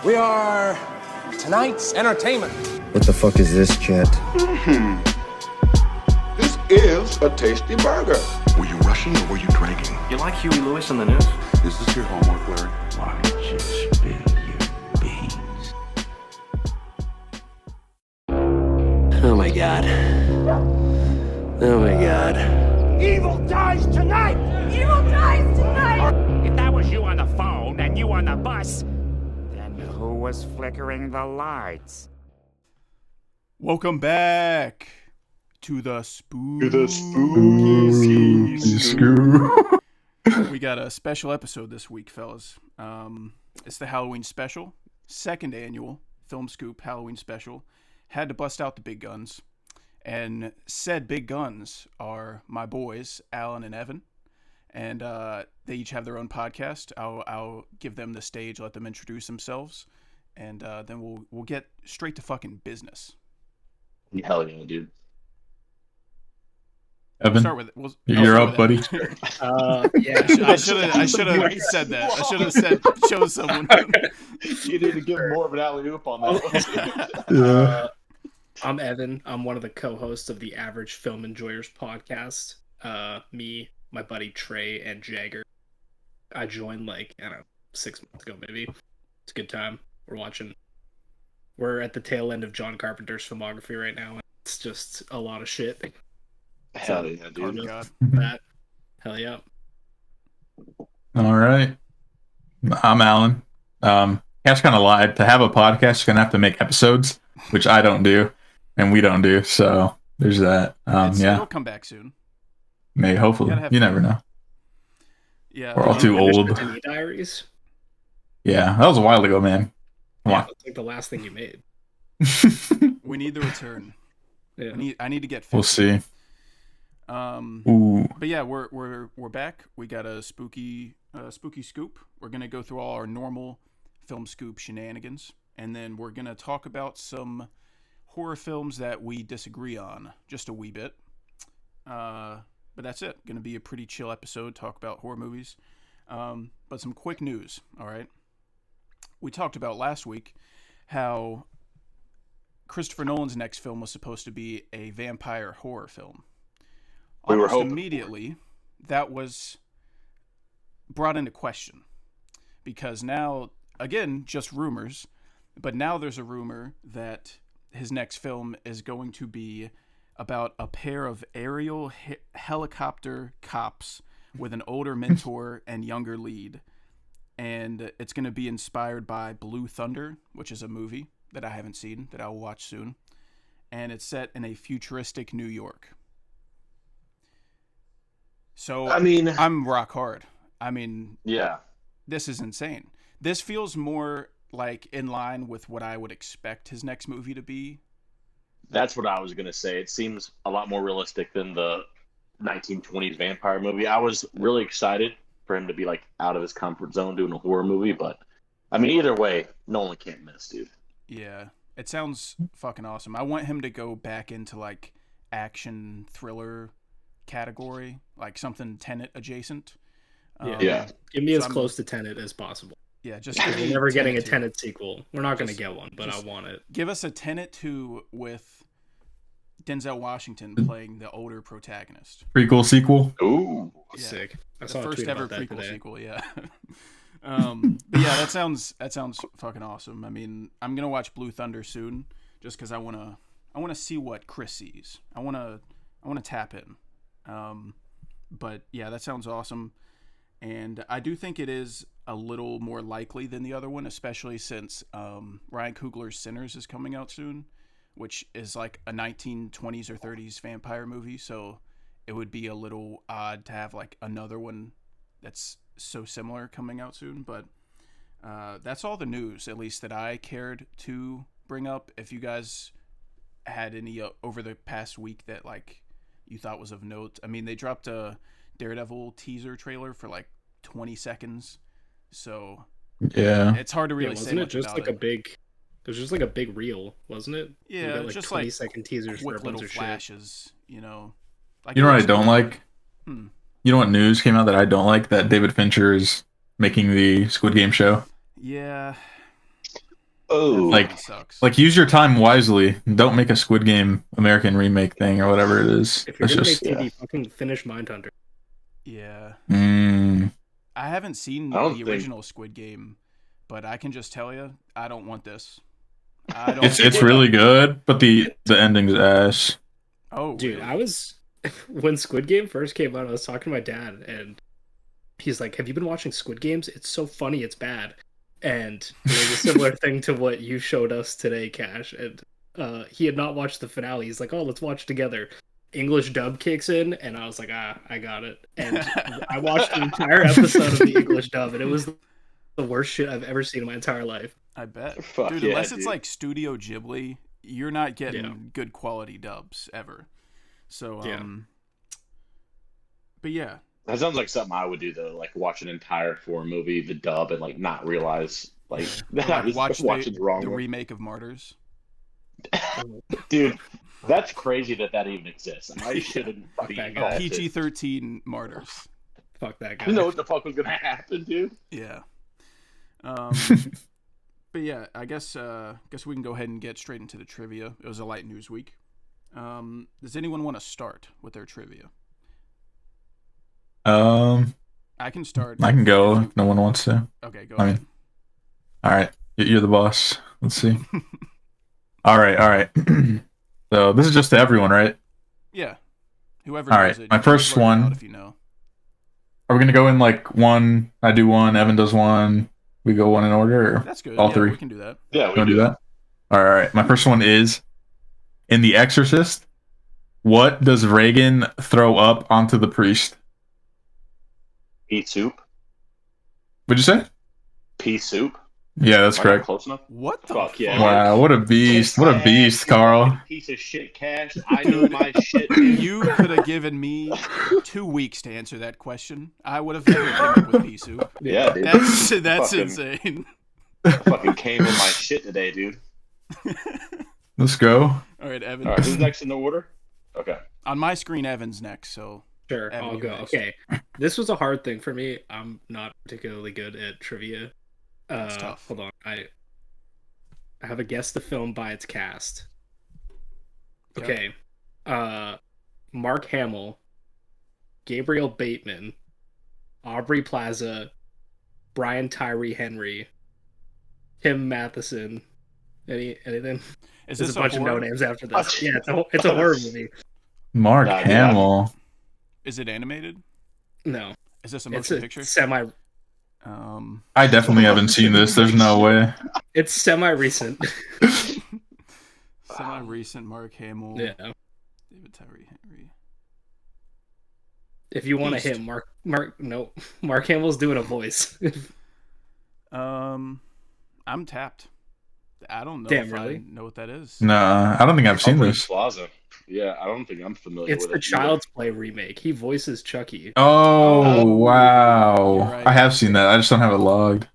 We are tonight's entertainment. What the fuck is this, Chet? This is a tasty burger. Were you rushing or were you dragging? You like Huey Lewis on the news? Is this your homework, Larry? Why just spill your beans? Oh my god. Oh my god. Evil dies tonight! Evil dies tonight! If that was you on the phone and you on the bus, then who was flickering the lights? Welcome back to the spooky Scoop. We got a special episode this week, fellas. It's the Halloween special, second annual Film Scoop Halloween special. Had to bust out the big guns. And said big guns are my boys, Allan and Evan. And they each have their own podcast. I'll give them the stage, let them introduce themselves. And then we'll get straight to fucking business. Hell yeah, dude. Evan, you're up, buddy. Yeah, I should have said that. I should have said show someone. You need to give more of an alley-oop on that one. I'm Evan. I'm one of the co-hosts of the Average Film Enjoyers podcast. Me, my buddy Trey, and Jagger. I joined 6 months ago, maybe. It's a good time. We're at the tail end of John Carpenter's filmography right now. And it's just a lot of shit. Hell yeah, dude. Oh, God. That. Hell yeah. All right. I'm Allan. Cash kind of lied. To have a podcast, you're going to have to make episodes, which I don't do, and we don't do. So there's that. It'll come back soon. Maybe, hopefully. You never know. Yeah. We're all too old. Diaries? Yeah, that was a while ago, man. Come on. That's like the last thing you made. We need the return. Yeah. I need to get 50. We'll see. But yeah, we're back. We got a spooky scoop. We're gonna go through all our normal film scoop shenanigans, and then we're gonna talk about some horror films that we disagree on just a wee bit. But that's it. Gonna be a pretty chill episode. Talk about horror movies. But some quick news. All right. We talked about last week how Christopher Nolan's next film was supposed to be a vampire horror film. Almost immediately, that was brought into question because now, again, just rumors, but now there's a rumor that his next film is going to be about a pair of aerial helicopter cops with an older mentor and younger lead, and it's going to be inspired by Blue Thunder, which is a movie that I haven't seen that I'll watch soon, and it's set in a futuristic New York. So, I'm rock hard. Yeah. This is insane. This feels more like in line with what I would expect his next movie to be. That's what I was going to say. It seems a lot more realistic than the 1920s vampire movie. I was really excited for him to be out of his comfort zone doing a horror movie, but either way, Nolan can't miss, dude. Yeah. It sounds fucking awesome. I want him to go back into action thriller category, something Tenet adjacent. Yeah. Give me as close to Tenet as possible. Yeah, just we're never getting a Tenet sequel. We're not going to get one, but I want it. Give us a Tenet 2 with Denzel Washington playing the older protagonist. Prequel sequel. Ooh, yeah. Sick. The first ever prequel sequel. Yeah. But yeah, that sounds fucking awesome. I'm gonna watch Blue Thunder soon, just because I wanna see what Chris sees. I wanna tap in. But yeah, that sounds awesome. And I do think it is a little more likely than the other one, especially since Ryan Coogler's Sinners is coming out soon, which is a 1920s or 30s vampire movie. So it would be a little odd to have another one that's so similar coming out soon. But that's all the news, at least that I cared to bring up. If you guys had any over the past week that you thought was of note. They dropped a Daredevil teaser trailer for 20 seconds. So yeah, it's hard to really say much just about it. It was just a big reel, wasn't it? Yeah, got, just 20-second teasers quick for a little bunch of flashes, shit. You know what I don't like? You know what news came out that I don't like? That David Fincher is making the Squid Game show. Yeah. Oh, Like use your time wisely. Don't make a Squid Game American remake thing or whatever it is. If you're It's gonna just make TV, fucking finish Mindhunter. Yeah. mm, I haven't seen I don't the think- original Squid Game, but I can just tell you, I don't want this. I don't. it's really good, but the ending's ass. Oh, Dude, really? I was when Squid Game first came out, I was talking to my dad, and he's like, "Have you been watching Squid Games? It's so funny, it's bad." And it was a similar thing to what you showed us today, Cash. And he had not watched the finale. He's like, "Oh, let's watch together." English dub kicks in, and I was like, I got it. And I watched the entire episode of the English dub, and it was the worst shit I've ever seen in my entire life. I bet. Fuck Dude, yeah, unless it's dude. like Studio Ghibli, you're not getting good quality dubs ever. So, but yeah. That sounds like something I would do though, like watch an entire foreign movie, the dub, and like not realize like that I was watching the wrong the one. remake of Martyrs. Dude, that's crazy that even exists. I shouldn't be that guy. involved. PG-13 Martyrs. Fuck that guy. You know what the fuck was gonna happen, dude? Yeah. But yeah, I guess we can go ahead and get straight into the trivia. It was a light news week. Does anyone want to start with their trivia? I can start. I can go if no one wants to. Okay, go I ahead. mean, all right, you're the boss. Let's see. all right. So this is just to everyone, right? Yeah. Whoever All knows right, it. my just first blurt it out one. if you know. Are we gonna go in like one? I do one. Evan does one. We go one in order. Or That's good. All Yeah, three. we can do that. Yeah, we Wanna do that. All right. My first one is in The Exorcist. What does Reagan throw up onto the priest? Pea soup. What'd you say? Pea soup. Yeah, that's Am I not correct. close enough? What the Fuck yeah. Wow, what a beast! What a beast, You Carl. fucking piece of shit, Cash. I know my shit. Dude. You could have given me 2 weeks to answer that question. I would have never came up with pea soup. Yeah, dude. That's Fucking- insane. Fucking came with my shit today, dude. Let's go. All right, Evan. All right, who's next in the order? Okay. On my screen, Evan's next, so Sure, Evan, I'll you're go. next. Okay, this was a hard thing for me. I'm not particularly good at trivia. It's tough. Hold on, I have a guess the film by its cast. Okay, Mark Hamill, Gabriel Bateman, Aubrey Plaza, Brian Tyree Henry, Tim Matheson. Anything? Is There's this a bunch of no horror? names after this. Yeah, it's a horror movie. Mark Nah, dude, Hamill. Is it animated? No, Is this a it's motion a picture? I definitely haven't seen this. There's no way. It's semi-recent. Semi-recent Mark Hamill. Yeah. David Tyree Henry. If you want to Beast. hit Mark Hamill's doing a voice. I'm tapped. I don't know Damn, if really? I know what that is. Nah, I don't think I've seen Aubrey this. Plaza. Yeah, I don't think I'm familiar It's with the it. Child's Play remake. He voices Chucky. Oh, You're wow. right. I have seen that. I just don't have it logged.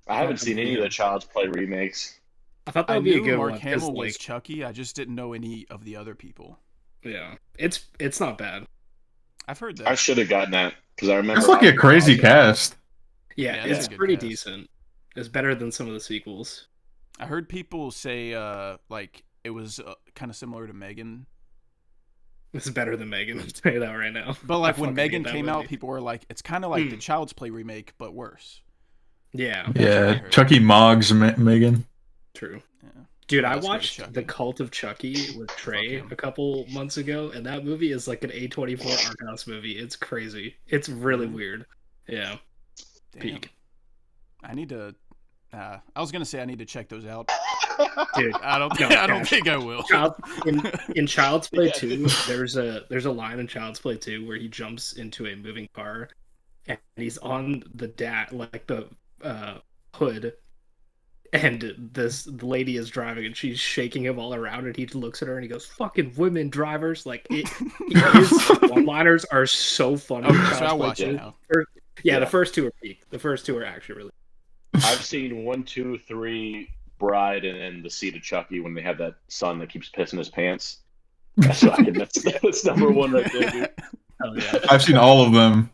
I haven't seen any of the Child's Play remakes. I thought that I would be a knew good Mark one. 'cause, Hamill was like, Chucky. I just didn't know any of the other people. yeah, it's not bad. I've heard that. I should have gotten that because I remember. It's like a crazy cast. Yeah, Yeah, that's it's a good pretty guess. decent. It's better than some of the sequels. I heard people say like it was kind of similar to Megan. It's better than Megan. I'll tell you that right now. But like I when fucking Megan hate that came out, movie. people were like, it's kind of like the Child's Play remake, but worse. Yeah, what I Yeah, heard. Chucky Moggs Megan. true. Yeah. Dude, I Let's go to watched Chucky. The Cult of Chucky with Trey him. a couple months ago, and that movie is like an A24 art house movie. It's crazy. It's really weird. Yeah. Damn. Peak. I need to. I was gonna say I need to check those out. Dude, I don't. No, I don't gosh. think I will. in Child's Play Yeah, 2, there's a line in Child's Play 2 where he jumps into a moving car and he's on the hood, and the lady is driving and she's shaking him all around, and he looks at her and he goes, "Fucking women drivers!" Like his one-liners are so funny. in Okay, so Child's I'll Play watch it 2. now. Yeah, the first two are peak. The first two are actually really. I've seen 1, 2, 3, Bride, and The Seed of Chucky when they have that son that keeps pissing his pants. That's number one right there, dude. Oh yeah. I've seen all of them.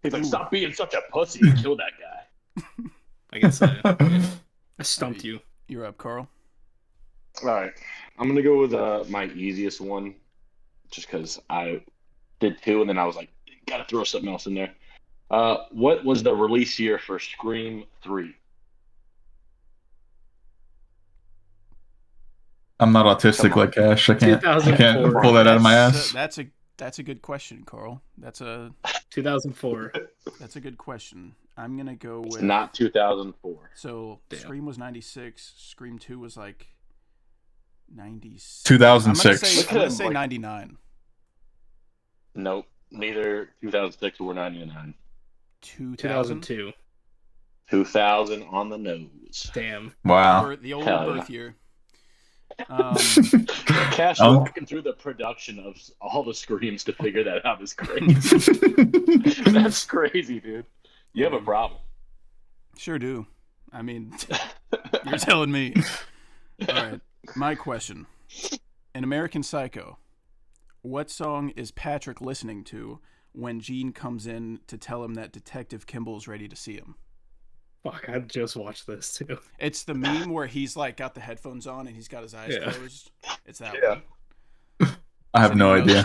He's like, "Stop being such a pussy and kill that guy." I guess. I stumped you. You're up, Carl. All right, I'm gonna go with my easiest one, just because I did two, and then I was like, gotta throw something else in there. What was the release year for Scream 3? I'm not autistic like Ash. I can't pull that out of my ass. That's a good question, Carl. That's a 2004. That's a good question. I'm gonna go with It's not 2004. So Scream was 96. Scream 2 was like 96. 2006. I'm gonna say 99. Nope, neither 2006 or 99. 2002. 2000 on the nose. Damn. Wow. The old Hell birth yeah. year. Cash walking through the production of all the Screams to figure that out is crazy. That's crazy, dude. You have a problem. Sure do. I mean, you're telling me. All right, my question. In American Psycho, what song is Patrick listening to when Gene comes in to tell him that Detective Kimball's ready to see him? Fuck, I just watched this too. It's the meme where he's like got the headphones on and he's got his eyes closed. It's that one. I have no idea.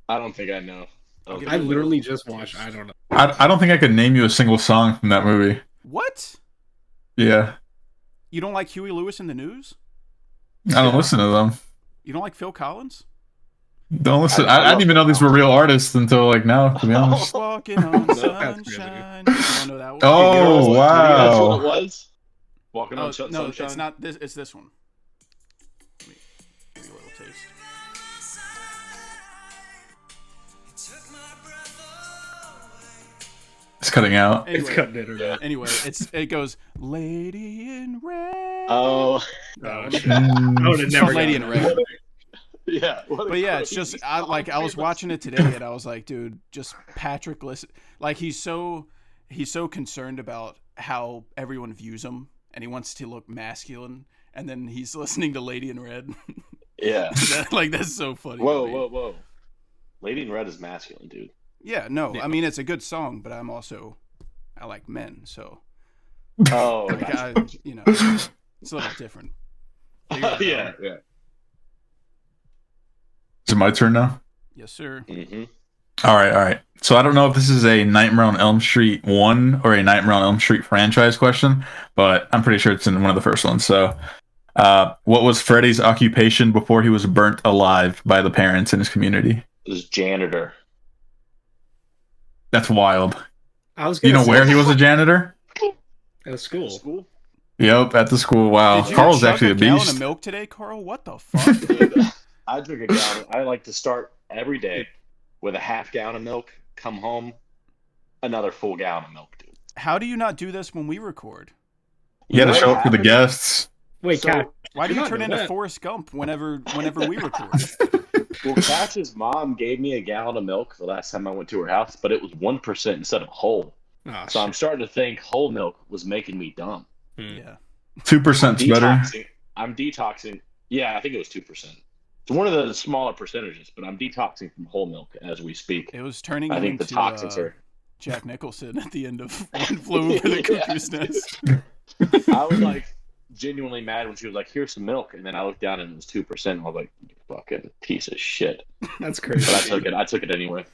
I don't think I know. I literally just watched. I don't know. I don't think I could name you a single song from that movie. What? Yeah. You don't like Huey Lewis in the News? I don't listen to them. You don't like Phil Collins? Don't listen. I didn't even know these were real artists until like now, to be honest. Walking on sunshine. You don't know that one? Oh, wow. That's what it was? Walking on No, sunshine? it's not this. It's this one. Let me give you a little taste. It's cutting out. Anyway, It's cutting internet. Anyway, it goes Lady in Red. Oh. Oh shit. I would have never Lady in Red. Yeah. But yeah, it's just I was watching it today and I was like, dude, just Patrick listen, like he's so concerned about how everyone views him and he wants to look masculine and then he's listening to Lady in Red. Yeah. That's so funny. Whoa. Lady in Red is masculine, dude. Yeah, no, I mean it's a good song, but I like men, so Oh, it's a little different. yeah. Is it my turn now? Yes, sir. Mm-hmm. All right. So I don't know if this is a Nightmare on Elm Street 1 or a Nightmare on Elm Street franchise question, but I'm pretty sure it's in one of the first ones. So, what was Freddy's occupation before he was burnt alive by the parents in his community? It was janitor. That's wild. I was. You know where he was a janitor? At school. School? Yep, at the school. Wow, Did you Carl's chuck actually a gallon beast. of milk today, Carl? What the fuck? Dude, I drink a gallon. I like to start every day with a half gallon of milk. Come home, another full gallon of milk, dude. How do you not do this when we record? You had to know show what up for the happened? guests. Wait, So- Kat. Why do you You're turn not into doing that. Forrest Gump whenever we record? Well, Kat's mom gave me a gallon of milk the last time I went to her house, but it was 1% instead of whole. Oh, So I'm starting to think whole milk was making me dumb. Yeah. 2%'s better. I'm detoxing. Yeah, I think it was 2%. It's one of the smaller percentages, but I'm detoxing from whole milk as we speak. It was turning I you think the into toxins are. Jack Nicholson at the end of One Flew Over the Cuckoo's Nest. I was like genuinely mad when she was like, "Here's some milk," and then I looked down and it was 2%. I was like, "You fucking piece of shit." That's crazy. But I took it anyway.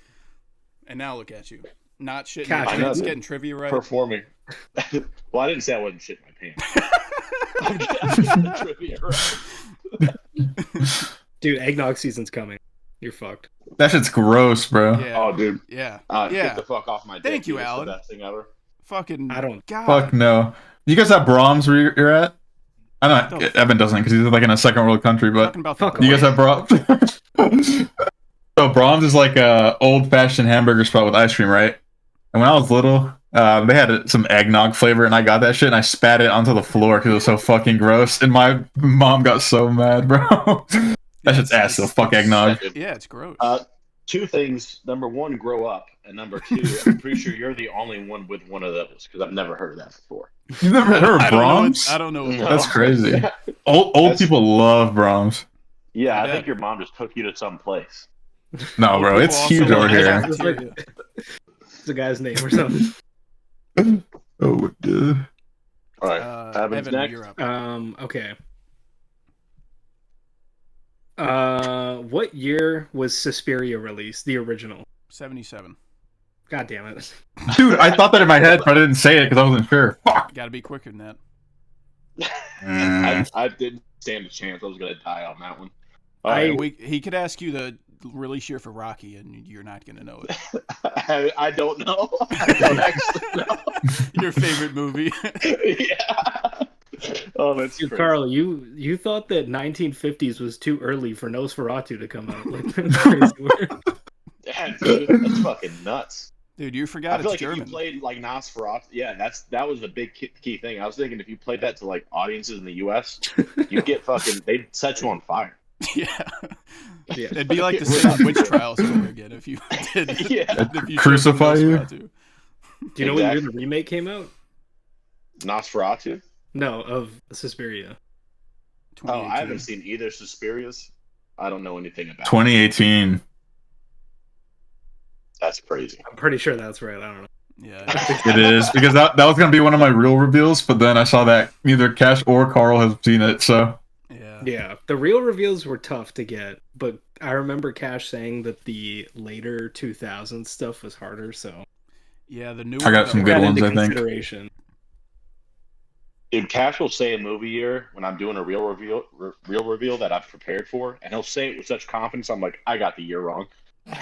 And now look at you. Not shitting Cat, your I know, pants, dude. getting trivia right. Performing. Well, I didn't say I wasn't shitting my pants. I'm getting the trivia right. Dude, eggnog season's coming. You're fucked. That shit's gross, bro. Yeah. Oh, dude. Yeah. Get the fuck off my dick. Thank you, dude. It's Allan. the best thing ever. Fucking. I don't- God. Fuck no. You guys have Brahms where you're at? I know Evan doesn't because he's like in a second world country, but Talking about Fuck the you guys have Brahms? So Brahms is like a old fashioned hamburger spot with ice cream, right? And when I was little, they had some eggnog flavor, and I got that shit, and I spat it onto the floor because it was so fucking gross. And my mom got so mad, bro. That shit's ass. So fuck eggnog. Yeah, it's gross. Two things. Number one, grow up. And number two, I'm pretty sure you're the only one with one of those because I've never heard of that before. You've never heard of Brahms? I don't know. What That's crazy. Old people love Brahms. Yeah, I bet. think your mom just took you to some place. No, bro, it's People huge also over like here. cafeteria. It's the guy's name or something. Oh, dude. All right, Evan's Evan, next. you're up. Okay. What year was Suspiria released? The original. 77. God damn it. Dude, I thought that in my head, but I didn't say it because I wasn't sure. Fuck. Got to be quicker than that. I didn't stand a chance. I was gonna die on that one. He could ask you the release year for Rocky, and you're not gonna know it. I don't know. I don't actually know. Your favorite movie? Yeah. Oh, that's Dude, crazy. Carl, you thought that 1950s was too early for Nosferatu to come out. Like, that's crazy word. Yeah, dude, that's fucking nuts. Dude, you forgot I feel it's like German. if you played like Nosferatu, yeah, that was a big key thing. I was thinking if you played that to like audiences in the U.S., you'd get fucking they'd set you on fire. Yeah. It'd be like the same witch trials over again if you did. If you Crucify you. Do you know what year the remake came out? Nosferatu? No, of Suspiria. Oh, I haven't seen either Suspirias. I don't know anything about 2018. That's crazy. I'm pretty sure that's right. I don't know. Yeah. It is, because that was going to be one of my real reveals, but then I saw that neither Cash or Carl has seen it, so. Yeah, the real reveals were tough to get, but I remember Cash saying that the later 2000s stuff was harder, so. Yeah, the new I got some good ones, I think. Dude, Cash will say a movie year when I'm doing a real reveal that I've prepared for, and he'll say it with such confidence. I'm like, I got the year wrong.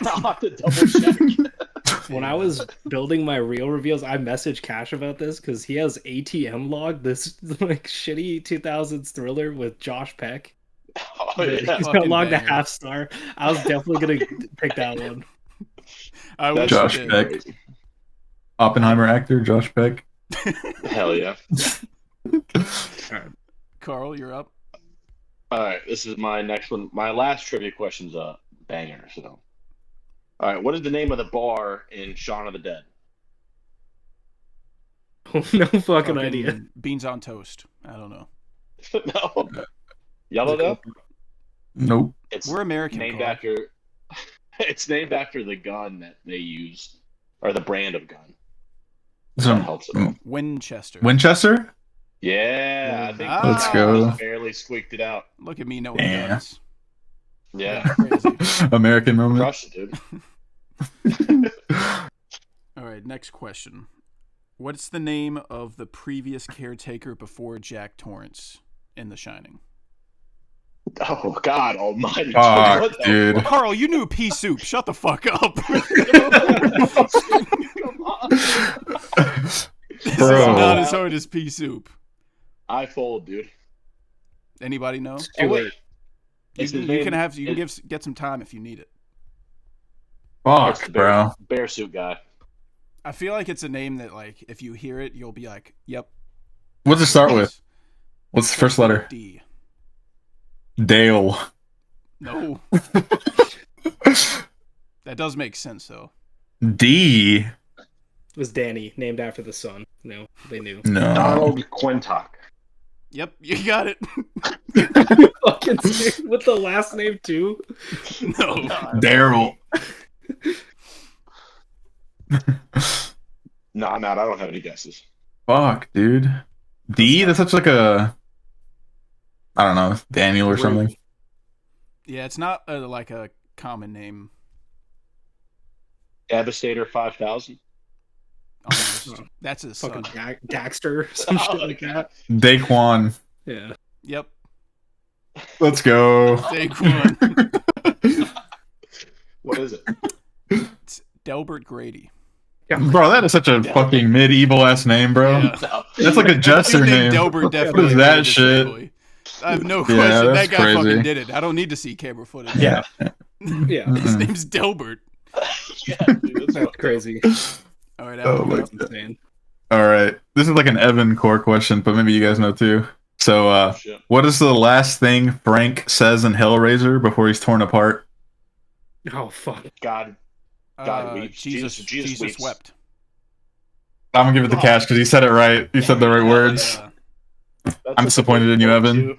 I'll have to double check. When I was building my real reveals, I messaged Cash about this because he has ATM Log, this like shitty 2000s thriller with Josh Peck. Oh, yeah. He's got logged a half star. I was definitely gonna pick that one. Josh Peck. Oppenheimer actor, Josh Peck. Hell yeah. Carl, you're up. All right, this is my next one. My last trivia question's a banger. So, all right, what is the name of the bar in Shaun of the Dead? No fucking idea. Beans on toast. I don't know. No. Yellow though? Nope. We're American. Named Carl. after. It's named after the gun that they use, or the brand of gun. That helps it out. Winchester. Winchester? Yeah, I think Let's go. barely squeaked it out. Look at me knowing Damn. guns. Yeah. American moment. Crush it, dude. All right, next question. What's the name of the previous caretaker before Jack Torrance in The Shining? Oh, God almighty. Fuck, What the dude. fuck? Carl, you knew pea soup. Shut the fuck up. Come on. This is Bro. not as hard as pea soup. I fold, dude. Anybody know? Oh, wait. You can get some time if you need it. It's Fuck, the bro. bear suit guy. I feel like it's a name that, like, if you hear it, you'll be like, "Yep." What's it start with? What's the first letter? D. Dale. No. That does make sense, though. D. It was Danny, named after the son. No, they knew. No. Donald Quintock. Yep, you got it. Fucking with the last name too. No. Daryl. No, I'm out. I don't have any guesses. Fuck, dude. D? That's such like a... I don't know. Daniel or something. Yeah, it's not like a common name. Devastator 5000. Almost. That's his son. Fucking Daxter or some shit like that. Daquan. Yeah. Yep. Let's go. Daquan. What is it? It's Delbert Grady. Bro, that is such a fucking medieval ass name, bro. Yeah. That's like a jester name. Delbert definitely What is that did this shit? quickly. I have no Yeah, question. that's That guy fucking crazy. did it. I don't need to see camera footage. Yeah. Yeah. His name's Delbert. Yeah, dude, That's crazy. All right, Oh Alan, my you're up. God. Insane. All right. This is like an Evan core question, but maybe you guys know too. So, shit. what is the last thing Frank says in Hellraiser before he's torn apart? Oh fuck. God weeps. Jesus weeps. wept. I'm gonna give it to Cash because he said it right. He said the right words. Yeah. That's I'm a disappointed in you, point, Evan. too.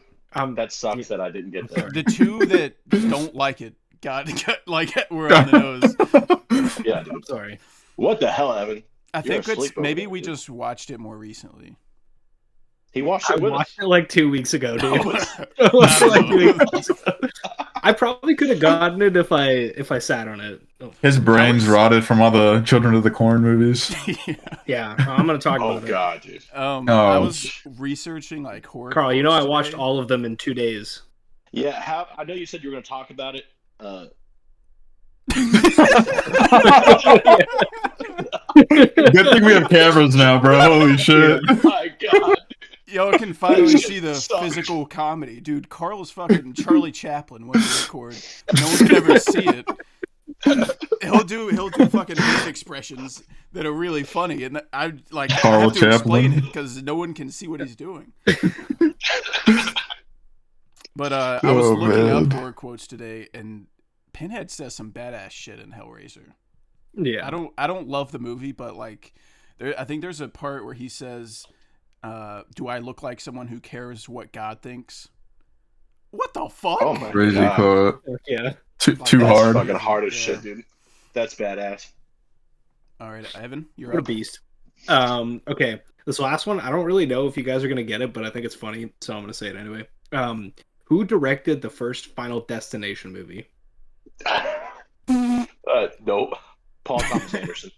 That sucks that I didn't get there. The two that don't like it got like we're on the nose. Yeah, dude. Sorry. What the hell, Evan? I You're think asleep over maybe there, we dude. just watched it more recently. He watched I it with watched us. it like 2 weeks ago, dude. I was- I watched it like 2 know. weeks ago. I probably could have gotten it if I sat on it. Oh, His brain's rotted from all the Children of the Corn movies. yeah, I'm gonna talk Oh about god, dude. I was researching like horror. it. Carl, you know I quotes watched today. all of them in 2 days. Yeah, I know you said you were going to talk about it. Good thing we have cameras now, bro. Holy shit. Oh my god. Y'all can finally Shit see the sucks. physical comedy, dude. Carl's fucking Charlie Chaplin when we record. No one can ever see it. He'll do fucking face expressions that are really funny, and I like I Carl have to explain Chaplin. it because no one can see what he's doing. But I was Oh, looking up man. horror quotes today, and Pinhead says some badass shit in Hellraiser. Yeah. I don't love the movie, but like, I think there's a part where he says, "Do I look like someone who cares what God thinks?" What the fuck? Oh my Crazy god. quote. Yeah. Too That's hard. fucking hard as Yeah. shit, dude. That's badass. All right, Evan, you're What a up. beast. Okay. This last one, I don't really know if you guys are gonna get it, but I think it's funny, so I'm gonna say it anyway. Who directed the first Final Destination movie? Nope. Paul Thomas Anderson.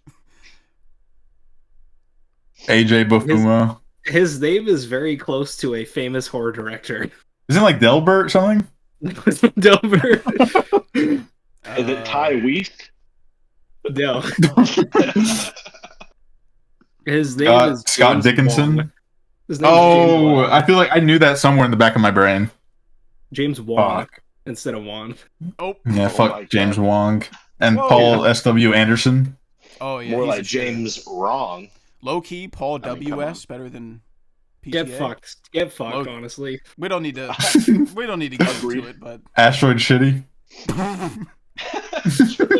AJ Buffuma. His name is very close to a famous horror director. Isn't it like Delbert or something? Dover. Is it Ty Weiss? No. His name is Scott James Dickinson. Wong. His name is James Oh, Wong. I feel like I knew that somewhere in the back of my brain. James Wong Fuck. instead of Wong. Oh, Yeah, Oh fuck my James God. Wong. And Whoa. Paul S.W. Anderson. oh yeah. More he's a like shit. James Wrong. Low key, Paul I mean, come W.S. better than PTA. Get fucked. Get fucked, Look. honestly. We don't need to. We don't need to get Agreed. into it, but Asteroid Shitty.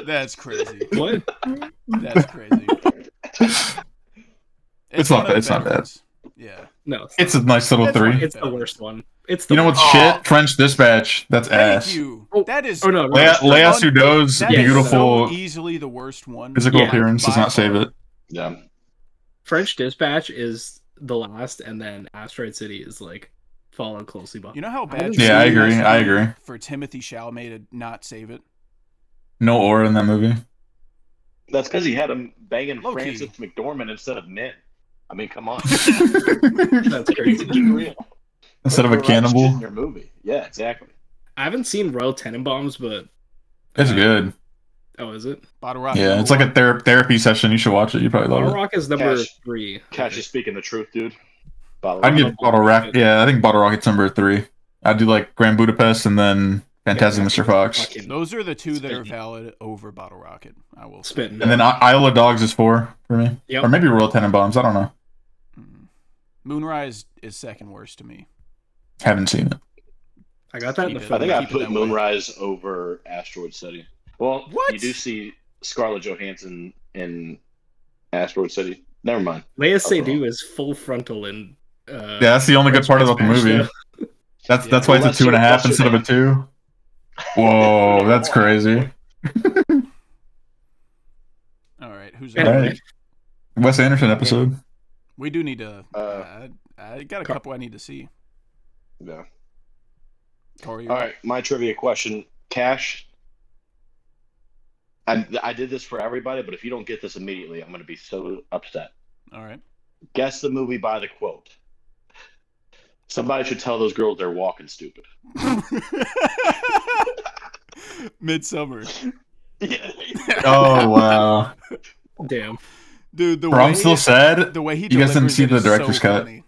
that's crazy. What? That's crazy. It's one not of the bad, it's not better bad. ones. Yeah. No. It's a nice little It's three. It's the worst one. It's the You know what's worst. shit? French Dispatch. That's Thank ass. you. Oh, That is. oh, no, no. Lea Sudow's that is beautiful so easily the worst one. physical Yeah, appearance does by not save far. it. Yeah. French Dispatch is the last, and then Asteroid City is like followed closely behind. You know how bad? Yeah, I it agree, has to I be agree. For Timothy Chalamet to not save it. No aura in that movie. That's because he had him banging Low-key. Francis McDormand instead of men. I mean, come on. That's crazy. Be real. Instead of a Put the right shit in cannibal. your movie. Yeah, exactly. I haven't seen Royal Tenenbaums, but It's good. oh, is it? Bottle Rock. Yeah, it's like a therapy session. You should watch it. You probably Bottle love it. Rock is number Cash. 3. Cash is speaking the truth, dude. Bottle I'd Rocket. give Bottle Rocket. Yeah, I think Bottle Rocket's number 3. I'd do like Grand Budapest and then Fantastic Mr. Fox. Fucking Those are the two that are Spitting. valid over Bottle Rocket. I will say. spitting. And then Isle of Dogs is 4 for me. Yep. Or maybe Royal Tenenbaums. I don't know. Moonrise is second worst to me. Haven't seen it. I got that in the Keep it. film. I think I Keep it put that way. Moonrise over Asteroid City. Well, What? you do see Scarlett Johansson in Asteroid City. Never mind. Leia That's Seydoux wrong. is full frontal in. Yeah, that's the only good part about the Dispatch, movie. though. That's why it's a 2.5 instead of a 2. Whoa, that's crazy. All right, who's Anyway. up? Alright. Wes Anderson episode. We do need to. Uh, I got a couple I need to see. Yeah. Corey, All right, my trivia question, Cash. I did this for everybody, but if you don't get this immediately, I'm going to be so upset. All right. Guess the movie by the quote. Somebody should tell those girls they're walking stupid. Midsummer. Yeah. Oh wow. Damn. Dude, the Bro, way I'm still sad. the way he You guys didn't delivers see it the is director's so cut. funny.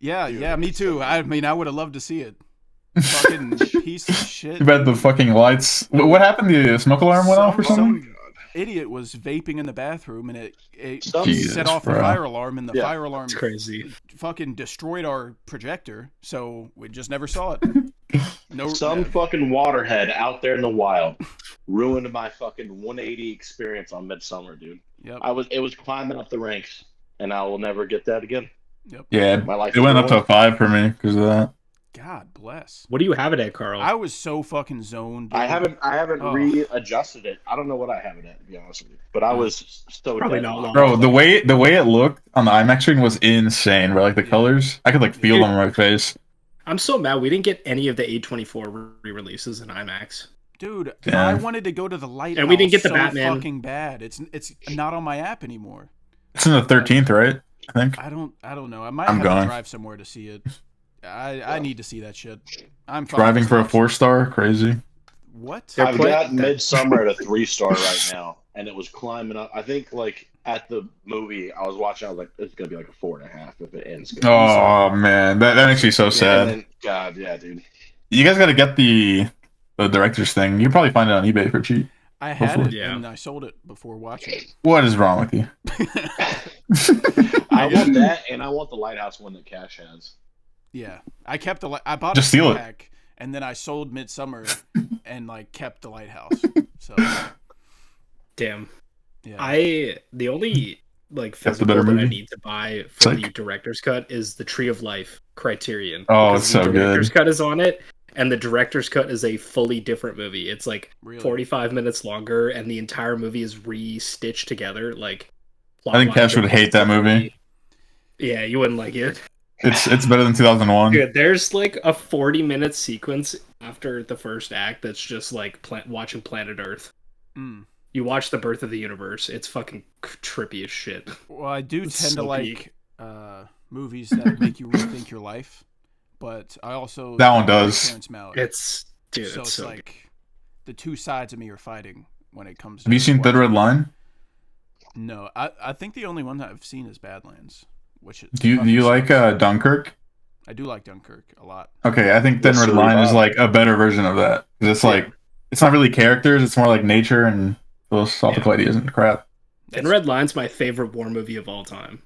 Yeah, Dude, yeah, me it's too. so I mean, I would have loved to see it. Fucking piece of shit. Too bad the fucking lights. What happened? The smoke alarm went off or something? Some idiot was vaping in the bathroom and it Jesus, set off the bro. fire alarm and the Yeah, fire alarm It's crazy. fucking destroyed our projector, so we just never saw it. No, Some fucking waterhead out there in the wild ruined my fucking 180 experience on Midsummer, dude. Yep. It was climbing up the ranks, and I will never get that again. Yep. Yeah, My life it went is up to a 5 for me because of that. God bless. What do you have it at, Carl? I was so fucking zoned. Dude. I haven't Oh. readjusted it. I don't know what I have it at, to be honest with you. But I was so Probably dead not on. long. Bro, the way it looked on the IMAX screen was insane, bro. Like the colors, I could like feel them on my face. I'm so mad we didn't get any of the A24 re-releases in IMAX. Dude, Yeah. I wanted to go to the Lighthouse. And we didn't get the so Batman. Fucking bad. It's not on my app anymore. It's in the 13th, right? I think. I don't know. I might I'm have going. to drive somewhere to see it. I need to see that shit. I'm fucking Driving for a exhausted. 4-star, crazy. What? I've got Midsummer at a 3-star right now, and it was climbing up. I think like at the movie I was watching, I was like, it's gonna be like a 4.5 if it ends good. Oh man, that makes me so sad. And then, God, yeah, dude. You guys got to get the director's thing. You can probably find it on eBay for cheap. I had Hopefully. it and I sold it before watching it. What is wrong with you? I want that, and I want the Lighthouse one that Cash has. Yeah, I kept I bought Just a steal it. pack, and then I sold Midsummer and like kept the Lighthouse. So Damn. yeah, The only like That's a physical better that I movie. need to buy for the Psych. director's cut is the Tree of Life Criterion. Oh, because it's so the director's good. cut is on it, and the director's cut is a fully different movie. It's like Really? 45 minutes longer, and the entire movie is re-stitched together. Like, I think plot lines Cash would are hate that movie. Yeah, you wouldn't like it. It's better than 2001. Dude, there's like a 40-minute sequence after the first act that's just like watching Planet Earth. Mm. You watch the birth of the universe. It's fucking trippy as shit. Well, I do It's tend so to like peak. movies that make you rethink your life, but I also That one like does. Terrence Malick. It's dude, so it's it's so like the two sides of me are fighting when it comes to. Have you seen Thin Red Line? No, I think the only one that I've seen is Badlands. Which is Do you like Dunkirk? I do like Dunkirk a lot. Okay, I think Thin What's Red the Line is revival? like a better version of that. 'Cause it's like it's not really characters; it's more like nature and philosophical ideas and crap. And Red Line's my favorite war movie of all time.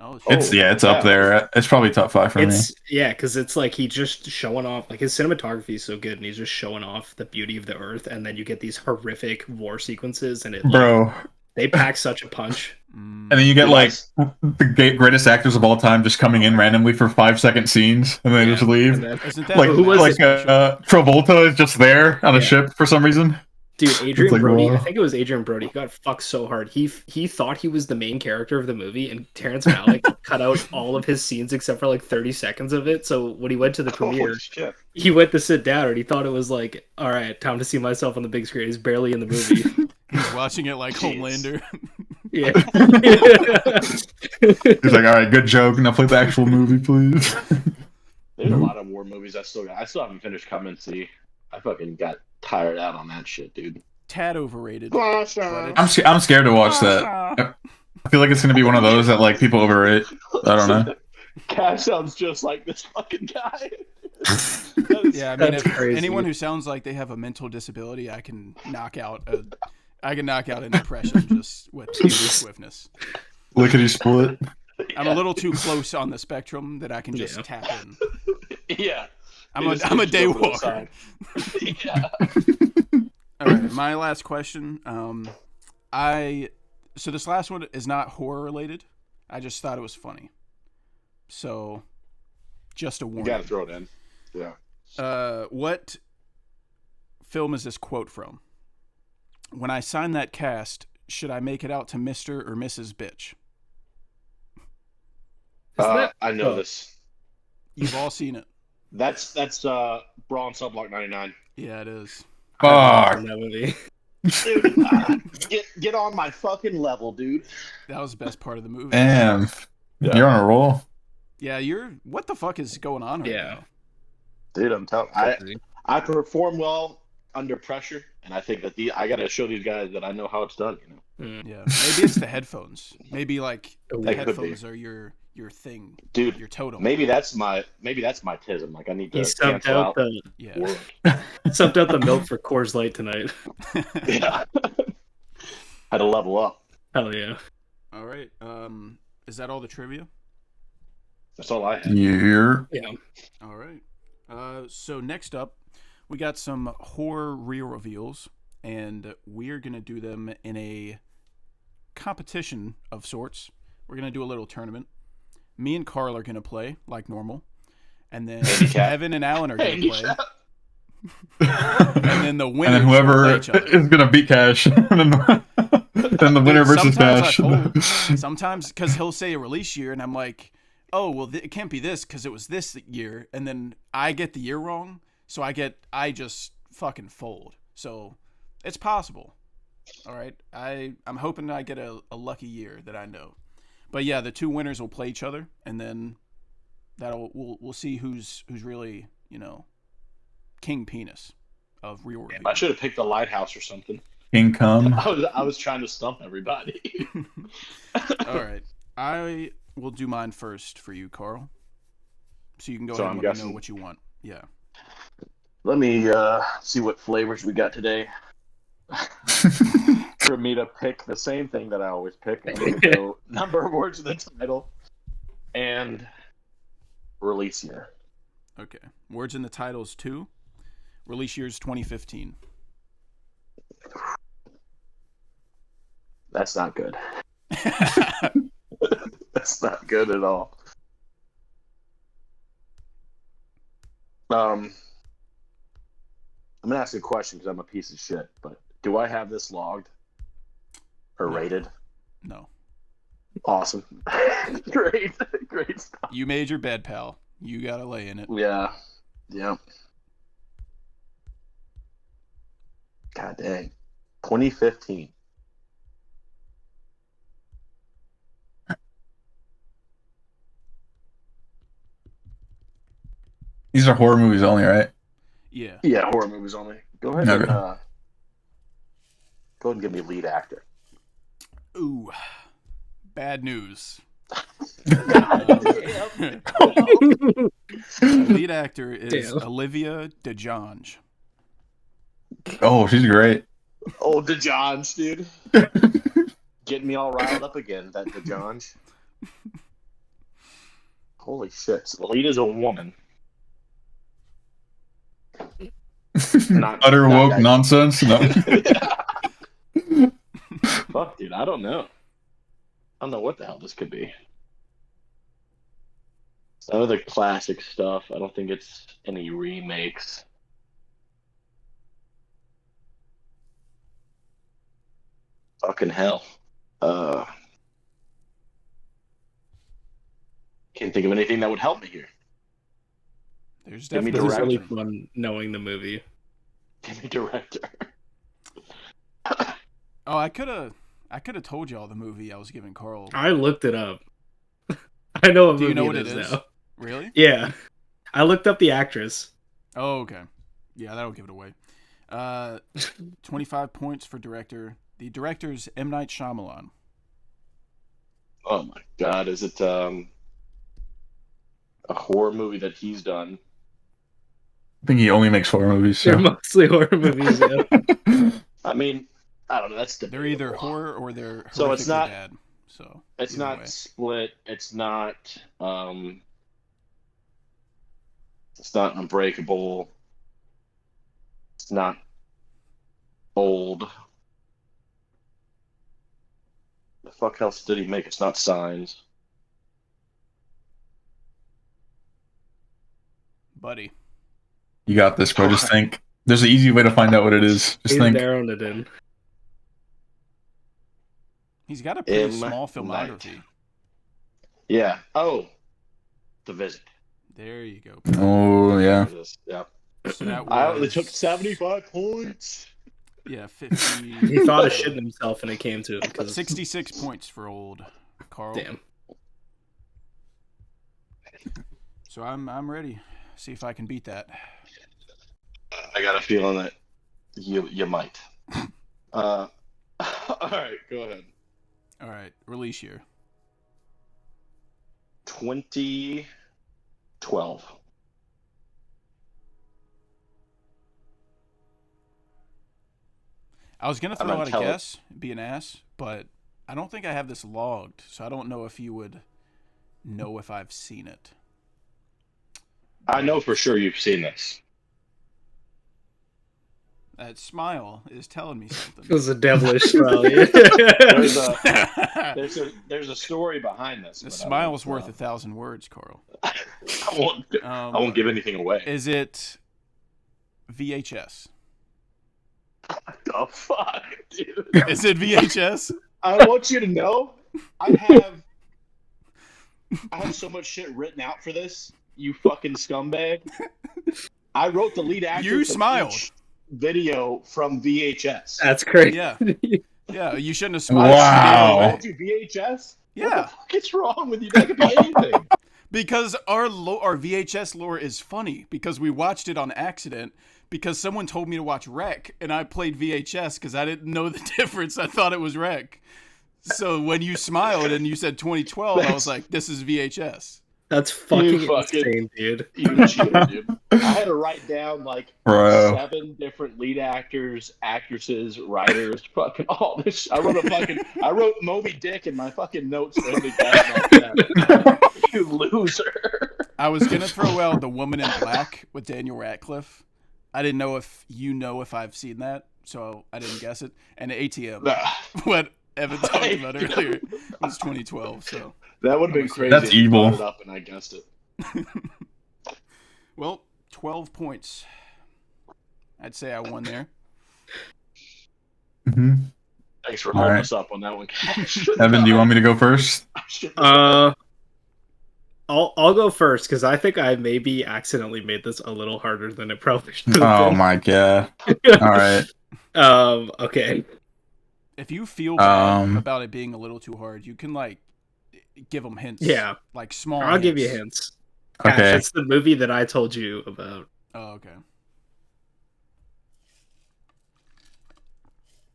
Oh, It's it's up there. It's probably top 5 for me. Yeah, because it's like he just showing off, like his cinematography is so good, and he's just showing off the beauty of the earth, and then you get these horrific war sequences, and it Bro. they pack such a punch. And then you get like the greatest actors of all time just coming in randomly for 5-second scenes, and then just leave. Isn't that Like who was this Travolta is just there on a ship for some reason. Dude, Adrian like, Brody, wow. I think it was Adrian Brody, he got fucked so hard. He thought he was the main character of the movie, and Terrence Malick cut out all of his scenes except for like 30 seconds of it. So when he went to the premiere, Holy shit. he went to sit down, and he thought it was like, all right, time to see myself on the big screen. He's barely in the movie. He's watching it like Jeez. Homelander. Yeah. He's like, all right, good joke. Now play the actual movie, please. There's a lot of war movies I still haven't finished coming to see. I fucking got tired out on that shit, dude. Tad overrated. I'm scared to watch that. I feel like it's gonna be one of those that like people overrate. I don't know. Cash sounds just like this fucking guy. Yeah, I mean, That's if crazy. anyone who sounds like they have a mental disability, I can knock out an impression just with swiftness. Lickety split. I'm a little too close on the spectrum that I can just tap in. Yeah. I'm a day walker. Yeah. All right, my last question. So this last one is not horror related. I just thought it was funny. So, just a You warning. gotta throw it in. Yeah. What film is this quote from? When I sign that cast, should I make it out to Mr. or Mrs. Bitch? I know this. You've all seen it. That's Brawl and Subblock 99. Yeah, it is. Fuck. That movie. Dude, get on my fucking level, dude. That was the best part of the movie. Damn. You're on a roll. Yeah, what the fuck is going on right now? Dude, I'm telling I perform well under pressure, and I think that I gotta show these guys that I know how it's done, you know. Yeah, maybe it's the headphones. Maybe like the That could be. headphones are your thing, Dude, your totem. maybe that's my tism. Like I need to He subbed cancel out out the Yeah. subbed out the milk for Coors Light tonight. Yeah. Had to level up. Hell yeah. All right. Is that all the trivia? That's all I had. You're Yeah. All right. So next up, we got some horror reveals, and we're gonna do them in a competition of sorts. We're gonna do a little tournament. Me and Carl are gonna play like normal, and then Handicap. Evan and Allan are going to play. Handicap. And then the winner And then whoever play each other. is gonna beat Cash, and then the winner versus Sometimes Cash. I fold. Sometimes because he'll say a release year, and I'm like, oh well, it can't be this because it was this year, and then I get the year wrong, so I just fucking fold. So it's possible. All right, I'm hoping I get a lucky year that I know. But yeah, the two winners will play each other, and then we'll see who's really King Penis of Real Review. I should have picked the Lighthouse or something. King Come. I was trying to stump everybody. All right, I will do mine first for you, Carl. So you can go ahead and let me know what you want. Yeah. Let me see what flavors we got today. For me to pick the same thing that I always pick. I'm going to go number of words in the title and release year. Okay. Words in the title is 2. Release year is 2015. That's not good. That's not good at all. I'm going to ask a question because I'm a piece of shit, but do I have this logged or rated? No. Awesome. Great stuff. You made your bed, pal. You got to lay in it. Yeah. God dang. 2015. These are horror movies only, right? Yeah. Yeah, horror movies only. Go ahead and give me lead actor. Ooh. Bad news. Lead actor is Olivia DeJonge. Oh, she's great. Oh, DeJonge, dude. Getting me all riled up again, that DeJonge. Holy shit. So the lead is a woman. Utter woke nonsense? No. Fuck, dude, I don't know. I don't know what the hell this could be. Some of the classic stuff. I don't think it's any remakes. Fucking hell. Can't think of anything that would help me here. There's Give me definitely It's really director. fun knowing the movie. Give me director. Oh, I could have told y'all the movie I was giving Carl. I looked it up. I know what Do movie you know what it is now. Really? Yeah. I looked up the actress. Oh, okay. Yeah, that'll give it away. 25 points for director. The director's M. Night Shyamalan. Oh my god, is it a horror movie that he's done? I think he only makes horror movies. So. They're mostly horror movies. Yeah. I mean, I don't know. That's They're either horror or they're so it's not bad. So it's not way. Split. It's not Unbreakable. It's not Old. The fuck else did he make? It's not Signs. Buddy. You got this, bro. Just think. There's an easy way to find out what it is. Just He's think. narrowing it in. He's got a pretty M. small Night. filmography. Yeah. Oh, The Visit. There you go. Oh yeah. Yeah. So that I only was, took 75 points. Yeah, 50. He thought of shitting himself and it came to him. 66 points for old Carl. Damn. So I'm ready. See if I can beat that. I got a feeling that you might. All right, go ahead. All right, release year. 2012. I was gonna I'm throw gonna out a tell it. guess, be an ass, but I don't think I have this logged, so I don't know if you would know if I've seen it. I know for sure you've seen this. That smile is telling me It something. was a devilish smile. Yeah. There's a story behind this. The but smile is worth 1,000 words, Carl. I won't give anything away. Is it VHS? What the fuck, dude? Is it VHS? I want you to know, I have so much shit written out for this. You fucking scumbag! I wrote the lead actor. You smiled. Video from VHS. That's crazy. Yeah. Yeah, you shouldn't have smiled. Wow. Do VHS? Yeah. What the fuck is wrong with you? That could be anything. Because our VHS lore is funny because we watched it on accident because someone told me to watch Rec and I played VHS because I didn't know the difference. I thought it was Rec. So when you smiled and you said 2012, I was like, this is VHS. That's fucking insane, dude. You cheated, dude. I had to write down like 7 different lead actors, actresses, writers, fucking all this. I wrote Moby Dick in my fucking notes for every guy like that. You loser. I was gonna throw out The Woman in Black with Daniel Radcliffe. I didn't know if I've seen that, so I didn't guess it. And ATM, what Evan talked about earlier, was 2012. So that would have been crazy. That's evil. It up and I guessed it. Well, 12 points. I'd say I won there. Mm-hmm. Thanks for holding us up on that one, Cash. Evan, do you want me to go first? I'll go first because I think I maybe accidentally made this a little harder than it probably should have Oh been. my god! All right. Okay. If you feel bad about it being a little too hard, you can like give them hints. Yeah, like small. I'll give you hints. Okay. Gosh, it's the movie that I told you about. Oh, okay.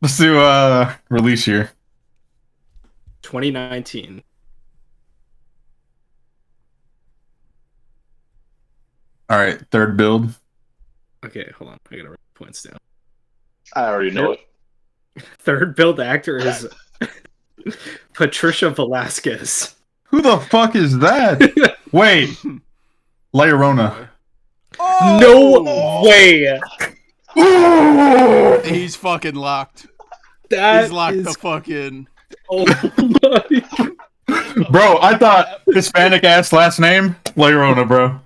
Let's do release year. 2019. All right, third build. Okay, hold on. I gotta write points down. I already know it. Third build actor is Patricia Velasquez. Who the fuck is that? Wait, La Llorona. No way. He's fucking locked. That He's locked is... the fuck in. Oh my. Bro, I thought Hispanic ass last name La Llorona, bro.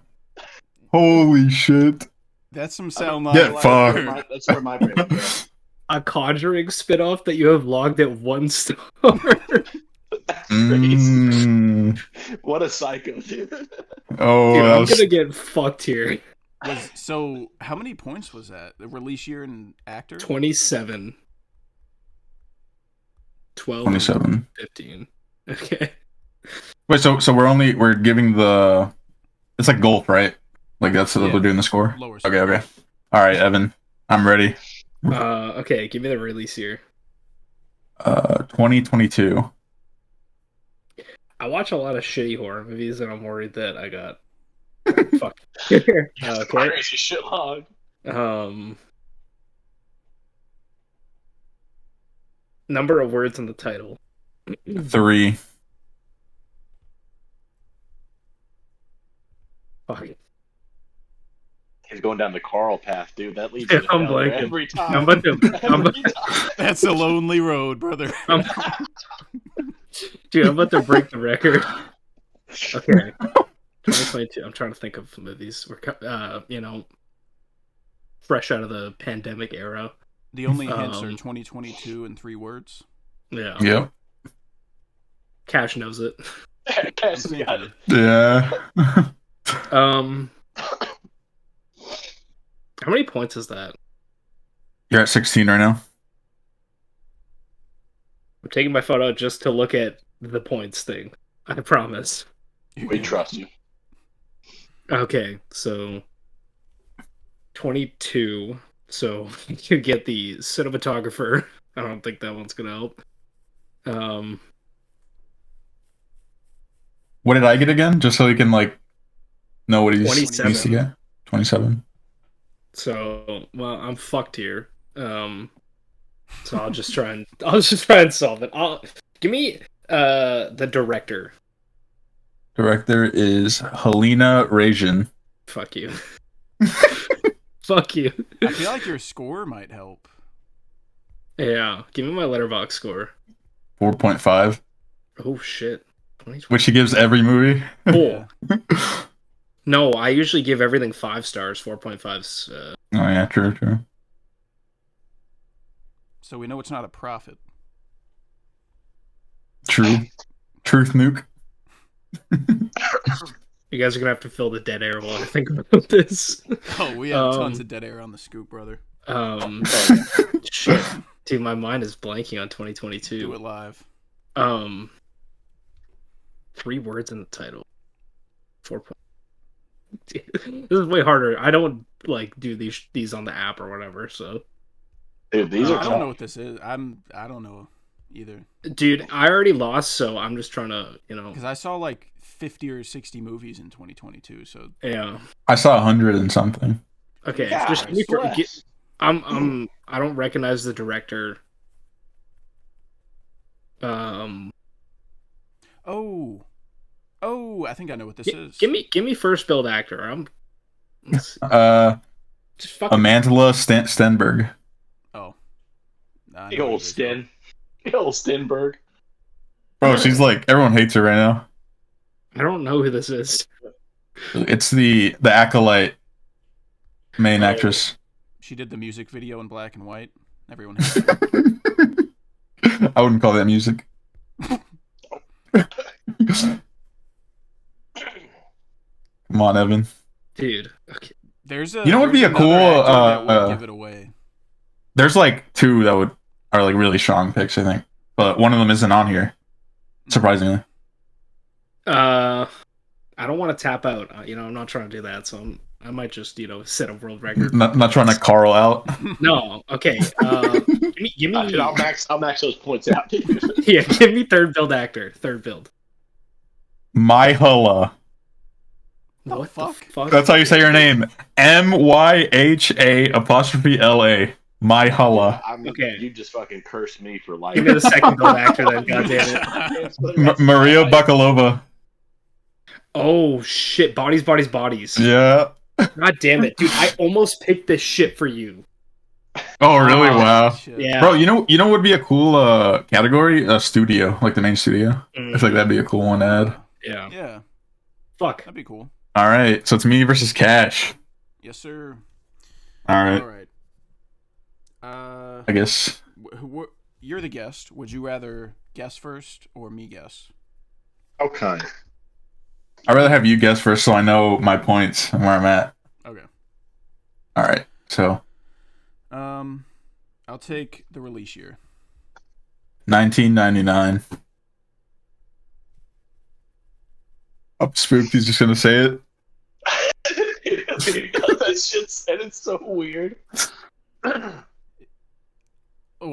Holy shit. That's some sound like. Get fucked. That's where my brain goes. A Conjuring spinoff that you have logged at 1 star. What a psycho, dude. Oh, dude, I'm gonna get fucked here. So, how many points was that? The release year and actor? 27. 12. 27. 15. Okay. Wait, so we're giving the. It's like golf, right? Like that's what we're doing the score. Lower score. Okay. All right, Evan, I'm ready. Okay, give me the release year. 2022. I watch a lot of shitty horror movies, and I'm worried that I got fuck. Okay. Crazy shit log. Number of words in the title. 3. Fuck. He's going down the Carl path, dude. That leads to I'm failure blanking. every time. That's a lonely road, brother. Dude, I'm about to break the record. Okay. 2022. I'm trying to think of movies. We're, fresh out of the pandemic era. The only hints are 2022 and 3 words. Yeah. Yep. Cash knows it. Cash got it. Yeah. How many points is that? You're at 16 right now. I'm taking my phone out just to look at the points thing. I promise. We trust you. Okay, so 22. So you get the cinematographer. I don't think that one's gonna help. What did I get again? Just so we can know what he's 27. needs to get. 27. So I'm fucked here. So I'll just try and solve it. Give me the director. Director is Helena Rajan. Fuck you. Fuck you. I feel like your score might help. Yeah, give me my letterbox score. 4.5, Oh shit. which he gives every movie. Cool. No, I usually give everything 5 stars. 4.5's. Oh yeah, true. So we know it's not a profit. True. Truth nuke. You guys are gonna have to fill the dead air while I think about this. Oh, we have tons of dead air on the scoop, brother. Shit. Dude, my mind is blanking on 2022. Do it live. 3 words in the title. 4. This is way harder. I don't do these on the app or whatever. So, Dude, these are I tough. don't know what this is. I don't know either. dude, I already lost, so I'm just trying to, Because I saw like 50 or 60 movies in 2022. So yeah. I saw 100 and something. Okay, God, just give me bless. I don't recognize the director. Oh, I think I know what this is. Give me first build actor. Just fucking Amanda Stenberg. Oh. Nah, I Big know what old it is, Sten. Big old Stenberg. Bro, she's like, everyone hates her right now. I don't know who this is. It's the Acolyte main actress. She did the music video in black and white. Everyone hates her. I wouldn't call that music. Come on, Evan. Dude. Okay. There's a. You know what would be a there's cool, another actor that would give it away. There's like 2 that are like really strong picks, I think. But one of them isn't on here. Surprisingly. I don't want to tap out. I'm not trying to do that, so I might just, set a world record. Not trying to Carl out. No, okay. Give me. I'll max those points out. Yeah, give me third build actor. Third build. Myhalla. What the fuck? That's how you say your name. MYHA''LA. Myhalla. Okay. You just fucking cursed me for life. Give me the second build actor then, goddammit. Maria Bakalova. Oh shit, bodies. Yeah. God damn it, dude! I almost picked this shit for you. Oh, really? Wow. Shit. Yeah, Bro, you know what would be a cool category? A studio, like the main studio. I feel like that'd be a cool one to add. Yeah. Yeah, Fuck. that'd be cool. All right, so it's me versus Cash. Yes, sir. All right. All right. I guess. You're the guest. Would you rather guess first or me guess? Okay. I'd rather have you guess first so I know my points and where I'm at. Okay. All right, so I'll take the release year. 1999. Up spooked, he's just gonna say it. That shit said it's so weird. Oh,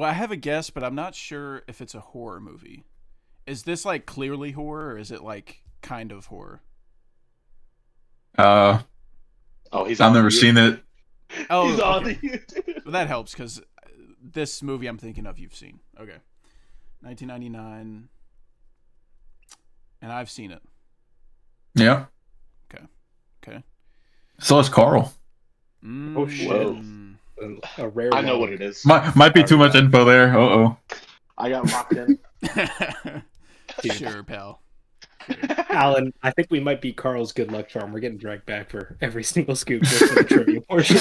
I have a guess, but I'm not sure if it's a horror movie. Is this like clearly horror, or is it like kind of horror? Oh, I've never seen it. Oh, He's on okay. the YouTube. Well, that helps because this movie I'm thinking of you've seen. Okay. 1999. And I've seen it. Yeah. Okay. So is Carl. Oh shit. Whoa. A rare. I know one. what it is. Might be too much info there. Uh-oh. I got locked in. Sure, pal. Allan, I think we might be Carl's good luck charm. We're getting dragged back for every single scoop just for the trivia portion.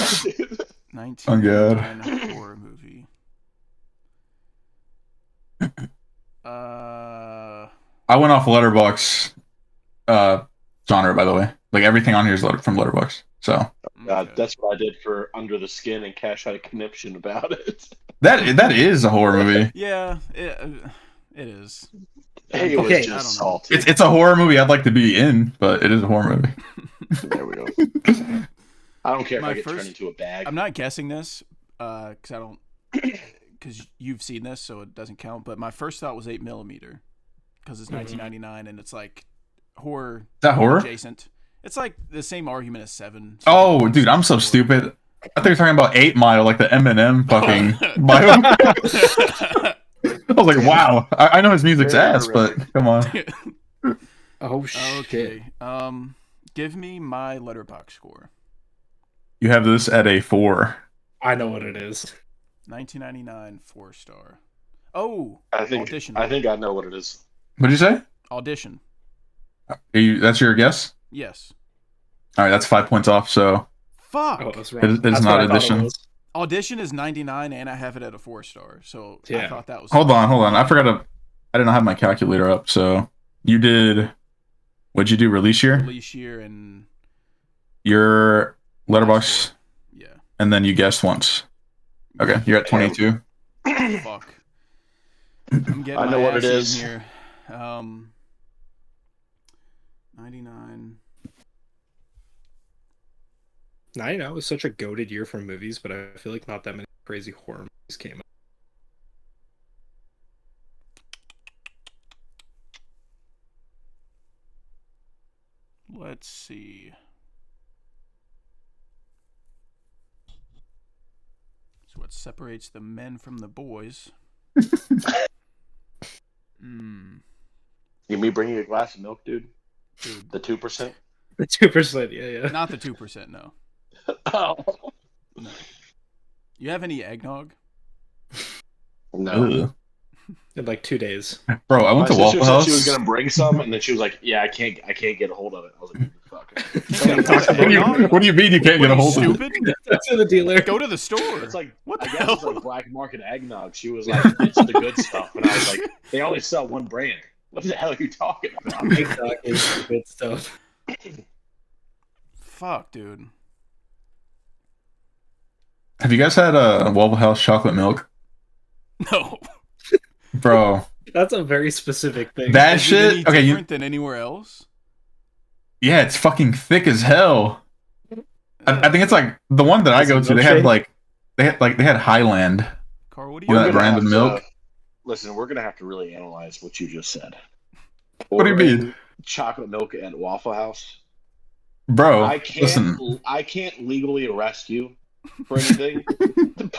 1999 horror movie. I went off Letterbox genre, by the way. Like everything on here is from Letterbox. So God, Okay. that's what I did for Under the Skin, and Cash had a conniption about it. that is a horror movie. Yeah, it is. Hey, it Okay. was just salty. It's a horror movie I'd like to be in, but it is a horror movie. There we go. I don't care if My I get first- turned into a bag. I'm not guessing this because I don't because you've seen this, so it doesn't count. But my first thought was 8mm because it's 1999 and it's like horror. Is that horror? Adjacent. It's like the same argument as 7. Oh, dude, I'm so stupid. I thought you were talking about 8 Mile, like the Eminem fucking bio. I was like, wow. I know his music's Very ass, but come on. Oh shit. Okay. Give me my letterbox score. You have this at a 4. I know what it is. 1999, 4-star. Oh, I think Audition. I think I know what it is. What'd you say? Audition. That's your guess? Yes. All right, that's 5 points off. So Fuck. Oh, that's wrong. it's That's not what I thought it Audition. was. Audition is 99, and I have it at a 4-star. So I Yeah. thought that was. Hold on. I forgot to. I didn't have my calculator up. So you did. What'd you do? Release year? Release year and. Your letterbox, Yeah. and then you guessed once. Okay, you're at 22. Fuck. I'm getting I know my what it ass is. in here. 99. 99 was such a goated year for movies, but I feel like not that many crazy horror movies came out. Let's see. So what separates the men from the boys? You me bring you a glass of milk, dude? Dude. The 2%? The 2%, yeah. Not the 2%, no. Oh. No. You have any eggnog? No. Ugh. In like 2 days. Bro, I went My to sister Waffle said House. she was gonna bring some, and then she was like, "Yeah, I can't get a hold of it." I was like, "Fuck." What do you mean you can't get a hold of it? Stupid? That's to the dealer. Go to the store. It's like What the I guess hell? it's like black market eggnog. She was like, "It's the good stuff," and I was like, "They only sell one brand. What the hell are you talking about?" TikTok is the good stuff. Fuck, dude. Have you guys had a Waffle House chocolate milk? No. Bro, That's a very specific thing. that Is it any shit. Okay, different than anywhere else? yeah, it's fucking thick as hell. I think it's like the one that I Is go it to. They had milkshake? they had Highland. Carl, what do You you know that We're gonna brand have of to- milk? Listen, we're gonna have to really analyze what you just said. What do you mean? Ordering chocolate milk at Waffle House. Bro, I can't. listen. I can't legally arrest you for anything,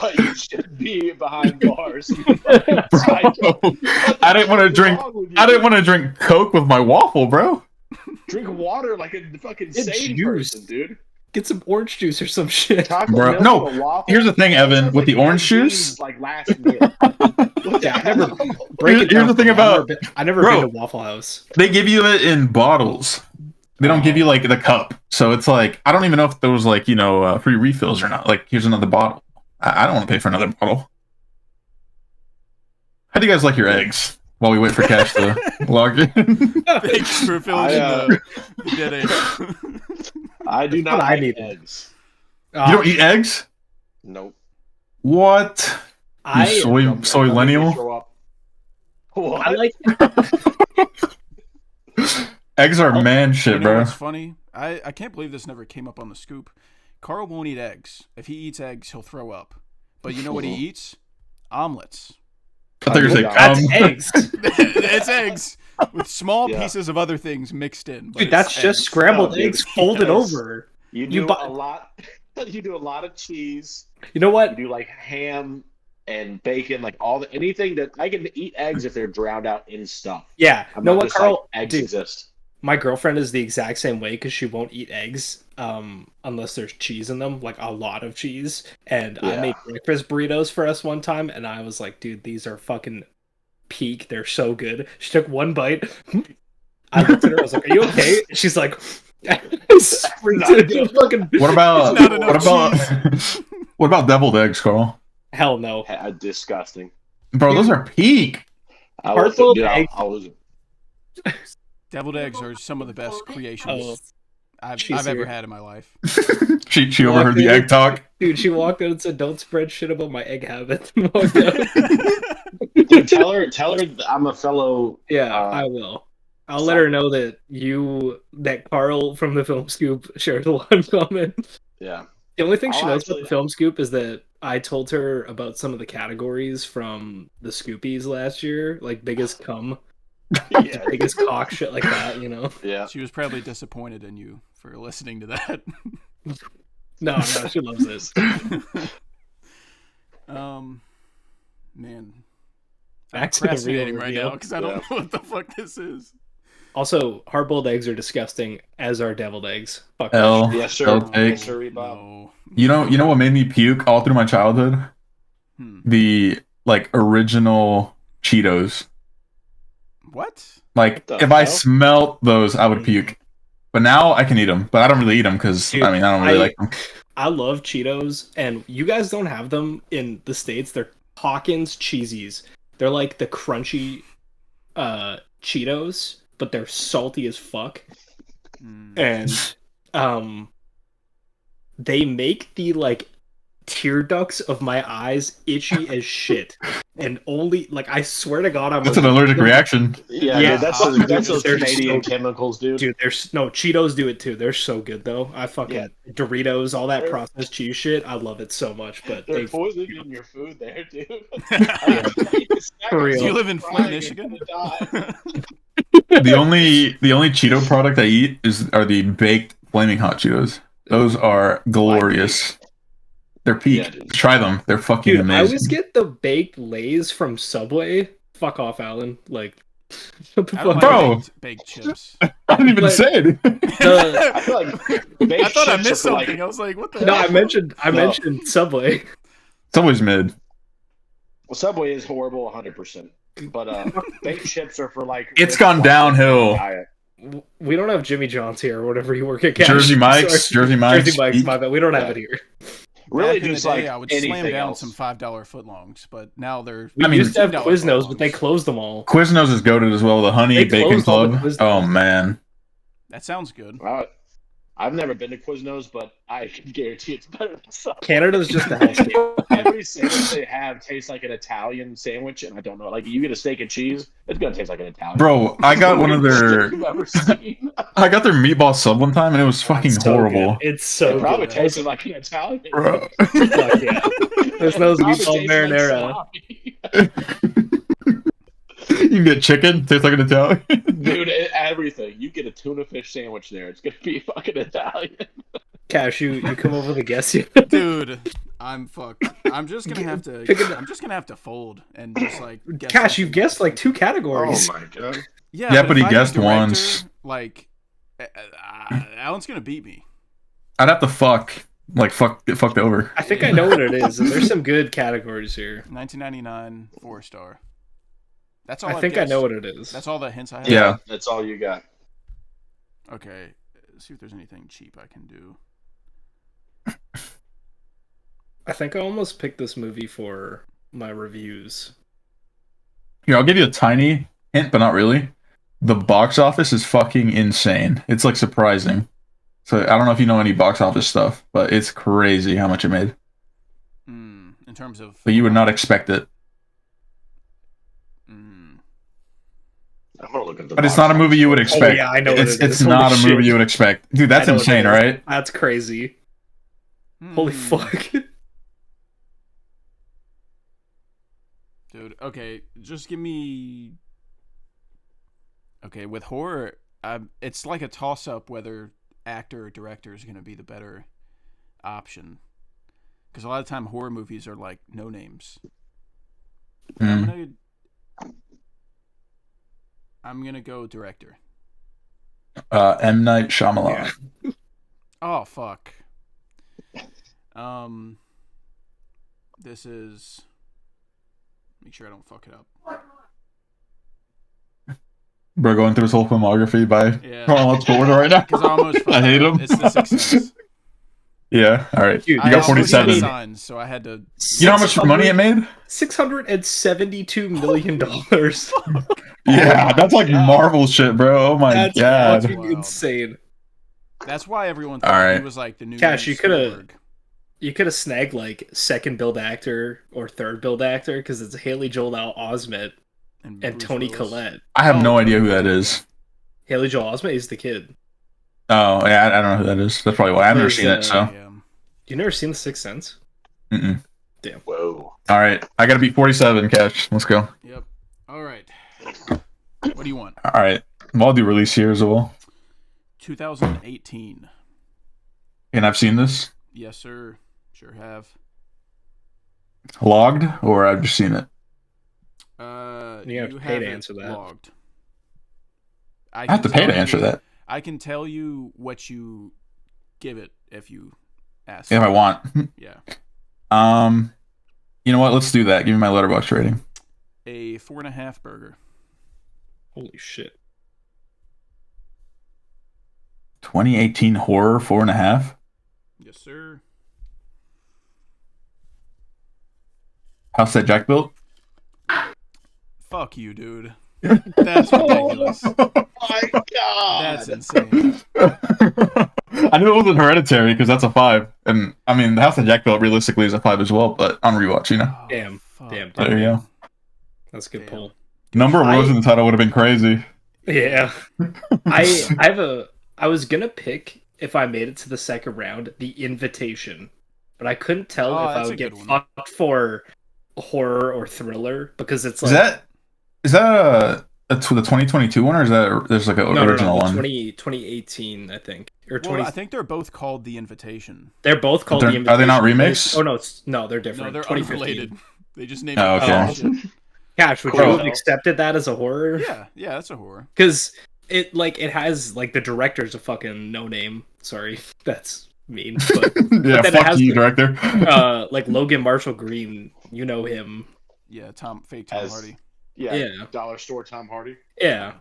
but you should be behind bars. I didn't want to drink. I didn't want to drink Coke with my waffle, bro. Drink water like a fucking Get sane juice. person, dude. Get some orange juice or some shit. Chocolate Bro, milk no, with a waffle? here's the thing, Evan, Sounds with the like orange red juice. beans, like last meal. What the Yeah, I never hell? break it Here's down the thing for me. about- I never Bro. been to Waffle House. They give you it in bottles. They don't give you like the cup. So it's like I don't even know if there was like free refills or not. Like here's another bottle. I don't want to pay for another bottle. How do you guys like your eggs? While we wait for Cash to log in. Thanks for filling in the dead egg. I do not what I like need. eggs. You don't eat eggs? Nope. What? You soy millennial? Throw up. What? I like. Eggs are man You shit, know bro. what's funny? I can't believe this never came up on the scoop. Carl won't eat eggs. If he eats eggs, he'll throw up. But you know what he eats? Omelets. I thought you were saying That's eggs. It's eggs with small Yeah. pieces of other things mixed in. but Dude, it's that's just eggs. scrambled No, dude. eggs folded Yes. over. You You do buy- a lot. You do a lot of cheese. You know You what? do like ham and bacon, like anything that I can eat eggs if they're drowned out in stuff. Yeah. I'm know not what, just Carl? like, eggs Dude, exist. my girlfriend is the exact same way because she won't eat eggs unless there's cheese in them, like a lot of cheese. And I Yeah. made breakfast burritos for us one time, and I was like, dude, these are fucking peak. They're so good. She took one bite. I looked at her. I was like, "Are you okay?" She's like, fucking What about Not enough what about deviled eggs, Carl? hell no. Disgusting. Bro, those are peak. I Hard was, boiled dude, eggs. I was Deviled eggs are some of the best creations I've She's ever here. had in my life. She overheard the egg talk. Dude, she walked out and said, "Don't spread shit about my egg habit." And walked out. dude, tell her I'm a fellow. Yeah, I will. I'll let her know that Carl from the Film Scoop shared one comment. Yeah. The only thing she I'll knows actually- about the Film Scoop is that I told her about some of the categories from the Scoopies last year, like biggest cum, Yeah. biggest cock, shit like that, you know? Yeah. She was probably disappointed in you for listening to that. No, she loves this. Man. Back I'm to the procrastinating real right reveal. now because I don't know what the fuck this is. Also, hard-boiled eggs are disgusting, as are deviled eggs. Fuck that L. shit. Yes, sir. L take. Yes, sir, Bob. No. You know what made me puke all through my childhood? The like original Cheetos. What? Like What the if I hell? smelt those, I would puke. But now I can eat them. But I don't really eat them because Dude, I don't really like them. I love Cheetos, and you guys don't have them in the States. They're Hawkins Cheesies. They're like the crunchy Cheetos, but they're salty as fuck. And they make the like tear ducts of my eyes itchy as shit. And only like I swear to God, That's an allergic reaction. Yeah, dude, that's those They're Canadian so- chemicals, dude. Dude, there's no Cheetos do it too. They're so good though. I fucking Yeah. Doritos, all that processed cheese shit. I love it so much. But They're they poisoning your food there, dude. For real. Do you live in Flint, Michigan? The only Cheeto product I eat are the baked flaming hot Cheetos. Those are glorious. They're peak. Yeah, dude. Try them. They're fucking Dude, I amazing. always get the baked Lays from Subway. Fuck off, Allan. Like, shut the I don't fuck Bro. up. like baked chips. I didn't even But- say it. The- I feel like I thought I missed something. something. I was like, what the no, hell? I mentioned Subway. Someone's mid. Well, Subway is horrible, 100%. But baked chips are for like. It's gone downhill. Diet. We don't have Jimmy John's here or whatever you work at. Cash. Jersey Mike's. Sorry. Jersey Mike's. Jersey Mike's. My bad. We don't have it here. Really, Back in just the day, like I would anything slam down else. some $5 footlongs, but now they're. We I mean, used to have $10 Quiznos, but they footlongs. closed them all. Quiznos is goated as well. The Honey They Bacon closed all the Club. Quiznos. Oh man. That sounds good. I've never been to Quiznos, but I can guarantee it's better than Subway. Canada's just a hellscape. Every sandwich they have tastes like an Italian sandwich, and I don't know. Like, you get a steak and cheese, it's gonna taste like an Italian. Bro, I got one of their. You've ever seen. I got their meatball sub one time, and it was fucking So horrible. good. It's so It probably good. tasted like an Italian. Bro. Fuck yeah. There's no Probably meatball tasted like marinara. salami. You can get chicken, tastes like an Italian. Dude, everything. You get a tuna fish sandwich there, it's gonna be fucking Italian. Cash, you come over the guest yet? Dude, I'm fucked. I'm just gonna have to. Pick it up. I'm just gonna have to fold and just like. Guess Cash, you something. guessed like 2 categories. my god. Yeah, but if he I guessed do director, once. Like, Alan's gonna beat me. I'd have to get fucked over. I think I know what it is. There's some good categories here. 1999 4-star. That's all. I I've think I guessed. know what it is. That's all the hints I have. Yeah. That's all you got. Okay. Let's see if there's anything cheap I can do. I think I almost picked this movie for my reviews. Here, I'll give you a tiny hint, but not really. The box office is fucking insane. It's like surprising. So I don't know if you know any box office stuff, but it's crazy how much it made. In terms of. But you would not expect it. I'm gonna look at the But it's box not a movie you would office. expect. yeah, I know what It's it is. it's not Holy a movie shit. you would expect. Dude, that's I know what insane, it is. right? That's crazy. Holy fuck. Dude, okay, just give me. Okay, with horror, it's like a toss up whether actor or director is going to be the better option. Because a lot of time horror movies are like no names. I'm gonna go director. M. Night Shyamalan. Oh fuck. This is. Make sure I don't fuck it up. Bro, going through his whole filmography by Yeah. chronological order right now. 'Cause I almost fucked I hate up. him. It's The Sixth Sense. Yeah, all right. Dude, You I got almost had 47. signs, so I had to. You know how much money it made? $672 million. Yeah, that's like Marvel shit, bro. Oh my That's god. fucking Wild. insane. That's why everyone thought All right. he was like the new. Cash, you coulda- Spielberg. You could have snagged like second build actor or third build actor because it's Haley Joel Osment and Bruce Tony Willis. Collette. I have no idea who that is. Haley Joel Osment is the kid. Oh, yeah, I don't know who that is. That's probably why I've never Plays, seen it, so. Yeah. You never seen The Sixth Sense? Mm-mm. Whoa. All right, I gotta beat 47, Cash. Let's go. Yep. All right. What do you want? All right, well, I'll do release here as well. 2018. And I've seen this Yes, sir. Sure have. logged, or I've just seen it. You have to pay have to it answer that. Logged. I have to pay to answer that. I can tell you what you give it if you ask. If I want. Yeah. You know what? Let's do that. Give me my letterbox rating. A 4.5 burger. Holy shit. 2018 horror 4.5. Yes, sir. House that Jack built. Fuck you, dude. That's ridiculous. Oh my god. That's insane. I knew it wasn't Hereditary because that's a 5, and I mean the House that Jack built realistically is a 5 as well, but on rewatch, you know. Damn. Fuck. Damn. There you go. That's a good pull. Number of words in the title would have been crazy. Yeah. I was gonna pick, if I made it to the second round, The Invitation, but I couldn't tell if I would get fucked for horror or thriller because it's like is that the 2022 one, or is that there's like an original one? 2018, I think. Or 20... I think they're both called The Invitation. They're both called The Invitation. Are they not remakes? Oh no, they're different. No, they're unrelated. They just named it. Okay. Cash, would you have accepted that as a horror? Yeah, that's a horror. Because it has like the director's a fucking no name. Sorry, that's mean. But, yeah, but fuck you, director. Like Logan Marshall Green, you know him. Yeah, fake Tom Hardy. Yeah, dollar store Tom Hardy. Yeah,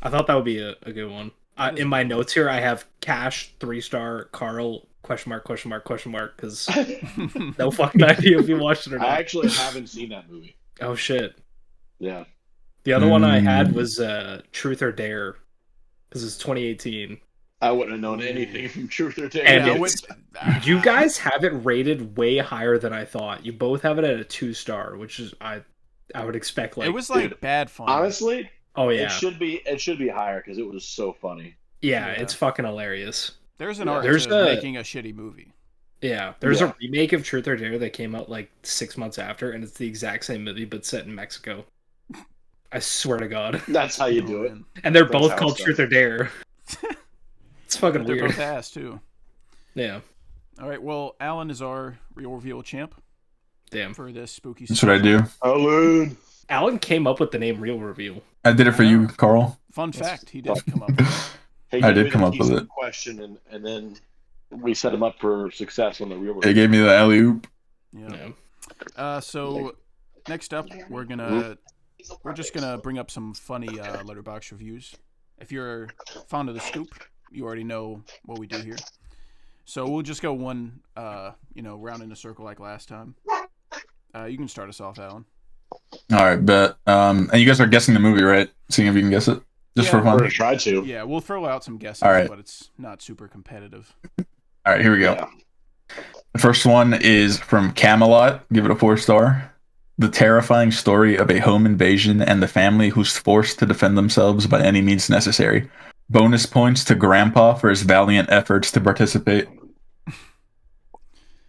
I thought that would be a good one. In my notes here, I have Cash 3-star, Carl ? Because no fucking idea if you watched it or not. I actually haven't seen that movie. Oh shit. Yeah. The other one I had was Truth or Dare, because it's 2018. I wouldn't have known anything from Truth or Dare. And you guys have it rated way higher than I thought. You both have it at a 2-star, which is I would expect like it was like bad fun. Honestly, oh yeah, it should be higher because it was so funny. Yeah, it's fucking hilarious. There's an art to making a shitty movie. Yeah, there's a remake of Truth or Dare that came out like 6 months after, and it's the exact same movie but set in Mexico. I swear to God. That's how you do it. And they're both called Truth or Dare. It's fucking weird. They're both ass too. Yeah. All right. Well, Allan is our real reveal champ. Damn. For this spooky. That's what I do. Allan came up with the name Real Reveal. I did it for you, Carl. Fun fact: he did come up with it. I did come up with it. Question and then we set him up for success on the real. They gave me the alley oop. Yeah. So next up, we're just gonna bring up some funny letterbox reviews. If you're fond of the scoop, you already know what we do here. So we'll just go one, round in a circle like last time. You can start us off, Allan. All right, bet. And you guys are guessing the movie, right? Seeing if you can guess it, just for fun. We're gonna try to. Yeah, we'll throw out some guesses, but it's not super competitive. All right, here we go. Yeah. The first one is from Camelot. Give it a 4-star. The terrifying story of a home invasion and the family who's forced to defend themselves by any means necessary. Bonus points to Grandpa for his valiant efforts to participate.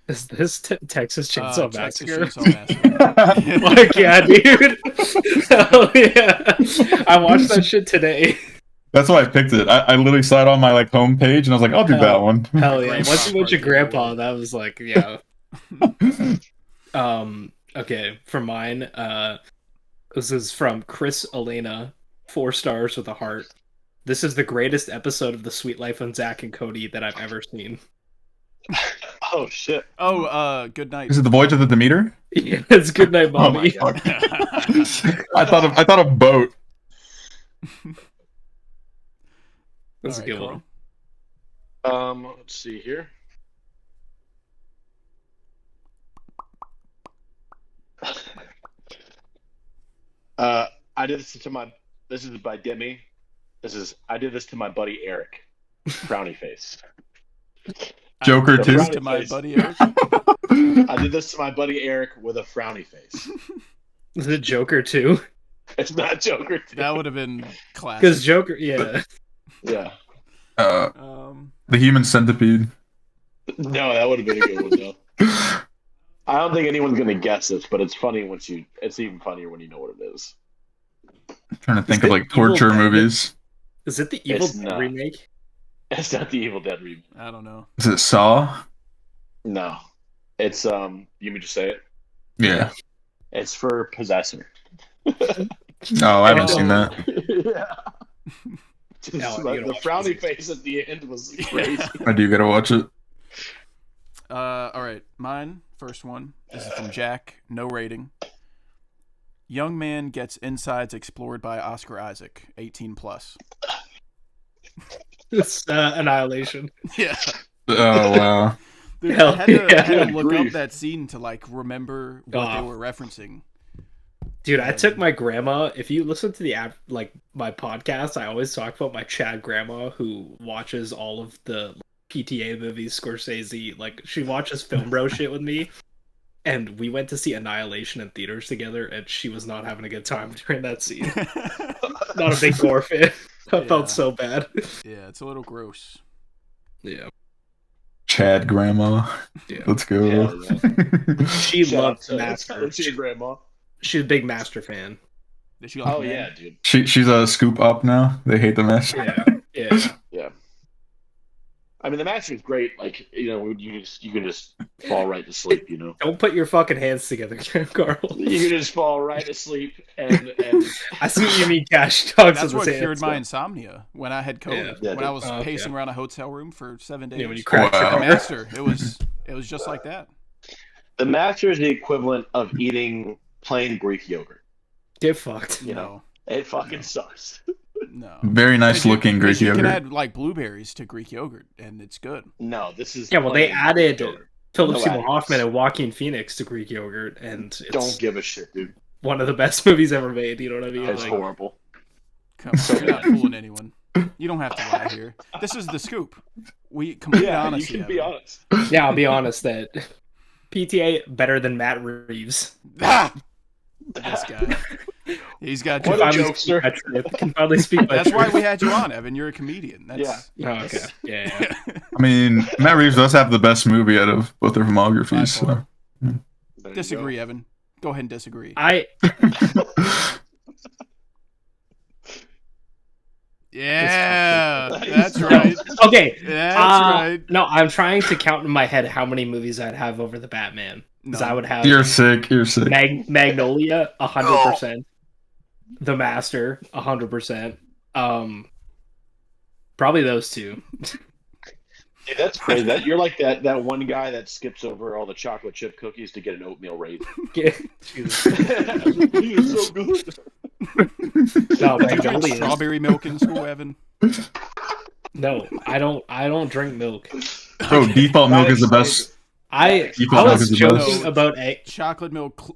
Is this Texas Chainsaw Massacre? Like, yeah, dude. Hell yeah. I watched that shit today. That's why I picked it. I literally saw it on my home page and I was like, I'll do that one. Hell yeah. Once you mentioned Grandpa, that was like, yeah. Okay, for mine, this is from Chris Elena, 4 stars with a heart. This is the greatest episode of The Sweet Life of Zach and Cody that I've ever seen. Oh shit! Oh, Good Night. Is it the Voyage of the Demeter? Yeah, it's Good Night, Mommy. Oh my God. I thought a boat. That's a good one. Let's see here. I did this to my. This is by Demi. I did this to my buddy Eric. Frowny face. Joker 2. To my buddy Eric. I did this to my buddy Eric with a frowny face. Is it Joker 2? It's not Joker 2. That would have been classic. Because Joker, yeah. Yeah. The Human Centipede. No, that would have been a good one though. I don't think anyone's gonna guess this, but it's funny it's even funnier when you know what it is. I'm trying to think of like torture movies. Is it the Evil Dead remake? It's not the Evil Dead remake. I don't know. Is it Saw? No. It's you want me to say it? Yeah. It's for Possessor. Oh, I haven't seen that. Yeah. The frowny face at the end was crazy. I do gotta watch it. All right, mine first one. This is from Jack. No rating. Young man gets insides explored by Oscar Isaac. 18 plus. It's Annihilation. Yeah. Oh wow. Dude, I had to look grief. up that scene to like remember what they were referencing. Dude, I took my grandma. If you listen to the my podcast, I always talk about my Chad grandma who watches all of the PTA movies, Scorsese. Like, she watches film bro shit with me. And we went to see Annihilation in theaters together, and she was not having a good time during that scene. Not a big gore fan. I felt so bad. Yeah, it's a little gross. Yeah. Chad grandma. Yeah. Let's go. She loved Master. Master. She grandma. She's a big Master fan. Did she like Oh men? yeah, dude. She's a scoop up now. They hate the mess. Yeah. Yeah. I mean, the Master is great. Like, you can just fall right to sleep. Don't put your fucking hands together, Carl. You can just fall right to sleep, and I see what you mean, Cash. Dogs That's with what his cured hands, my so. insomnia when I had COVID. Yeah, when I was okay. pacing around a hotel room for 7 days. Yeah, when you cracked Wow. The Master. It was just like that. the Master is the equivalent of eating plain Greek yogurt. Get fucked. It fucking sucks. No. Very nice looking Greek You yogurt. can add like blueberries to Greek yogurt, and it's good. No, this is Yeah, well, they plain added yogurt. Philip No Seymour additives. Hoffman and Joaquin Phoenix to Greek yogurt, and it's Don't give a shit, dude. one of the best movies ever made. You know what I mean? It's horrible. Come on, you're not fooling anyone. You don't have to lie here. This is the scoop. We complete honesty. You can be Evan. honest. Yeah, I'll be honest that PTA better than Matt Reeves. Ah! This guy. He's got What jokes. a jokester. Can finally speak. my That's why truth. we had you on, Evan. You're a comedian. That's, Oh, okay. Yeah. I mean, Matt Reeves does have the best movie out of both their filmographies. So. There you Disagree, go. Evan. Go ahead and disagree. Yeah, that's right. Okay. That's right. No, I'm trying to count in my head how many movies I'd have over the Batman. Because I would have You're sick. You're sick. Magnolia, 100%. The Master, 100%. Probably those two. Dude, that's crazy. You're like that one guy that skips over all the chocolate chip cookies to get an oatmeal raisin. Jesus. It's so good. No, Did you drink Magnolia. strawberry milk in school, Evan? No, I don't drink milk. Bro, default milk is the best. I Default milk was is the joking best. about egg. Chocolate milk.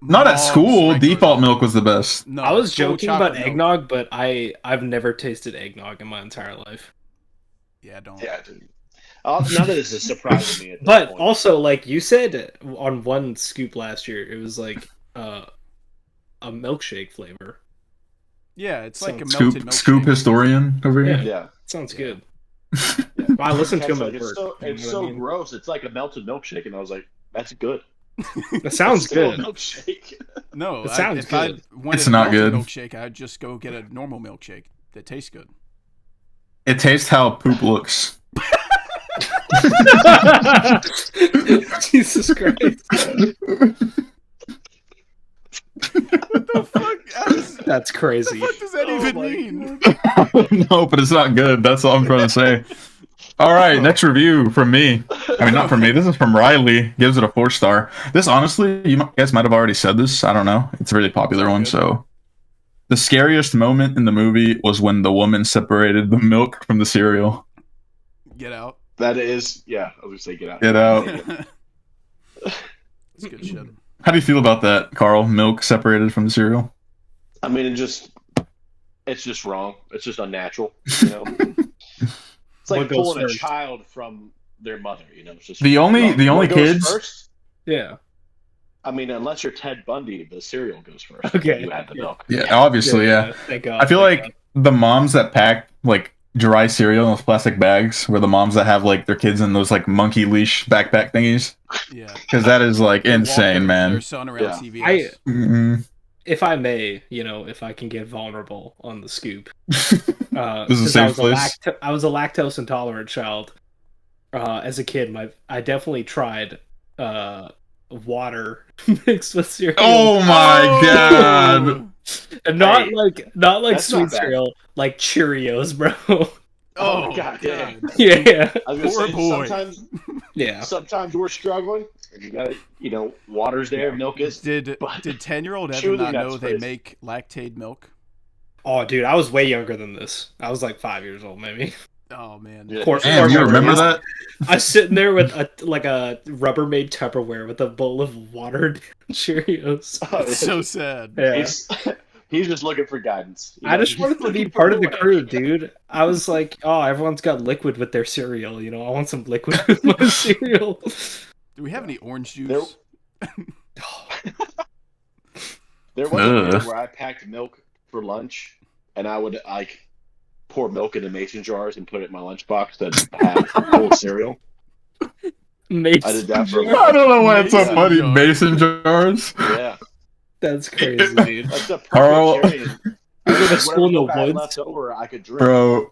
Not at school. Sprinkles. Default milk was the best. No, I was full joking about chocolate milk. eggnog, but I've never tasted eggnog in my entire life. Yeah, don't. Yeah, dude. None of this is surprising me. At this But point. also, like you said on one scoop last year, it was like a milkshake flavor. Yeah, it's like a Scoop, melted milkshake. scoop historian over here. yeah, Sounds Yeah. good. I listened to him Like, at work. it's you know so what I mean? gross. It's like a melted milkshake, and I was like, "That's good." It sounds It's still a good. milkshake. No, It sounds if good. I wanted It's a not melted good. milkshake, I'd just go get a normal milkshake that tastes good. It tastes how poop looks. Jesus Christ. That's crazy. What does that even mean? No, but it's not good. That's all I'm trying to say. All right, next review from me. I mean, not from me. This is from Riley. Gives it a 4-star. This, honestly, you guys might have already said this. I don't know. It's a really popular one. So, the scariest moment in the movie was when the woman separated the milk from the cereal. Get out. That is, yeah. I was gonna say, get out. Get out. It's good shit. How do you feel about that, Carl? Milk separated from the cereal? I mean, it's just wrong. It's just unnatural. You know, it's like What goes pulling a first? child from their mother. You know, it's just The only What goes kids. first? Yeah. I mean, unless you're Ted Bundy, the cereal goes first. Okay. You add the milk. Yeah, obviously, yeah. Thank God. I feel thank like the moms that pack like dry cereal in those plastic bags were the moms that have like their kids in those like monkey leash backpack thingies. Yeah. Because that is like Walk insane, their man. son around Yeah. CVS. Mm-mm. if I may, if I can get vulnerable on the scoop. This is a since safe place. I was a lactose intolerant child. As a kid, I definitely tried water mixed with cereal. Oh my god! And not Hey, like that's sweet not bad. cereal, like Cheerios, bro. Oh, God damn. Yeah. I was Poor gonna say boy. sometimes we're struggling. And you got to, water's there, milk is. Did but 10-year-old Evan chewing not that's know they crazy. make lactate milk? Oh, dude, I was way younger than this. I was like 5 years old, maybe. Oh man. Yeah. Damn, you remember that? I was sitting there with a Rubbermaid Tupperware with a bowl of watered Cheerios. Oh, It's so sad. Yeah. He's just looking for guidance. I just wanted to be part of the crew, dude. I was like, oh, everyone's got liquid with their cereal. I want some liquid with my cereal. Do we have any orange juice? There was a day where I packed milk for lunch, and I would pour milk into mason jars and put it in my lunchbox to have full cereal. I did that for. I don't know why it's so Mason funny. jars. Mason jars. Yeah, That's crazy, dude. that's the Carl- perfect cherry. I go to Whatever school in the milk I had woods. left over, I could drink. Bro,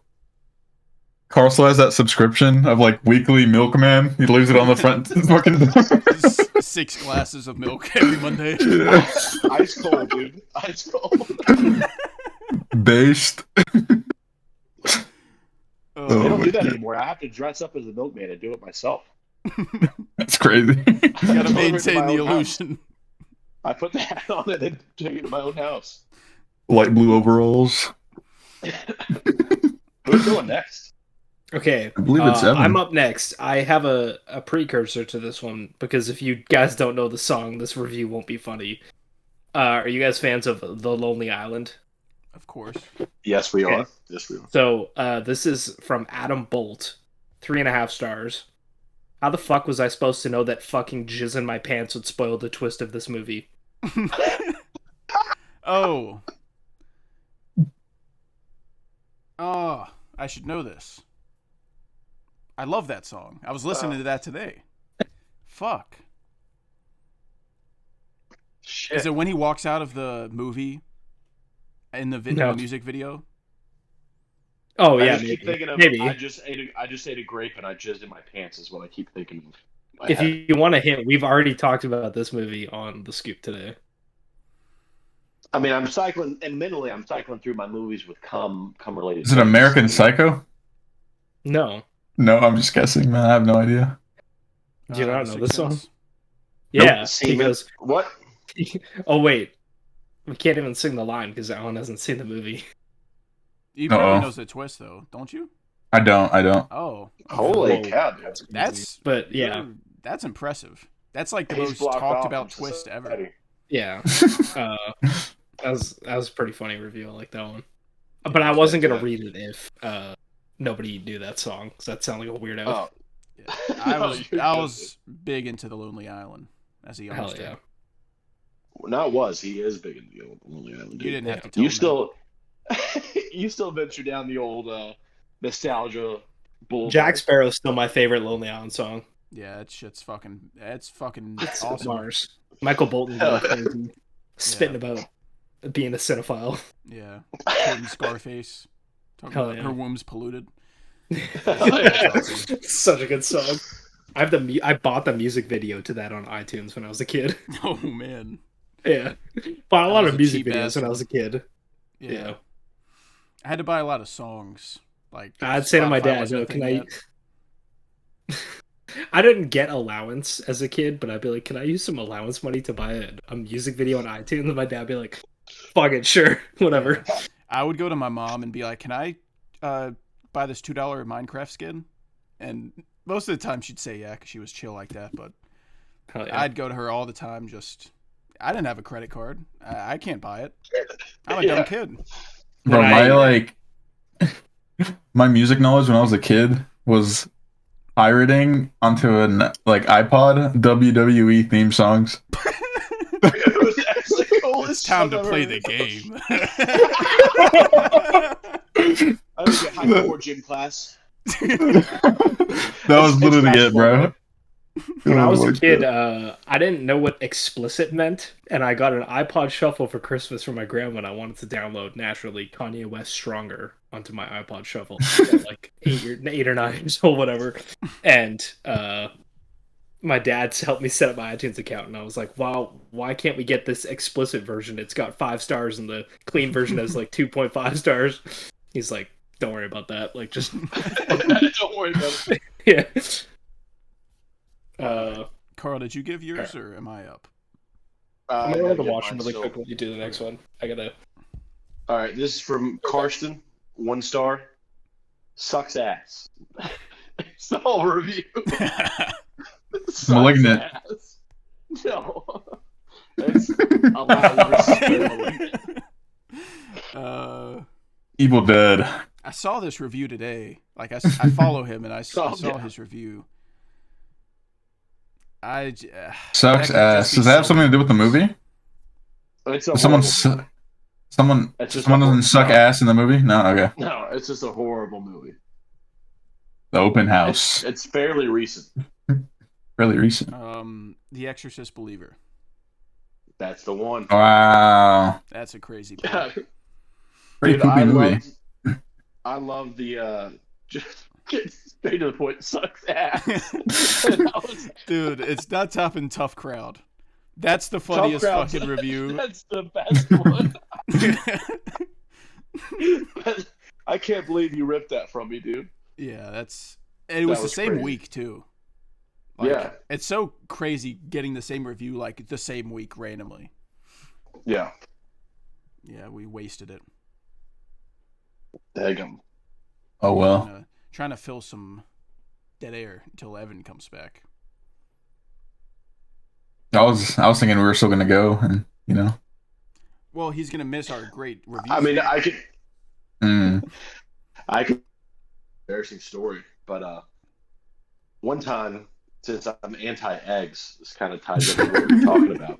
Carl still has that subscription of weekly milkman. He leaves it on the front fucking door. 6 glasses of milk every Monday. Ice cold, dude. Ice cold. Based. They don't do that anymore. I have to dress up as a milkman and do it myself. That's crazy. You gotta maintain the illusion. I put the hat on it and take it to my own house. Light blue overalls. Who's going next? Okay, I believe it's Evan. I'm up next. I have a precursor to this one because if you guys don't know the song, this review won't be funny. Are you guys fans of The Lonely Island? Of course. Yes, we Okay. are. Yes, we are. So this is from Adam Bolt, 3.5 stars. How the fuck was I supposed to know that fucking jizz in my pants would spoil the twist of this movie? Oh. Oh, I should know this. I love that song. I was listening to that today. Fuck. Shit. Is it when he walks out of the movie in the No. music video? Oh I yeah, just maybe. keep thinking of. Maybe. I just ate a grape and I jizzed in my pants. Is what I keep thinking of. in my If head. you want a hint, we've already talked about this movie on the Scoop today. I mean, I'm cycling, and mentally, I'm cycling through my movies with cum related. Is it American Psycho? No, No, I'm just guessing, man. I have no idea. do you not know this song? Sense. Yeah, See, he goes. What? Oh wait, we can't even sing the line because Allan hasn't seen the movie. He probably Uh-oh. knows the twist, though, don't you? I don't. Oh. Holy Whoa. cow, dude. That's... But yeah, That's impressive. That's like the He's most blocked talked off about from twist ever. society. yeah. That was a pretty funny review. I like that one. But I wasn't gonna read it if nobody knew that song because that sounded like a weirdo. Oh, Yeah. I No, was you're I good. was big into The Lonely Island as a Hell youngster. yeah. not was. He is big in the old Lonely Island. You Dude. didn't have to tell You him still, you still venture down the old nostalgia boulevard. Jack Sparrow's still my favorite Lonely Island song. that. Yeah, that shit's fucking. It's fucking It's awesome. Mars. Michael Bolton Hell going crazy, spitting about being a cinephile. Yeah, quoting Scarface, talking Hell about yeah. her womb's polluted. Such a good song. I bought the music video to that on iTunes when I was a kid. Oh man. Yeah, bought a I lot was of a music cheap videos when I was a kid. Yeah. Yeah. I had to buy a lot of songs. Like I'd say to my Spotify dad, wasn't "No, a can thing I?" yet. I didn't get allowance as a kid, but I'd be like, "Can I use some allowance money to buy a music video on iTunes?" And my dad'd be like, "Fuck it, sure, whatever." I would go to my mom and be like, "Can I buy this $2 Minecraft skin?" And most of the time she'd say yeah, because she was chill like that. But Hell yeah. I'd go to her all the time. I didn't have a credit card. I can't buy it. I'm a Yeah. dumb kid. Bro, When my music knowledge when I was a kid was pirating onto an iPod WWE theme songs. It was actually the coolest It's time to song I've play ever the game. I was in high school gym class. That was literally it, bro. When I was Oh a my kid, God. I didn't know what explicit meant, and I got an iPod Shuffle for Christmas from my grandma, and I wanted to download naturally Kanye West Stronger onto my iPod Shuffle, at like 8 or 9 years old, whatever. And my dad's helped me set up my iTunes account, and I was like, wow, why can't we get this explicit version? It's got 5 stars, and the clean version has like 2.5 stars. He's like, don't worry about that. Like, just Don't worry about it. Yeah. Carl, did you give yours or am I up? I'm I gonna gotta watch get them really mine, quick when you do the next one. I gotta. All right, this is from Karsten, 1 star. Sucks ass. It's the whole review. Sucks Malignant. ass. No. It's a lot of respect. Evil Dead. I saw this review today. Like, I follow him, and I saw his review. Sucks ass. Does that have something to do with the movie? It's a Someone It's just doesn't suck ass in the movie? No, okay. No, it's just a horrible movie. The Open House. It's fairly recent. Fairly recent. The Exorcist Believer. That's the one. Wow. That's a crazy Yeah. pick. Pretty poopy movie. I love the just get straight to the point. Sucks ass. Dude, it's not tough crowd. That's the funniest fucking review. That's the best one. I can't believe you ripped that from me, dude. Yeah, it was the same crazy. week too. Like, Yeah. It's so crazy getting the same review like the same week randomly. Yeah. Yeah, we wasted it. Daggum. Oh well. Trying to fill some dead air until Evan comes back. I was thinking we were still gonna go, and you know. Well, he's gonna miss our great review. I mean, I could. Mm. I could. Embarrassing story, but one time, since I'm anti-eggs, this kind of ties into what we're talking about.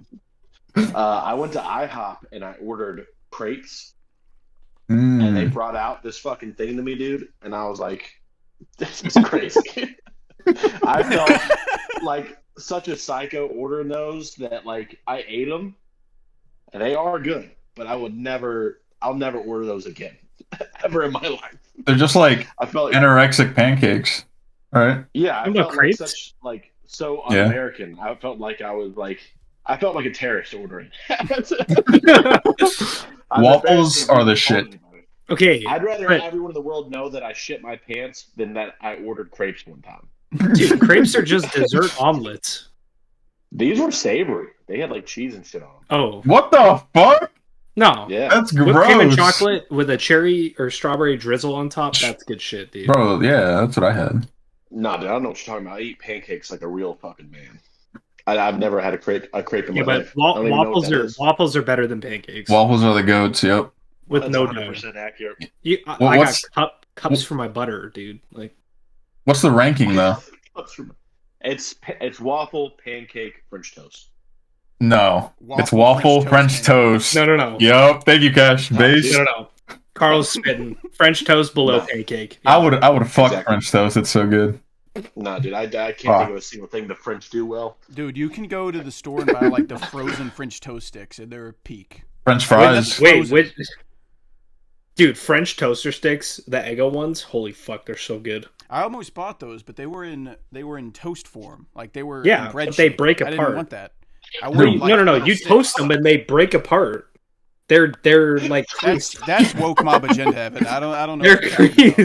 I went to IHOP and I ordered crepes, and they brought out this fucking thing to me, dude, and I was like, "This is crazy." I felt like such a psycho ordering those that like I ate them, and they are good, but I'll never order those again, ever in my life. They're just like I felt like anorexic pancakes, right? Yeah, I felt like such so Yeah. un-American. I felt like I felt like a terrorist ordering. Waffles are the shit. Okay, I'd rather everyone in the world know that I shit my pants than that I ordered crepes one time. Dude, crepes are just dessert omelets. These were savory. They had like cheese and shit on them. Oh, What the fuck? no. Yeah. That's Whipped cream and gross. chocolate with a cherry or strawberry drizzle on top. That's good shit, dude. Bro, yeah, that's what I had. Nah, dude, I don't know what you're talking about. I eat pancakes like a real fucking man. I've never had a crepe in Yeah, my but life. I don't even know what that is. waffles are better than pancakes. Waffles are the goats, yep. with That's no 100% dough. accurate. I Well, got cups for my butter, dude. Like, What's the ranking though? It's waffle, pancake, French toast. No. Waffle, It's waffle, French French toast, toast. no. Yup, thank you, Cash. Base. No. Carl's spitting French toast below pancake. I would have fucked Exactly. French toast. It's so good. Nah, dude, I can't think of a single thing the French do well. Dude, you can go to the store and buy like the frozen French toast sticks, and they're peak. French fries. Wait. Dude, French toaster sticks, the Eggo ones, holy fuck, they're so good. I almost bought those, but they were in toast form. Like they were Yeah, in bread but they shape. break I didn't apart. want that. I No, wanted, like, no. little You sticks. toast them and they break apart. They're like That's woke mob agenda, Evan. I don't know. they're what you're talking about.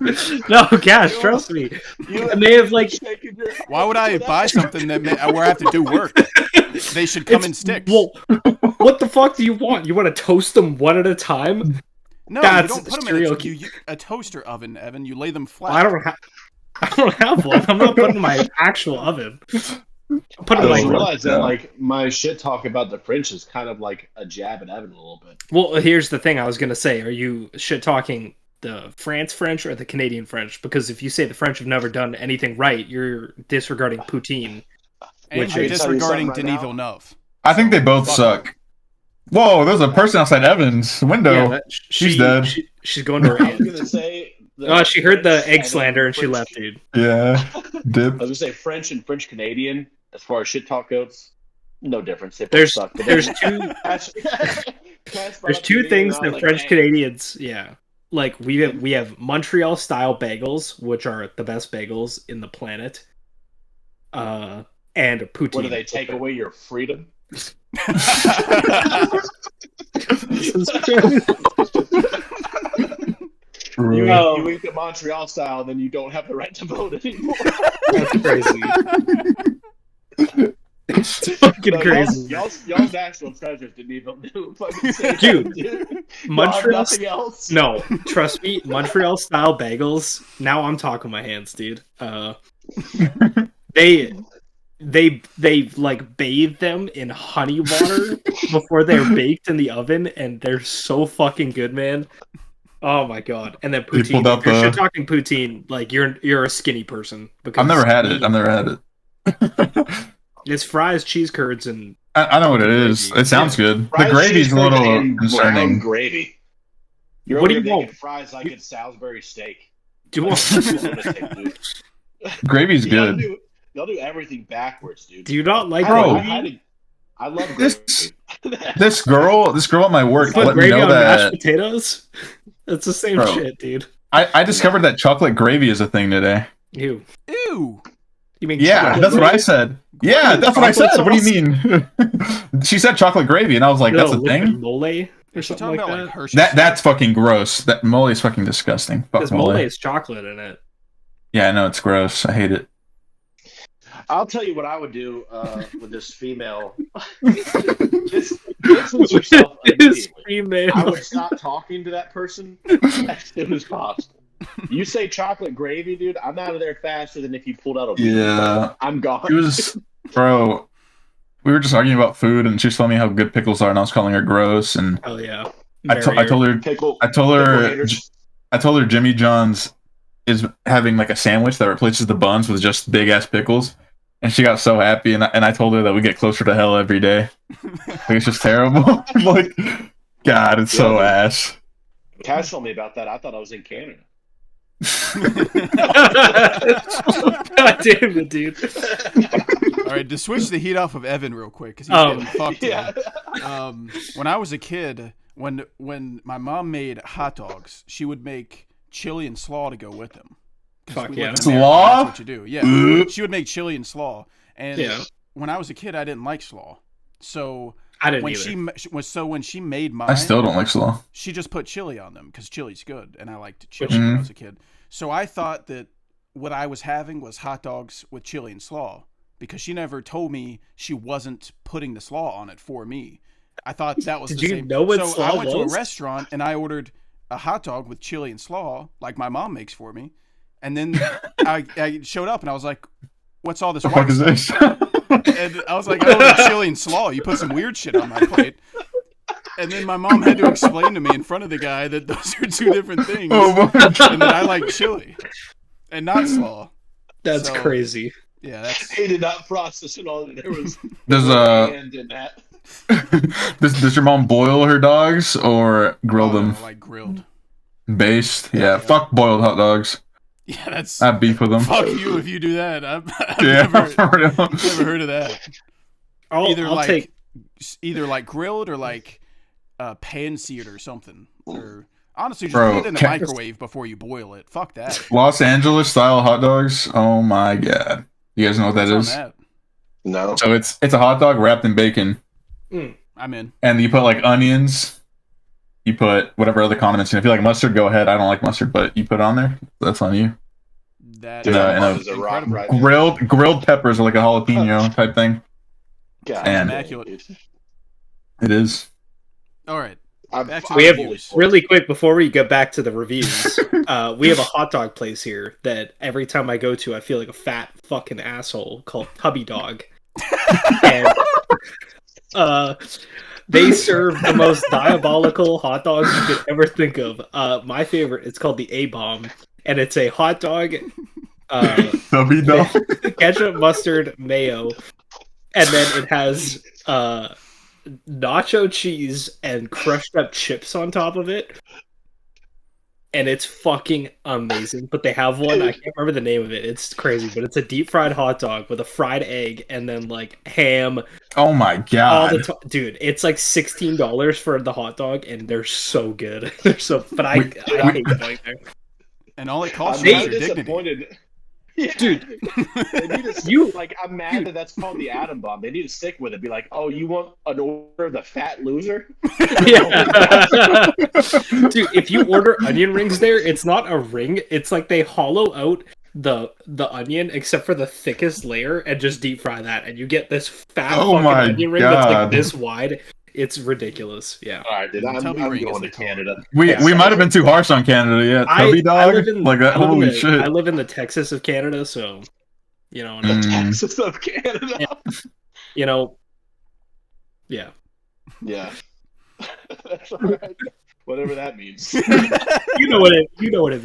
creased. No, Cash, trust me. And they have like Why would I buy something where I have to do work? They should come in sticks. Well, what the fuck do you want? You want to toast them one at a time? No, That's you don't put them serial in a toaster oven, Evan. You lay them flat. I don't have one. I'm not putting my actual oven. I'm putting I like just realized that like my shit talk about the French is kind of like a jab at Evan a little bit. Well, here's the thing I was going to say. Are you shit talking the France French or the Canadian French? Because if you say the French have never done anything right, you're disregarding poutine. And Which you're is- disregarding Right Denis now? Villeneuve. I think they both suck. Whoa, there's a person outside Evan's window. She's dead. She's going to her I was aunt. gonna say. Oh, she heard the French egg slander and she French- left, dude. Yeah. Dip. I was gonna say French and French Canadian as far as shit talk goes. No difference. They both There's suck. But there's then- two there's two things that French Canadians, like we have Montreal style bagels, which are the best bagels in the planet. and poutine. What do they take away your freedom? You eat the Montreal style, then you don't have the right to vote anymore. That's crazy. It's fucking crazy. Y'all's national treasures didn't even do fucking say Dude, dude. Montreal. Nothing else. No, trust me, Montreal style bagels. Now I'm talking my hands, dude. They like bathe them in honey water before they're baked in the oven, and they're so fucking good, man. Oh my god! And then poutine. If you're talking poutine, like you're a skinny person. Because I've never had it. It's fries, cheese curds, and I know what it is. It sounds good. The gravy's a little concerning. Gravy. You're what do you making want? Fries like it's Salisbury steak. Do you want? Gravy's good. Y'all do everything backwards, dude. Do you not like gravy? I love gravy. This girl at my work put let me gravy know on that mashed potatoes. It's the same shit, dude. I discovered that chocolate gravy is a thing today. Ew. You mean that's what I said. Yeah, that's what I said. What do you mean? She said chocolate gravy, and I was like, "That's a thing." Mole or something like that. That's fucking gross. That mole is fucking disgusting. Because mole is chocolate in it. Yeah, I know it's gross. I hate it. I'll tell you what I would do with this female. Distance yourself immediately. I would stop talking to that person as soon as possible. You say chocolate gravy, dude, I'm out of there faster than if you pulled out a Yeah. I'm gone. It was, bro, we were just arguing about food, and she was telling me how good pickles are, and I was calling her gross, and oh yeah. I told her Jimmy John's is having like a sandwich that replaces the buns with just big ass pickles. And she got so happy, and I told her that we get closer to hell every day. Like, it's just terrible. Like, God, it's so ass. Cash told me about that. I thought I was in Canada. God damn it, dude. All right, to switch the heat off of Evan real quick, because he's getting fucked. Yeah. When I was a kid, when my mom made hot dogs, she would make chili and slaw to go with them. Fuck yeah. Slaw? That's what you do. Yeah. She would make chili and slaw. And when I was a kid, I didn't like slaw. So I didn't either. When she made mine, I still don't like slaw. She just put chili on them because chili's good, and I liked chili when I was a kid. So I thought that what I was having was hot dogs with chili and slaw because she never told me she wasn't putting the slaw on it for me. I thought that was the same. Did you know what so slaw I went was? to a restaurant and I ordered a hot dog with chili and slaw, like my mom makes for me. And then I showed up and I was like, "What's all this white stuff?" And I was like, "I ordered chili and slaw. You put some weird shit on my plate." And then my mom had to explain to me in front of the guy that those are two different things, and that I like chili and not slaw. That's crazy. Yeah, he did not process it all. There was hand in that. Does your mom boil her dogs or grill them? No, like grilled, based. Yeah, fuck boiled hot dogs. Yeah, that's. I have beef with them. Fuck you if you do that. I've never heard of that. Either like grilled or like pan-seared or something. Or honestly, just put it in the microwave before you boil it. Fuck that. Los Angeles style hot dogs. Oh my god! You guys know what that is? No. So it's a hot dog wrapped in bacon. I'm in. And you put like onions. You put whatever other condiments. And if you like mustard, go ahead. I don't like mustard, but you put it on there. That's on you. That is a rock right grilled peppers are like a jalapeno type thing. God, and immaculate. It is. All right. We have really quick before we get back to the reviews. We have a hot dog place here that every time I go to, I feel like a fat fucking asshole called Tubby Dog. And, they serve the most diabolical hot dogs you could ever think of. My favorite, it's called the A-Bomb, and it's a hot dog, Tubby Dog, ketchup, mustard, mayo, and then it has nacho cheese and crushed up chips on top of it. And it's fucking amazing. But they have one, I can't remember the name of it. It's crazy, but it's a deep fried hot dog with a fried egg and then like ham. Oh my god. Dude, it's like $16 for the hot dog and they're so good. They're so I hate going there. And all it costs you is your dignity. Yeah. Dude, They need to I'm mad that that's called the atom bomb. They need to stick with it. Be like, oh, you want an order of the fat loser? Yeah. Dude, if you order onion rings there, it's not a ring. It's like they hollow out the onion except for the thickest layer and just deep fry that, and you get this fat fucking onion ring that's like this wide. It's ridiculous. Yeah. All right, dude. I'm going to Canada. We might have been too harsh on Canada. Yeah, Tubby dog. Holy shit. I live in the Texas of Canada, so you know. The Texas of Canada. You know. Yeah. Yeah. That's all right. Whatever that means. You know what it means. You know what it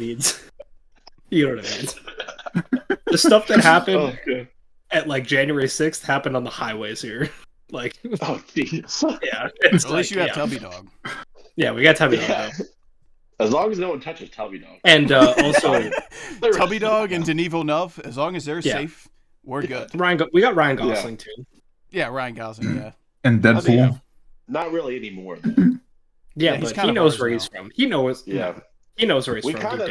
means. The stuff that happened at like January 6th happened on the highways here. Like, oh jeez. Yeah. At least you have Tubby Dog. Yeah, we got Tubby Dog. As long as no one touches Tubby Dog. And also Tubby Dog and Denis Villeneuve, as long as they're safe, we're good. We got Ryan Gosling too. Yeah, Ryan Gosling, yeah. And Deadpool. Not really anymore. Yeah, but he knows where he's from. He knows. Yeah. He knows where he's from. We kind of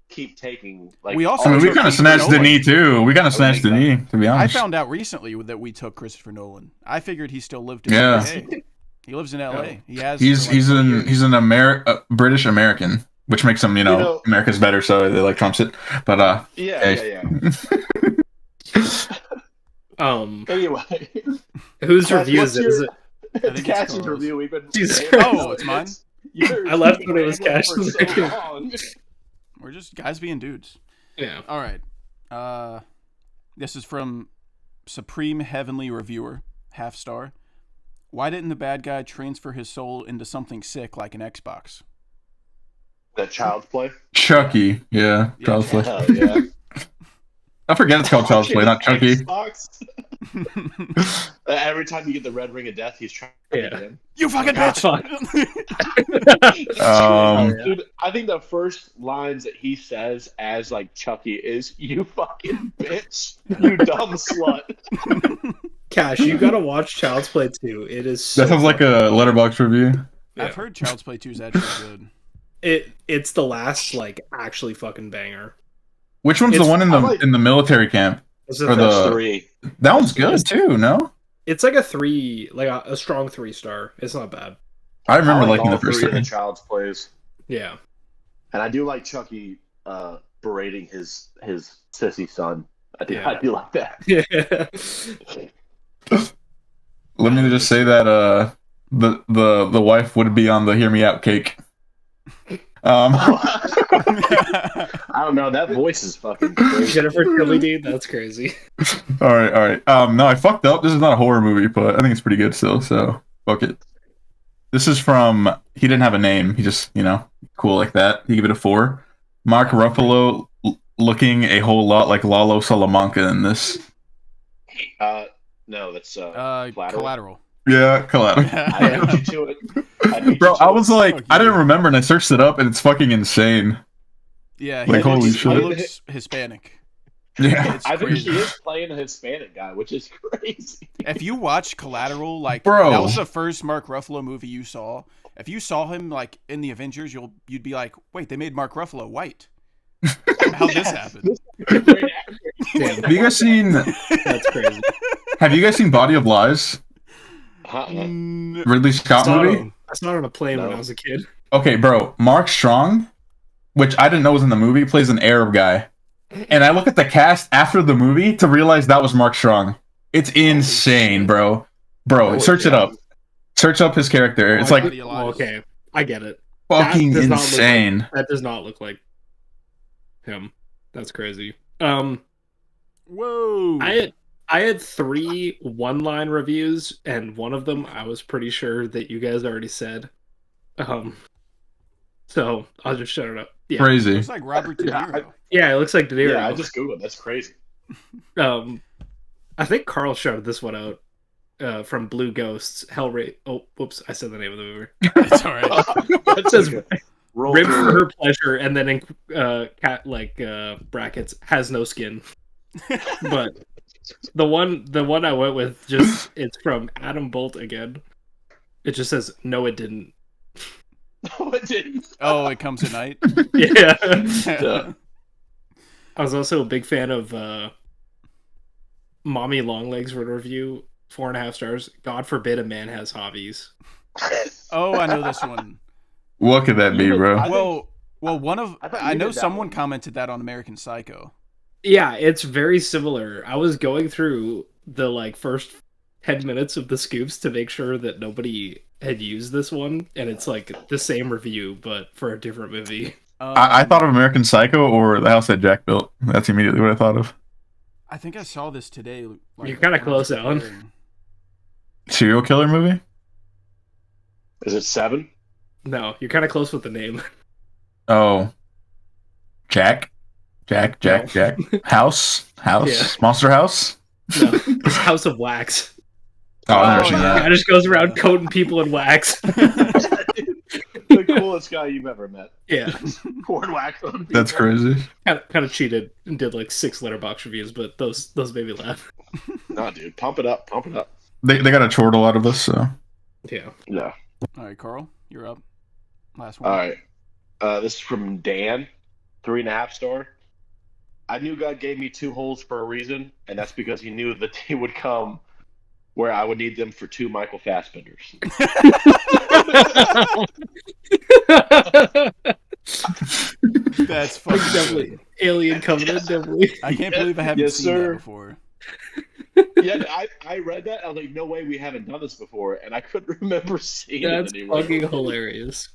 keep taking. Like, we also. we kind of snatched Denis too. We kind of snatched Denis, to be honest. I found out recently that we took Christopher Nolan. I figured he still lived in LA. He lives in LA. He has. He's an British American, which makes him, America's better, so they like Trump's it. But yeah. Anyway, whose review is it? It's Cash's review. We've been. Oh, it's mine. I left when it was Cash's. We're just guys being dudes. Yeah. All right. This is from Supreme Heavenly Reviewer, half star. Why didn't the bad guy transfer his soul into something sick like an Xbox? That Child's Play? Chucky. Yeah. Child's Play. Yeah. I forget it's called Child's Play, not Chucky. Every time you get the red ring of death, he's trying to get in. You fucking bitch! Dude, I think the first lines that he says as like Chucky is, "You fucking bitch, you dumb slut." Cash, you gotta watch Child's Play 2. It is. So that sounds like a Letterboxd review. Yeah. I've heard Child's Play 2 is actually good. It's the last actually fucking banger. Which one's the one in the military camp? Or the 3. That one's good too. No, it's like a 3, like a strong 3-star. It's not bad. I remember liking the first 3 of the Child's Plays. Yeah, and I do like Chucky berating his sissy son. I do like that. Yeah. Let me just say that the wife would be on the Hear Me Out cake. I don't know. That voice is fucking crazy. Jennifer Tilly, dude, that's crazy. All right. No, I fucked up. This is not a horror movie, but I think it's pretty good still. So fuck it. This is from. He didn't have a name. He just, cool like that. He gave it a 4. Mark Ruffalo looking a whole lot like Lalo Salamanca in this. No, that's Collateral. Yeah, Collateral. I beat you to it. Bro, I was like, I didn't remember, and I searched it up, and it's fucking insane. Yeah, holy shit. He looks Hispanic. Yeah, I think he is playing a Hispanic guy, which is crazy. If you watch Collateral, Bro, that was the first Mark Ruffalo movie you saw. If you saw him in the Avengers, you'd be like, wait, they made Mark Ruffalo white. How'd this happen? Have you guys seen? That's crazy. Have you guys seen Body of Lies? Ridley Scott movie? I saw it on a plane when I was a kid. Okay, bro. Mark Strong, which I didn't know was in the movie, plays an Arab guy. And I look at the cast after the movie to realize that was Mark Strong. It's insane, bro. Bro, search it up. Search up his character. It's like... okay, I get it. Fucking insane. That does not look like him. That's crazy. Whoa. I had 3 one-line reviews, and one of them I was pretty sure that you guys already said. So I'll just shut it up. Yeah. Crazy. It looks like Robert De Niro. Yeah, it looks like De Niro. Yeah, I just googled. That's crazy. I think Carl shouted this one out from Blue Ghosts. Hellraiser. Oh, whoops! I said the name of the movie. It's all right. It says "Rib for her pleasure," and then in brackets has no skin. But the one I went with it's from Adam Bolt again. It just says no, it didn't. No, it didn't. Oh, it comes at night. Yeah. I was also a big fan of Mommy Longlegs wrote a review, 4.5 stars. God forbid a man has hobbies. Oh, I know this one. What could that be, bro? I know someone commented that on American Psycho. Yeah, it's very similar. I was going through the like first 10 minutes of the scoops to make sure that nobody had used this one, and it's like the same review but for a different movie. I thought of American Psycho or The House That Jack Built. That's immediately what I thought of. I think I saw this today. Like, you're kind of close, Allan. Serial killer movie? Is it 7? No, you're kind of close with the name. Oh. Jack? Jack. House? Yeah. Monster House? No, it's House of Wax. Oh, I've never seen The that. guy just goes around coating people in wax. The coolest guy you've ever met. Yeah. Pouring wax on people. That's crazy. Kind of cheated and did like 6 letterbox reviews, but those made me laugh. No, dude, pump it up. They got a chortle out of us, so. Yeah. No. All right, Carl, you're up. Last one. All right. This is from Dan, 3.5 star. I knew God gave me 2 holes for a reason, and that's because he knew the day would come where I would need them for 2 Michael Fassbenders. That's fucking definitely good. Alien Covenant, definitely. I can't believe I haven't seen that before. Yeah, I read that. I was like, no way, we haven't done this before, and I couldn't remember seeing That's it anywhere. fucking hilarious.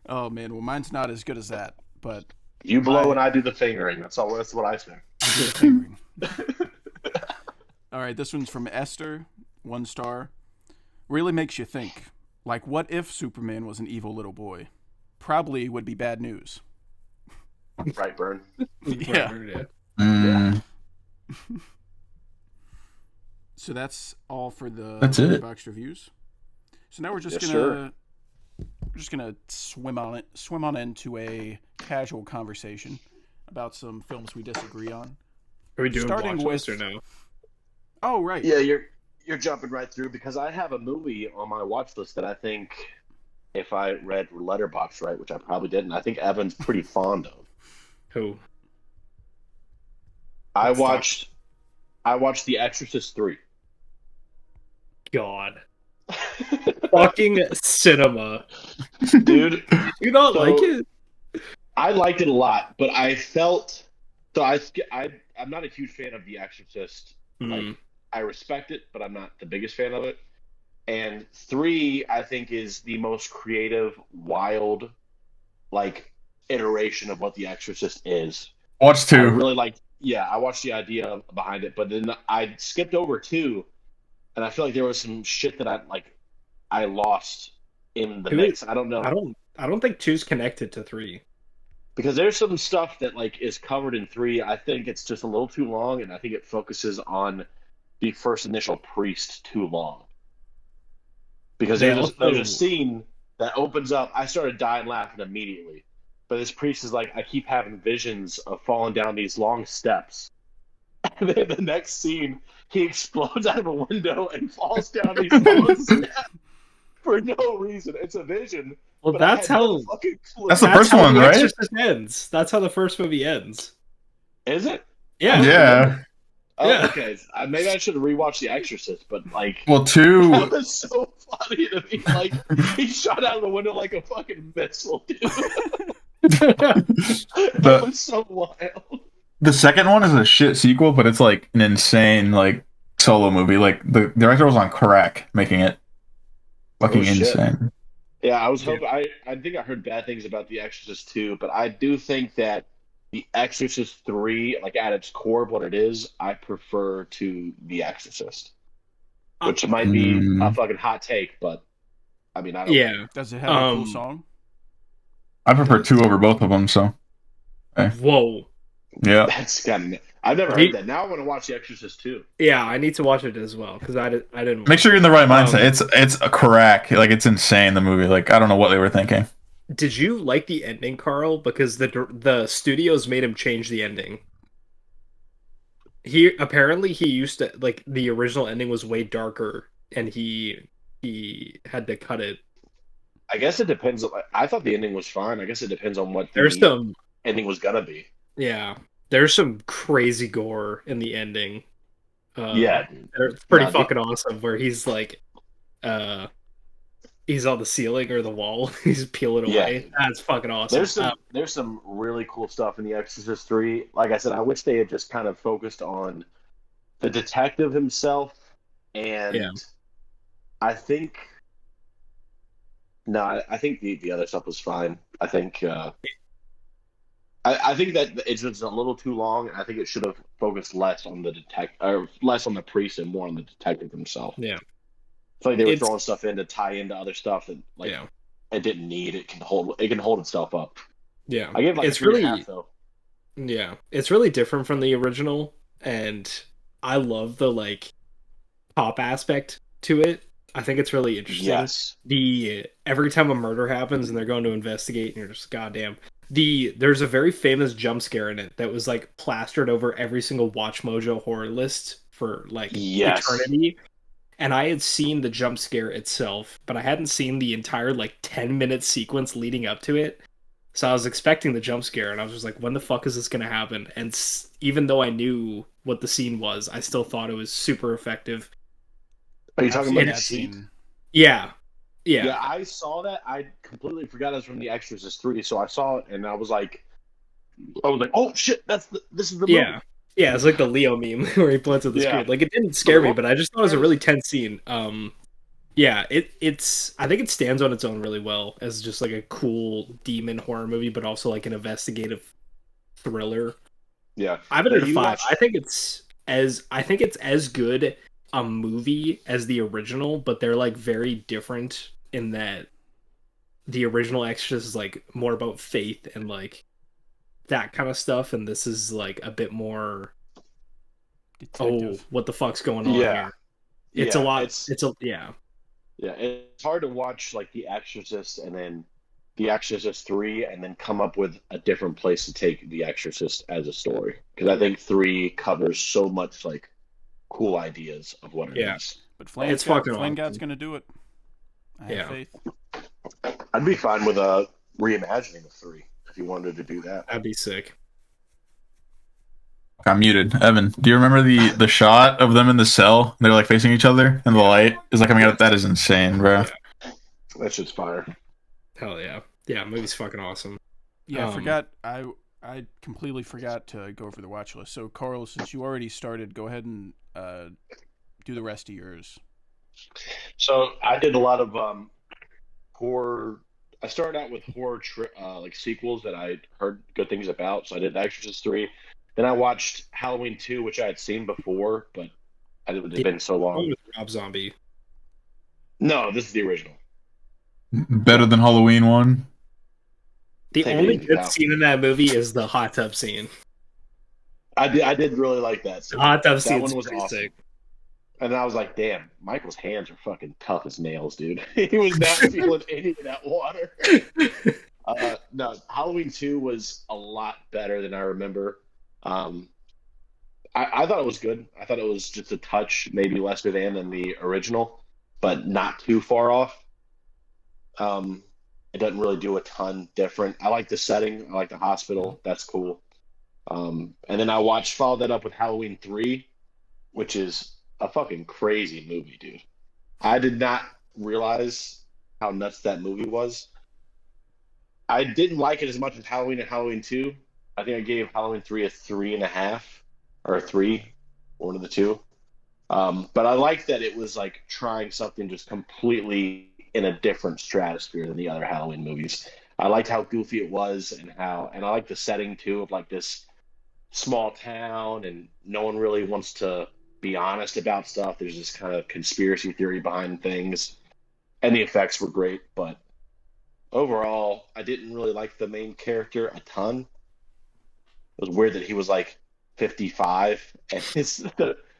Oh man, well mine's not as good as that, but You blow and I do the fingering. That's what I say. All right, this one's from Esther, 1 star. Really makes you think. Like, what if Superman was an evil little boy? Probably would be bad news. Right, Burn. Yeah. So that's all for the Letterboxd reviews. So now we're just gonna swim on into a casual conversation about some films we disagree on. Are we doing watch list or no? Oh right. Yeah, you're jumping right through because I have a movie on my watch list that I think, if I read Letterboxd right, which I probably didn't, I think Evan's pretty fond of. Who? I watched The Exorcist 3. God. Fucking cinema. Dude. You not like it? I liked it a lot, but I felt... So I'm not a huge fan of The Exorcist. Like, I respect it, but I'm not the biggest fan of it. And 3, I think, is the most creative, wild, like, iteration of what The Exorcist is. Watch 2. I really liked... Yeah, I watched the idea behind it, but then I skipped over 2, and I feel like there was some shit that I lost in the mix. I don't know. I don't think 2's connected to 3. Because there's some stuff that like is covered in 3. I think it's just a little too long, and I think it focuses on the first initial priest too long. Because there's a scene that opens up. I started dying laughing immediately. But this priest is like, I keep having visions of falling down these long steps. And then the next scene, he explodes out of a window and falls down these long steps for no reason. It's a vision. Well, that's how. That's the first one, right? Exorcist ends. That's how the first movie ends. Is it? Yeah. Yeah. Oh, Yeah. okay. Maybe I should have rewatched The Exorcist, but like, Well, 2. that was so funny to me. Like, he shot out of the window like a fucking missile, dude. That was so wild. The second one is a shit sequel, but it's like an insane like solo movie. Like the director was on crack making it. Fucking insane. Yeah, I was hoping. I think I heard bad things about The Exorcist 2, but I do think that The Exorcist 3, like at its core of what it is, I prefer to The Exorcist, which might be a fucking hot take, but I mean, I don't. Yeah. Does it have a cool song? I prefer 2 over both of them. So. Okay. Whoa. Yeah. That's kind of. I've never heard that. Now I want to watch The Exorcist 2. Yeah, I need to watch it as well because I didn't. Make sure you're in the right mindset. It's a crack. Like it's insane. The movie. Like I don't know what they were thinking. Did you like the ending, Carl? Because the studios made him change the ending. He used to like the original ending was way darker, and he had to cut it. I guess it depends. I thought the ending was fine. I guess it depends on what There's some ending was gonna be. Yeah, There's some crazy gore in the ending. Yeah, It's pretty fucking awesome. Where he's like, he's on the ceiling or the wall. He's peeling away. That's fucking awesome. There's some really cool stuff in The Exorcist 3. Like I said, I wish they had just kind of focused on the detective himself, and I think the other stuff was fine. I think I think that it's just a little too long, and I think it should have focused less on the less on the priest and more on the detective himself. Yeah. It's like they were throwing stuff in to tie into other stuff that it didn't need. It can hold itself up. Yeah. I gave it's really 3.5 though. Yeah. It's really different from the original, and I love the like pop aspect to it. I think it's really interesting. Yes. Every time a murder happens and they're going to investigate, and you're just goddamn. There's a very famous jump scare in it that was like plastered over every single Watch Mojo horror list for like eternity. And I had seen the jump scare itself, but I hadn't seen the entire like 10-minute sequence leading up to it. So I was expecting the jump scare, and I was just like, when the fuck is this going to happen? And even though I knew what the scene was, I still thought it was super effective. Are you talking about the scene? Yeah. Yeah, I saw that. I completely forgot it was from The Exorcist 3, so I saw it, and I was like, oh shit, this is the movie. Yeah, it's like the Leo meme where he points at the screen. Like, it didn't scare me, but I just thought it was a really tense scene. It's I think it stands on its own really well as just like a cool demon horror movie, but also like an investigative thriller. Yeah, I have it at a 5. I think it's as good a movie as the original, but they're like very different in that the original Exorcist is like more about faith and like that kind of stuff, and this is like a bit more what the fuck's going on here. It's hard to watch like The Exorcist and then The Exorcist 3 and then come up with a different place to take The Exorcist as a story, because I think 3 covers so much like cool ideas of what it is. But Flame God's gonna do it. I have faith. I'd be fine with a reimagining of 3 if you wanted to do that. That'd be sick. I'm muted. Evan, do you remember the shot of them in the cell? They're like facing each other, and the light is like coming out. That is insane, bro. Yeah. That shit's fire. Hell yeah. Yeah, movie's fucking awesome. Yeah, I completely forgot to go over the watch list. So, Carl, since you already started, go ahead and do the rest of yours. So, I did a lot of horror. I started out with horror like sequels that I heard good things about. So, I did Exorcist 3. Then I watched Halloween 2, which I had seen before, but it had been so long. Rob Zombie. No, this is the original. Better than Halloween 1? The only good scene in that movie is the hot tub scene. I did really like that scene. The hot tub scene was awesome. sick. And I was like, damn, Michael's hands are fucking tough as nails, dude. He was not feeling any of that water. No, Halloween 2 was a lot better than I remember. I thought it was good. I thought it was just a touch, maybe less good than the original, but not too far off. It doesn't really do a ton different. I like the setting. I like the hospital. That's cool. And then I followed that up with Halloween 3, which is a fucking crazy movie, dude. I did not realize how nuts that movie was. I didn't like it as much as Halloween and Halloween 2. I think I gave Halloween 3 a 3.5 or a 3, one of the two. But I like that it was like trying something just completely in a different stratosphere than the other Halloween movies. I liked how goofy it was and I like the setting too of like this small town and no one really wants to be honest about stuff. There's this kind of conspiracy theory behind things, and the effects were great. But overall, I didn't really like the main character a ton. It was weird that he was like 55 and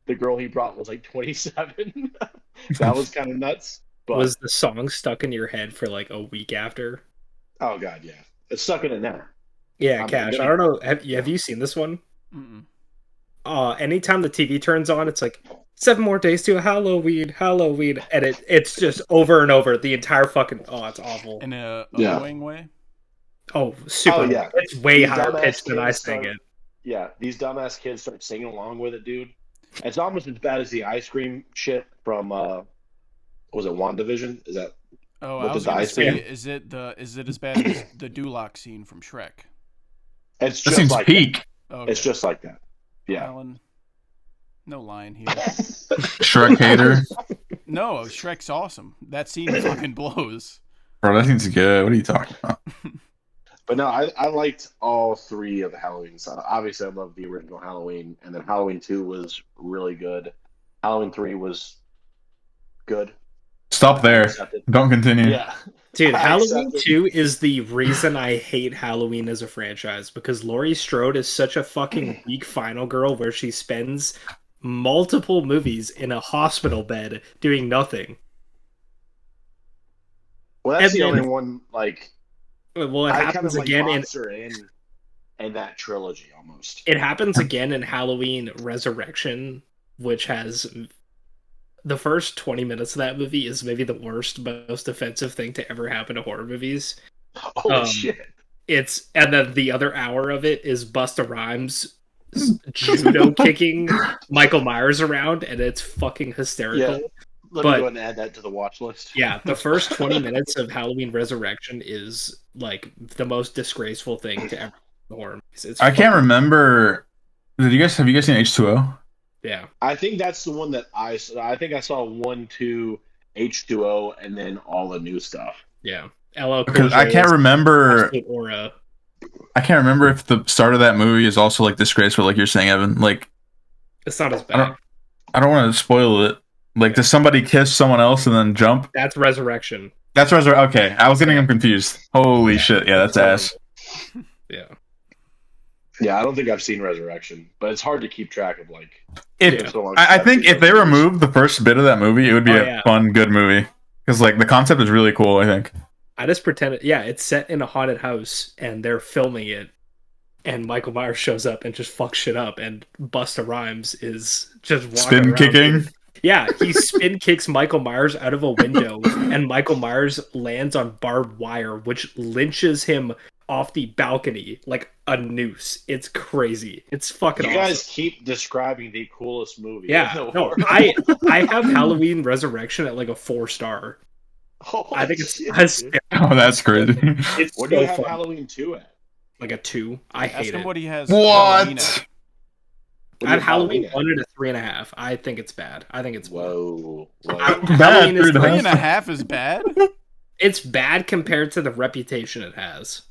the girl he brought was like 27. That was kind of nuts. But was the song stuck in your head for like a week after? Oh god, yeah, it's stuck in it now. Yeah, Cash. I don't know. Have you seen this one? Mm-mm. Anytime the TV turns on, it's like 7 more days to Halloween, and it's just over and over the entire fucking. Oh, it's awful. In a annoying way. Oh, super. Oh, yeah. It's way higher pitched than I sing it. these dumbass kids start singing along with it, dude. It's almost as bad as the ice cream shit from was it WandaVision? Is that Oh, what I was the gonna ice say, cream? is it as bad as the Duloc scene from Shrek? It's That just seems like peak. that. Okay. It's just like that. Yeah. Alan, no lying here. Shrek hater. No, Shrek's awesome. That scene fucking blows. Bro, that seems good. What are you talking about? But no, I liked all three of the Halloweens. Obviously, I loved the original Halloween, and then Halloween 2 was really good. Halloween 3 was good. Stop there. Don't continue. Yeah. Dude, I Halloween accept it. 2 is the reason I hate Halloween as a franchise, because Laurie Strode is such a fucking weak final girl where she spends multiple movies in a hospital bed doing nothing. Well, that's And the then- only one, like, Well, it I kind happens of like again in box her in that trilogy almost. it happens again in Halloween Resurrection, which has the first 20 minutes of that movie is maybe the worst, most offensive thing to ever happen to horror movies. Holy shit. And then the other hour of it is Busta Rhymes judo kicking Michael Myers around, and it's fucking hysterical. Yeah. Let But- me go ahead and add that to the watch list. Yeah, the first 20 minutes of Halloween Resurrection is like the most disgraceful thing to ever happen to horror movies. It's I can't fucking- remember. Have you guys seen H2O? Yeah. I think that's the one that I think I saw 1, 2, H2O, and then all the new stuff. Yeah. LL Because I can't remember. Absolute aura. I can't remember if the start of that movie is also like disgraceful, like you're saying, Evan. Like, It's not as I bad. don't want to spoil it. Like, does somebody kiss someone else and then jump? That's Resurrection. That's okay. I was getting them confused. Holy shit! Yeah, that's ass. Yeah. Yeah, I don't think I've seen Resurrection, but it's hard to keep track of like. If so much I stuff think that if they goes- removed the first bit of that movie, it would be Oh, a yeah. fun, good movie. Because like the concept is really cool. I think. I just pretended. Yeah, it's set in a haunted house, and they're filming it, and Michael Myers shows up and just fucks shit up, and Busta Rhymes is just walking Spin around. kicking. Yeah, he spin kicks Michael Myers out of a window, and Michael Myers lands on barbed wire, which lynches him off the balcony like a noose. It's crazy. It's fucking You awesome. guys keep describing the coolest movie. Yeah, in the no, world. I have Halloween Resurrection at like a 4-star. Holy I think it's shit, hysterical. Oh, that's crazy. It's What do you so have fun. Halloween 2 at? Like a 2. I Ask hate him it. what he has. Halloween What? at. What do I you have Halloween at? 1 at a 3.5. I think it's bad. I think it's Whoa. Halloween is Bad, Three great. and a half is bad. It's bad compared to the reputation it has.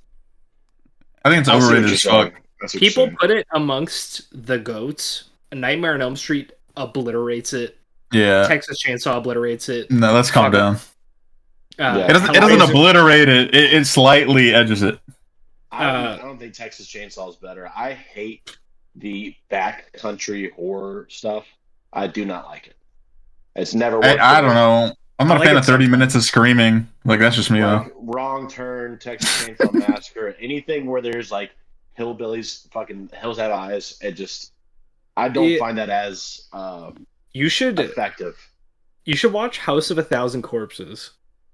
I think it's I see what overrated you're as saying. fuck. I see what you're People saying. put it amongst the goats. Nightmare on Elm Street obliterates it. Yeah. Texas Chainsaw obliterates it. No, let's calm down. Yeah. It doesn't Halloween- obliterate it. It slightly edges it. I don't think Texas Chainsaw is better. I hate the backcountry horror stuff. I do not like it. It's never worked. I for don't me. know. I'm not I a fan like of it 30 sometimes. minutes of screaming. Like that's just me though. Like, Wrong Turn, Texas Chainsaw Massacre, anything where there's like hillbillies, fucking hills have eyes. It just, I don't Yeah. find that as You should effective. watch House of a Thousand Corpses.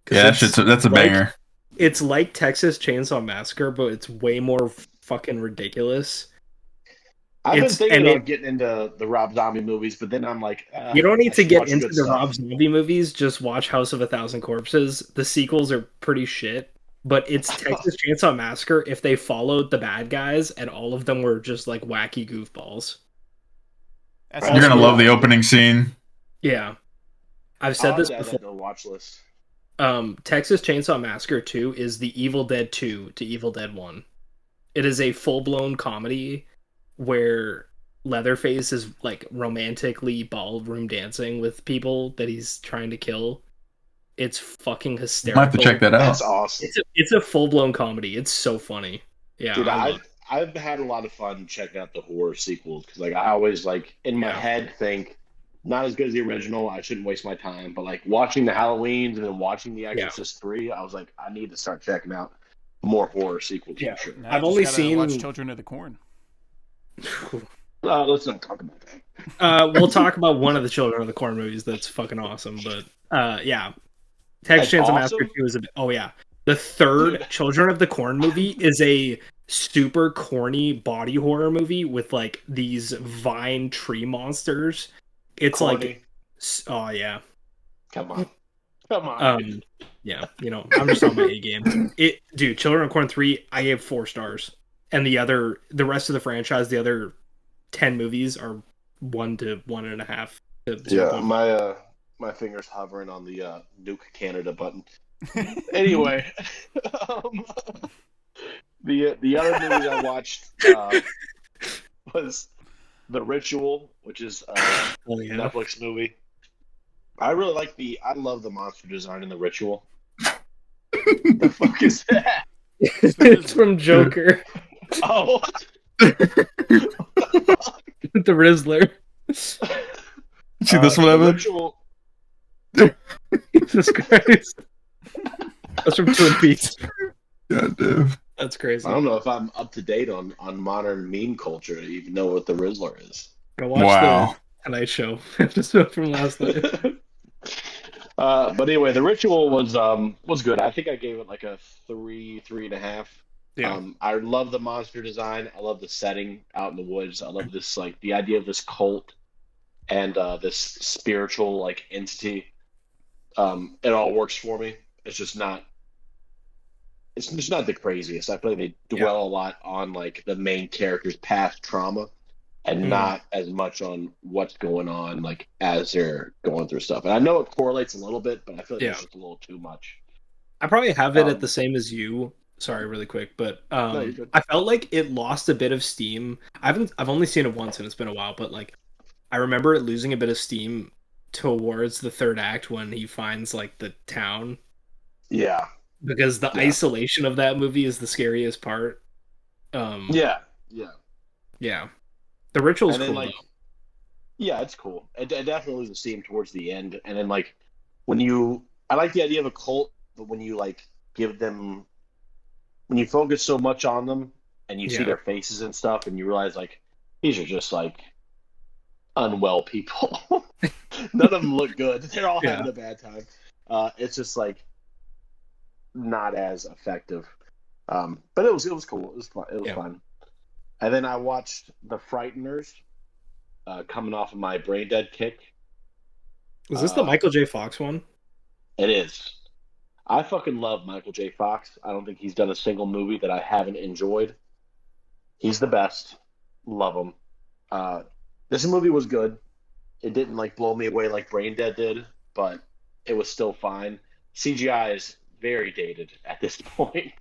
'Cause Yeah, it's that's a like- banger. It's like Texas Chainsaw Massacre, but it's way more fucking ridiculous. I've been It's- thinking and about getting into the Rob Zombie movies, but then I'm like, You don't I need to should get watch into good the stuff. Rob Zombie movies. Just watch House of a Thousand Corpses. The sequels are pretty shit, but it's Texas Chainsaw Massacre if they followed the bad guys and all of them were just like wacky goofballs. That's You're gonna Also- love the opening scene. Yeah, I've I'll said have this to add that before. to the watch list. Texas Chainsaw Massacre 2 is the Evil Dead 2 to Evil Dead 1. It is a full-blown comedy where Leatherface is like romantically ballroom dancing with people that he's trying to kill. It's fucking I hysterical. have to check that out. That's awesome. It's a full-blown comedy. It's so funny. Yeah, Dude, I love it. I've had a lot of fun checking out the horror sequels because like I always like in my Yeah. head think not as good as the original. I shouldn't waste my time, but like watching the Halloweens and then watching The Exorcist 3, I was like, I need to start checking out more horror sequels. Yeah. For sure. Now I've I just only gotta seen- watch Children of the Corn. Let's not talk about that. We'll talk about one of the Children of the Corn movies that's fucking awesome, but yeah. Texas That's Chainsaw Massacre awesome? 2 is a bit. Oh yeah. The third Dude. Children of the Corn movie is a super corny body horror movie with like these vine tree monsters. It's Corny. like, oh yeah, Come on. yeah, I'm just on my A game. Dude, Children of Corn 3, I gave 4 stars, and the rest of the franchise, the other 10 movies are 1 to 1.5. Yeah, my finger's hovering on the Nuke Canada button. Anyway, the other movie I watched was The Ritual, which is a Netflix movie. I love the monster design in The Ritual. The fuck is that? It's from Joker. Oh, The Rizzler. See this one, Evan? Ritual. Jesus Christ. That's from Twin Peaks. God damn. That's crazy. I don't know if I'm up to date on modern meme culture to even know what the Rizzler is. Go watch the Tonight Show episode from last night. But anyway, The Ritual was good. I think I gave it like a 3.5. Yeah. I love the monster design. I love the setting out in the woods. I love this, like, the idea of this cult and this spiritual, like, entity. It all works for me. It's just not the craziest. I feel like they dwell a lot on, like, the main character's past trauma and not as much on what's going on, like, as they're going through stuff. And I know it correlates a little bit, but I feel like it's just a little too much. I probably have it at the same as you. Sorry, really quick, but I felt like it lost a bit of steam. I've only seen it once and it's been a while, but like I remember it losing a bit of steam towards the third act when he finds like the town. Yeah. Because the isolation of that movie is the scariest part. Yeah. The Ritual's and then, cool. Like, though. yeah, it's cool. It definitely loses steam towards the end, and then like I like the idea of a cult, but when you like when you focus so much on them and you see their faces and stuff, and you realize like these are just like unwell people. None of them look good. They're all having a bad time. It's just like not as effective. But it was cool. It was fun. It was fun. And then I watched The Frighteners, coming off of my Brain Dead kick. Was this the Michael J. Fox one? It is. I fucking love Michael J. Fox. I don't think he's done a single movie that I haven't enjoyed. He's the best. Love him. This movie was good. It didn't like blow me away like Brain Dead did, but it was still fine. CGI is very dated at this point,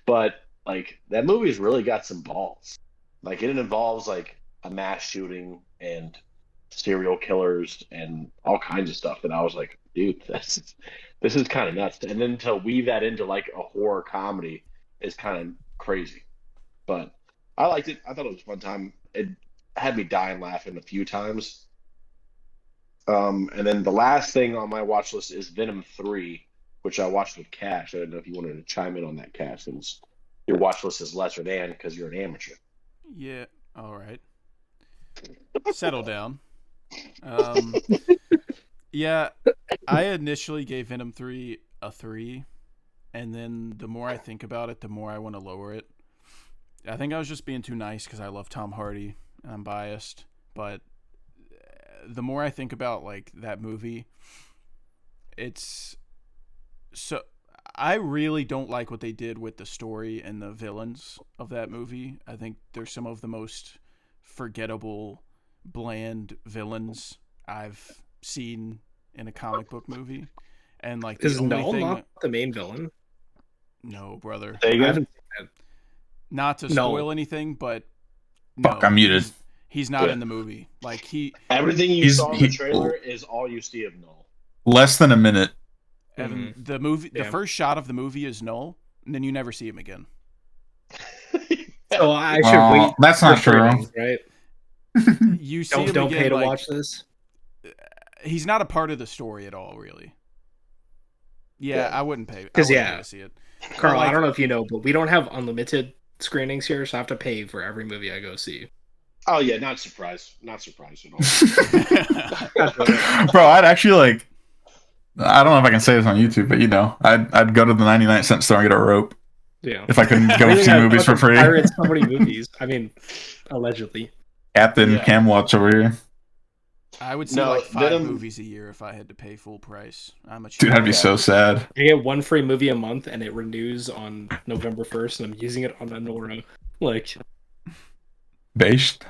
but like that movie's really got some balls. Like it involves like a mass shooting and serial killers and all kinds of stuff. And I was like, dude, this is kind of nuts. And then to weave that into like a horror comedy is kind of crazy. But I liked it. I thought it was a fun time. It had me dying laughing a few times. And then the last thing on my watch list is Venom 3, which I watched with Cash. I don't know if you wanted to chime in on that, Cash, since your watch list is lesser than because you're an amateur. Yeah, all right. Settle down. Yeah, I initially gave Venom 3 a 3, and then the more I think about it, the more I want to lower it. I think I was just being too nice because I love Tom Hardy. I'm biased, but the more I think about like that movie, it's so I really don't like what they did with the story and the villains of that movie. I think they're some of the most forgettable, bland villains I've seen in a comic book movie. And like, is Null not the main villain? No, brother. There you go. Not to spoil anything, but fuck, I'm muted. He's not in the movie. Like everything you saw in the trailer is all you see of Null. Less than a minute. Evan, the movie, the first shot of the movie is Null, and then you never see him again. So I should wait. That's not true, right? You see him don't again, pay to like, watch this. He's not a part of the story at all, really. Yeah, I wouldn't pay. Because pay to see it. Carl, I don't know if you know, but we don't have unlimited screenings here, so I have to pay for every movie I go see. Oh yeah, not surprised at all. Bro, I'd actually like. I don't know if I can say this on YouTube, but I'd go to the 99-cent store and get a rope Yeah. If I couldn't go Everything see I movies for fucking free. pirate so many movies. I mean, allegedly. Captain Cam Watch over here. I would see No, like 5 Venom- movies a year if I had to pay full price. I'm a cheap Dude, that'd be so sad. I get one free movie a month, and it renews on November 1st, and I'm using it on Anora. Like, Based.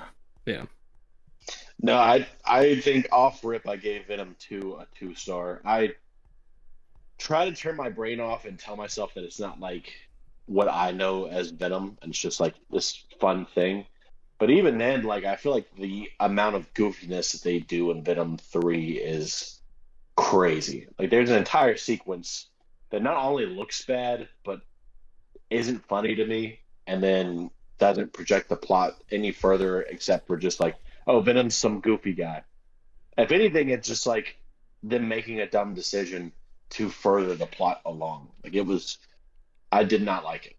yeah. No, I think off rip I gave Venom 2 a 2-star. I try to turn my brain off and tell myself that it's not like what I know as Venom, and it's just like this fun thing. But even then, like I feel like the amount of goofiness that they do in Venom 3 is crazy. Like there's an entire sequence that not only looks bad, but isn't funny to me, and then doesn't project the plot any further except for just like, oh, Venom's some goofy guy. If anything, it's just like them making a dumb decision to further the plot along. Like it was, I did not like it.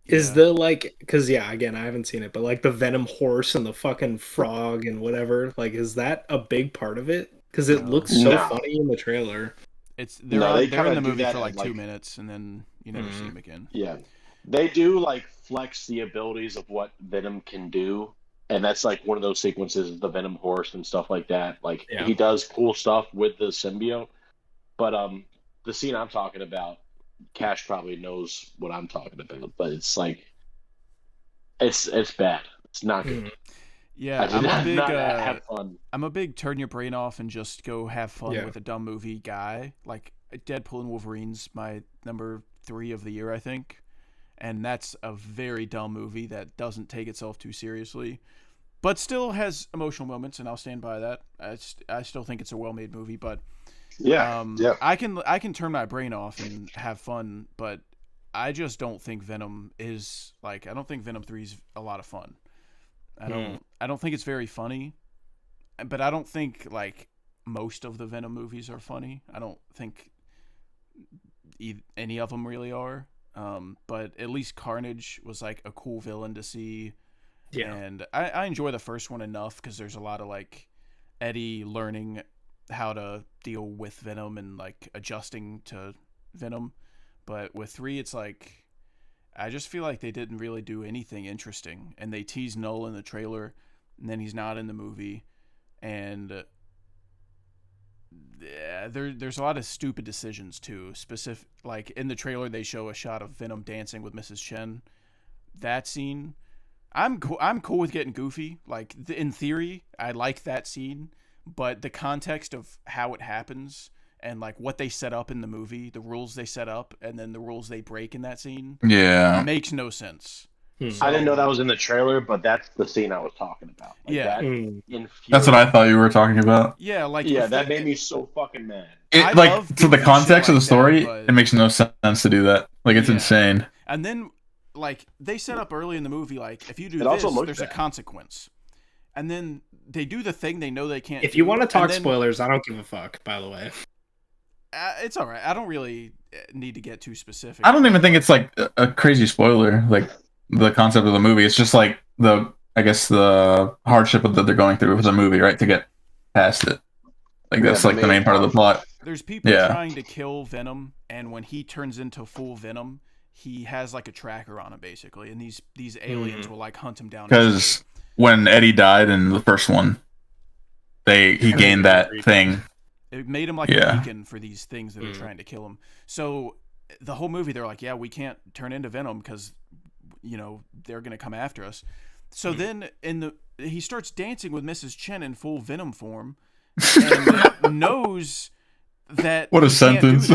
Is the, like, because, yeah, again, I haven't seen it, but, like, the Venom horse and the fucking frog and whatever, like, is that a big part of it? Because it looks so funny in the trailer. They're in the movie for, like, 2 minutes, and then you never see them again. Yeah. They do, like, flex the abilities of what Venom can do, and that's, like, one of those sequences, the Venom horse and stuff like that. Like, he does cool stuff with the symbiote, but the scene I'm talking about, Cash probably knows what I'm talking about, but it's like it's bad. It's not good. Yeah, have fun. I'm a big turn your brain off and just go have fun with a dumb movie guy. Like Deadpool and Wolverine's my number 3 of the year, I think, and that's a very dumb movie that doesn't take itself too seriously, but still has emotional moments, and I'll stand by that. I still think it's a well-made movie, but. I can turn my brain off and have fun, but I just don't think Venom is like I don't think Venom 3 is a lot of fun. I don't think it's very funny, but I don't think like most of the Venom movies are funny. I don't think any of them really are. But at least Carnage was like a cool villain to see. Yeah. And I enjoy the first one enough because there's a lot of like Eddie learning how to deal with Venom and like adjusting to Venom. But with 3, it's like I just feel like they didn't really do anything interesting, and they teased Nolan in the trailer, and then he's not in the movie, and there's a lot of stupid decisions too. Specific, like in the trailer, they show a shot of Venom dancing with Mrs. Chen. That scene, I'm cool with getting goofy. Like in theory, I like that scene. But the context of how it happens and like what they set up in the movie, the rules they set up, and then the rules they break in that scene, makes no sense. So, I didn't know that was in the trailer, but that's the scene I was talking about. Like that's what I thought you were talking about. Yeah, like that made me so fucking mad. For the context of the story, it makes no sense to do that. Like it's insane. And then like they set up early in the movie, like if you do there's a consequence. And then they do the thing they know they can't. If you want to talk spoilers, I don't give a fuck. By the way, it's all right. I don't really need to get too specific. I don't even think it's like a crazy spoiler. Like the concept of the movie, it's just like the hardship that they're going through with the movie, right? To get past it. Like that's like the main part of the plot. There's people trying to kill Venom, and when he turns into full Venom, he has like a tracker on him basically, and these aliens will like hunt him down. Because when Eddie died in the first one, he gained that thing. It made him like a beacon for these things that are trying to kill him. So the whole movie, they're like, yeah, we can't turn into Venom because, they're going to come after us. So then he starts dancing with Mrs. Chen in full Venom form and knows that what a sentence.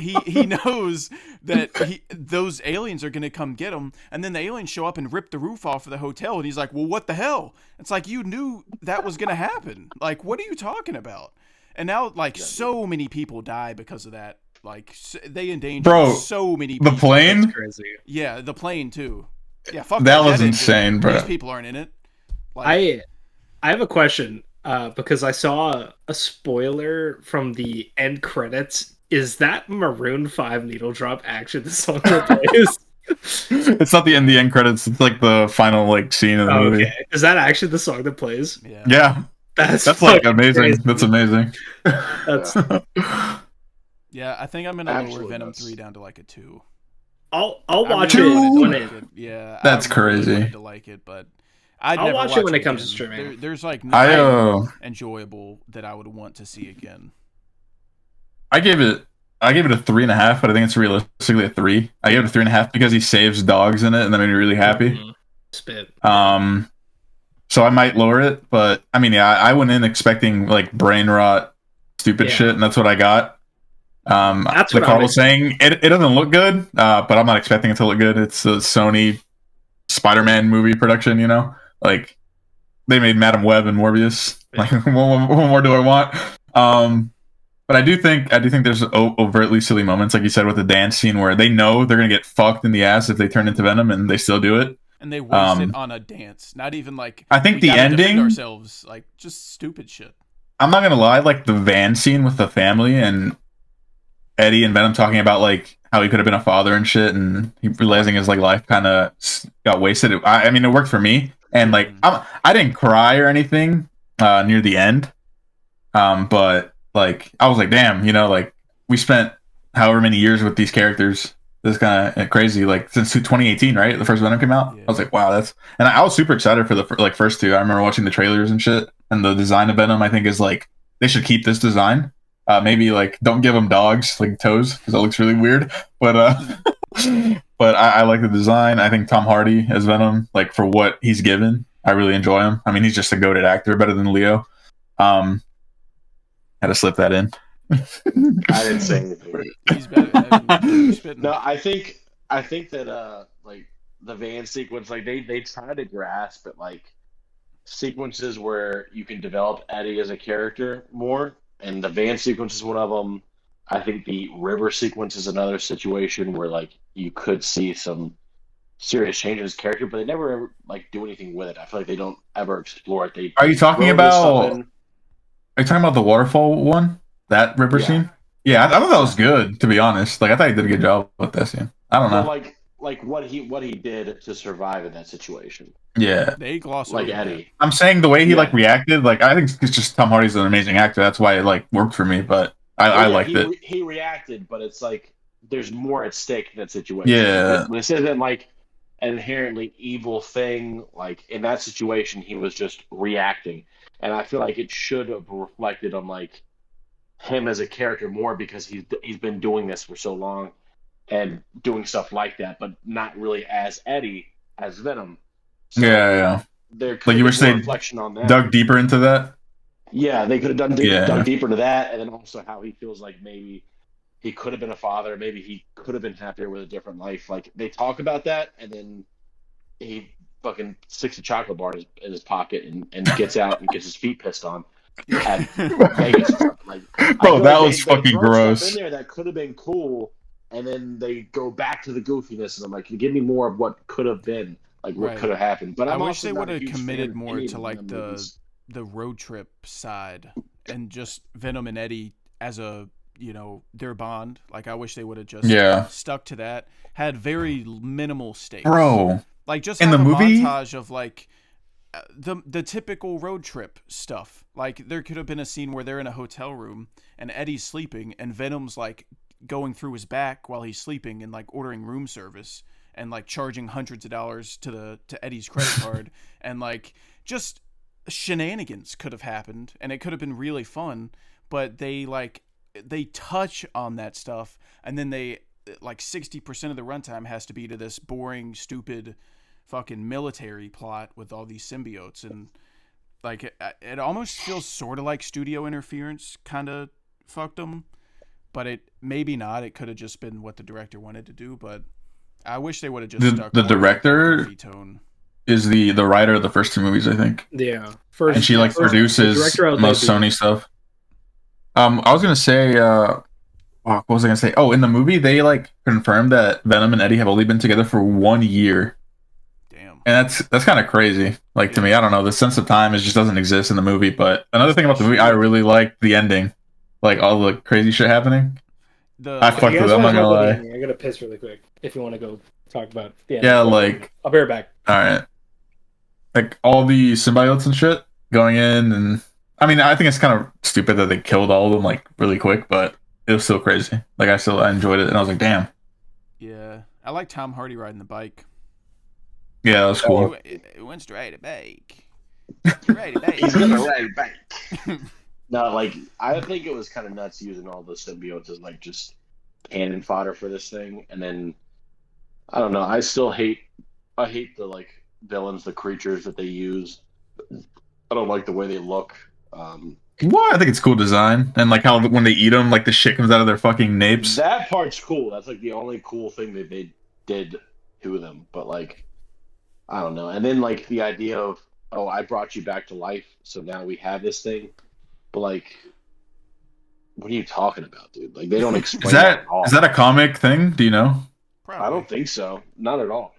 He knows that those aliens are going to come get him, and then the aliens show up and rip the roof off of the hotel, and he's like, well, what the hell? It's like, you knew that was going to happen. Like, what are you talking about? And now, like, so many people die because of that. Like, they endanger so many people. The plane? That's crazy. Yeah, the plane, too. Yeah, fuck that was insane, bro. These people aren't in it. Like, I have a question, because I saw a spoiler from the end credits. Is that Maroon 5 Needle Drop actually the song that plays? It's not the end credits. It's like the final like scene of the movie. Is that actually the song that plays? Yeah. That's like amazing. Crazy. That's amazing. That's yeah, I think I'm gonna lower Venom 3 down to like a 2. I'll watch I really it wanted when to it. like it. Yeah, That's I really crazy. wanted to like it, but I'd I'll never watch it when it comes to again. streaming. There's like I nothing enjoyable that I would want to see again. I gave it a 3.5, but I think it's realistically a 3. I gave it a 3.5 because he saves dogs in it, and that made me really happy. Spit. So I might lower it, but I mean, yeah, I went in expecting like brain rot, stupid shit, and that's what I got. That's like what Carl I'm was saying, it doesn't look good, but I'm not expecting it to look good. It's a Sony Spider-Man movie production, you know, like they made Madam Web and Morbius. Like, what more do I want? But I do think there's overtly silly moments, like you said, with the dance scene where they know they're gonna get fucked in the ass if they turn into Venom, and they still do it. And they waste it on a dance, not even like I think we the gotta defend ending, ourselves, like just stupid shit. I'm not gonna lie, like the van scene with the family and Eddie and Venom talking about like how he could have been a father and shit, and he realizing his like life kind of got wasted. I mean, it worked for me, and like I didn't cry or anything near the end, but like I was like, damn, you know, like we spent however many years with these characters. This kind of crazy, like since 2018, right? The first Venom came out. I was like, wow, and I was super excited for the like first two. I remember watching the trailers and shit, and the design of Venom, I think, is like they should keep this design. Maybe like don't give him dogs like toes because that looks really weird. But but I like the design. I think Tom Hardy as Venom, like for what he's given, I really enjoy him. I mean, he's just a goated actor, better than Leo. Had to slip that in. I didn't say anything. He's better. No, I think that like the van sequence, like they try to grasp at like sequences where you can develop Eddie as a character more, and the van sequence is one of them. I think the river sequence is another situation where like you could see some serious change in his character, but they never ever like do anything with it. I feel like they don't ever explore it. Are you talking about? Are you talking about the waterfall one? That river scene? Yeah, I thought that was good, to be honest. Like I thought he did a good job with that scene. I don't know. Like what he did to survive in that situation. Yeah. They gloss like over Eddie. I'm saying the way he like reacted, like I think it's just Tom Hardy's an amazing actor. That's why it like worked for me, but I liked it. He reacted, but it's like there's more at stake in that situation. Yeah. This isn't like an inherently evil thing. Like in that situation, he was just reacting. And I feel like it should have reflected on like him as a character more because he's been doing this for so long and doing stuff like that, but not really as Eddie, as Venom. So yeah. There could like you were saying, reflection on that. Dug deeper into that. Yeah, they could have dug deeper into that, and then also how he feels like maybe he could have been a father, maybe he could have been happier with a different life. Like they talk about that, and then he fucking sticks a chocolate bar in his pocket and gets out and gets his feet pissed on at Vegas. Like, bro, that was they fucking throw gross. stuff in there that could have been cool, and then they go back to the goofiness, and I'm like, give me more of what could have been, like what could have happened. But I I'm wish also they not would a have huge committed fan of more any to of like the movies. the road trip side and just Venom and Eddie as a, you know, their bond. Like I wish they would have just stuck to that. Had very minimal stakes, bro. Like just in have the a movie montage of like the typical road trip stuff. Like there could have been a scene where they're in a hotel room and Eddie's sleeping and Venom's like going through his back while he's sleeping and like ordering room service and like charging hundreds of dollars to Eddie's credit card and like just shenanigans could have happened and it could have been really fun, but they touch on that stuff and then they like 60% of the runtime has to be to this boring, stupid fucking military plot with all these symbiotes, and like it almost feels sort of like studio interference kind of fucked them, but it maybe not. It could have just been what the director wanted to do, but I wish they would have just stuck the more director with the tone. Is the writer of the first two movies, I think. Yeah, and she like produces most Sony stuff. I was gonna say, what was I gonna say? Oh, in the movie they like confirmed that Venom and Eddie have only been together for 1 year. Damn. And that's kind of crazy. Like to me, I don't know. The sense of time just doesn't exist in the movie. But another thing about the movie, I really like the ending, like all the crazy shit happening. I fucked with it. I'm not gonna lie. I'm gonna piss really quick. If you want to go talk about the end. Yeah, like I'll be right back. All right. Like all the symbiotes and shit going in, and I mean, I think it's kind of stupid that they killed all of them like really quick, but it was still crazy. Like I enjoyed it, and I was like, damn. Yeah, I like Tom Hardy riding the bike. Yeah, that's cool. It went straight to bake. Right, He's gonna ride it back. No, like I think it was kind of nuts using all the symbiotes as like just cannon fodder for this thing, and then I don't know. I hate the like villains, the creatures that they use. I don't like the way they look. What? I think it's cool design, and like how when they eat them, like the shit comes out of their fucking napes. That part's cool. That's like the only cool thing that they did to them. But like, I don't know. And then like the idea of, oh, I brought you back to life, so now we have this thing. But like, what are you talking about, dude? Like they don't explain that at all. Is that a comic thing? Do you know? I don't think so. Not at all.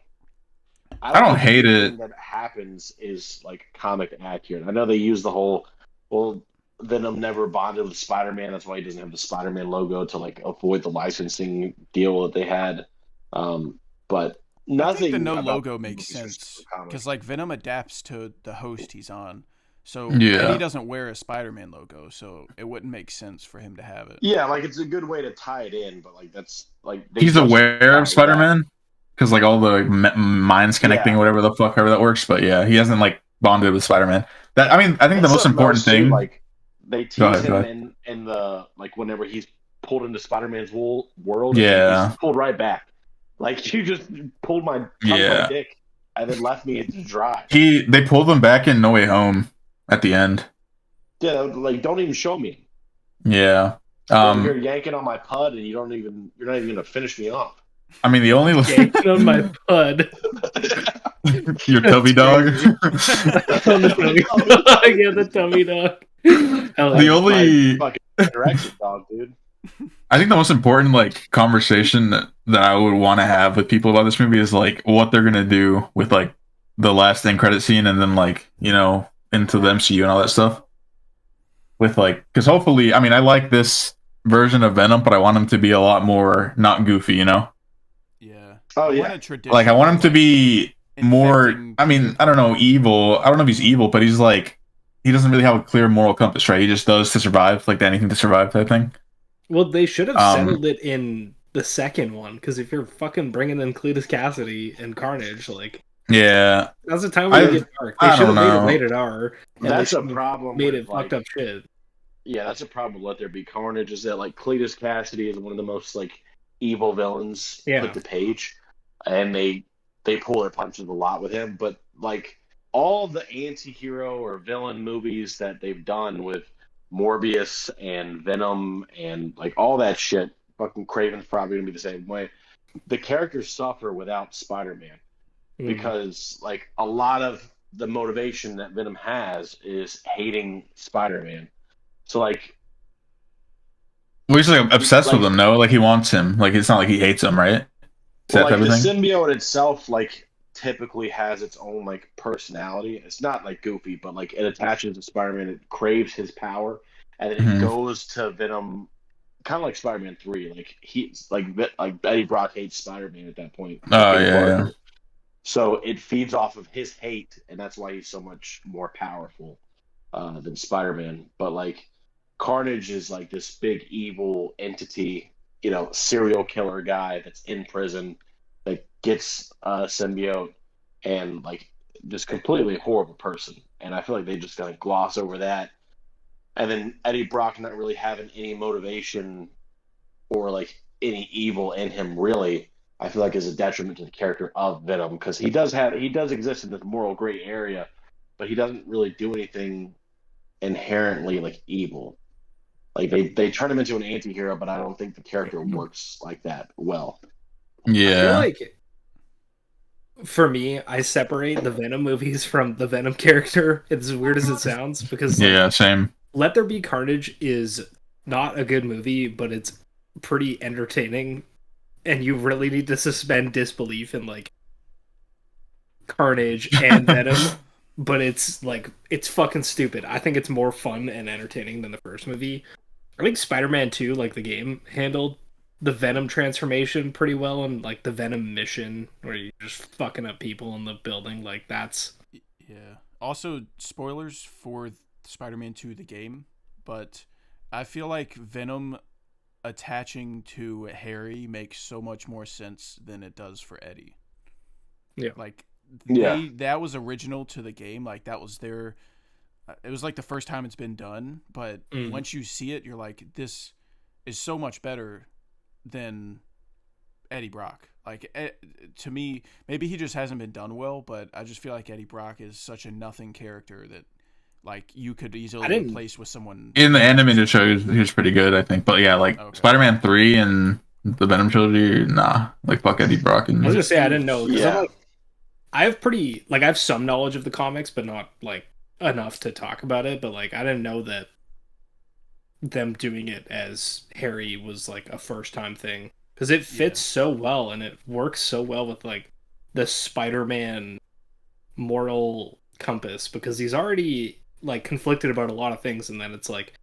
I don't hate it. That happens is like comic accurate. I know they use the whole, well, Venom never bonded with Spider-Man. That's why he doesn't have the Spider-Man logo to like avoid the licensing deal that they had. But nothing. I think the no logo makes sense because like Venom adapts to the host he's on. So and he doesn't wear a Spider-Man logo, so it wouldn't make sense for him to have it. Yeah, like it's a good way to tie it in, but like that's like he's aware of Spider-Man because like all the minds connecting, whatever the fuck, however that works. But yeah, he hasn't like bonded with Spider-Man. That I think the most important thing, like they tease him in the like whenever he's pulled into Spider-Man's world, he's pulled right back. Like you just pulled my dick and then left me to dry. They pulled him back in No Way Home. At the end. Yeah, like don't even show me. Yeah. You're yanking on my pud and you're not even gonna finish me off. I mean the only yanking on my pud. Your tubby dog. Yeah, the tummy dog. The only fucking direction dog, dude. I think the most important like conversation that I would want to have with people about this movie is like what they're gonna do with like the last end credit scene and then like, you know, into the MCU and all that stuff with like, because hopefully, I mean, I like this version of Venom, but I want him to be a lot more not goofy, you know? Yeah. Oh yeah. Like I want him to be more. I mean, I don't know, evil. I don't know if he's evil, but he's like he doesn't really have a clear moral compass, right? He just does to survive, like anything to survive type thing. Well, they should have settled it in the second one because if you're fucking bringing in Cletus Cassidy and Carnage, like. Yeah, that's the time when you get dark. They should have made it rated R. That's a problem. Made it fucked up shit. Yeah, that's a problem. Let there be Carnage. Is that like Cletus Cassidy is one of the most like evil villains put to page, and they pull their punches a lot with him. But like all the anti-hero or villain movies that they've done with Morbius and Venom and like all that shit, fucking Craven's probably gonna be the same way. The characters suffer without Spider-Man. Because like a lot of the motivation that Venom has is hating Spider-Man. So like he's like obsessed with him, no? Like he wants him. Like it's not like he hates him, right? Well, like the symbiote itself like typically has its own like personality. It's not like goofy, but like it attaches to Spider-Man, it craves his power, and then it goes to Venom kind of like Spider-Man 3. Like he's like Eddie Brock hates Spider-Man at that point. Oh yeah. So it feeds off of his hate, and that's why he's so much more powerful than Spider-Man. But like Carnage is like this big evil entity, you know, serial killer guy that's in prison that gets a symbiote and like just completely horrible person. And I feel like they just gotta gloss over that. And then Eddie Brock not really having any motivation or like any evil in him really. I feel like is a detriment to the character of Venom because he does exist in this moral gray area, but he doesn't really do anything inherently like evil. Like they turn him into an anti-hero, but I don't think the character works like that well. Yeah. I feel like for me, I separate the Venom movies from the Venom character. It's as weird as it sounds because same. Let There Be Carnage is not a good movie, but it's pretty entertaining. And you really need to suspend disbelief in like Carnage and Venom, but it's fucking stupid. I think it's more fun and entertaining than the first movie. I think Spider-Man 2, like the game, handled the Venom transformation pretty well, and like the Venom mission where you're just fucking up people in the building, like that's Also, spoilers for Spider-Man 2, the game, but I feel like Venom attaching to Harry makes so much more sense than it does for Eddie. Yeah. Like, Yeah. that was original to the game. Like, that was their... It was like the first time it's been done, but once you see it, you're like, this is so much better than Eddie Brock. Like, to me, maybe he just hasn't been done well, but I just feel like Eddie Brock is such a nothing character that, like, you could easily replace with someone. In the animated show, he was pretty good, I think. But yeah, like Spider-Man 3 and the Venom trilogy, nah. Like, fuck Eddie Brock. And I was gonna say I didn't know. Yeah. I have some knowledge of the comics, but not like enough to talk about it. But like, I didn't know that them doing it as Harry was like a first time thing, because it fits so well and it works so well with like the Spider-Man moral compass, because he's already like conflicted about a lot of things, and then it's like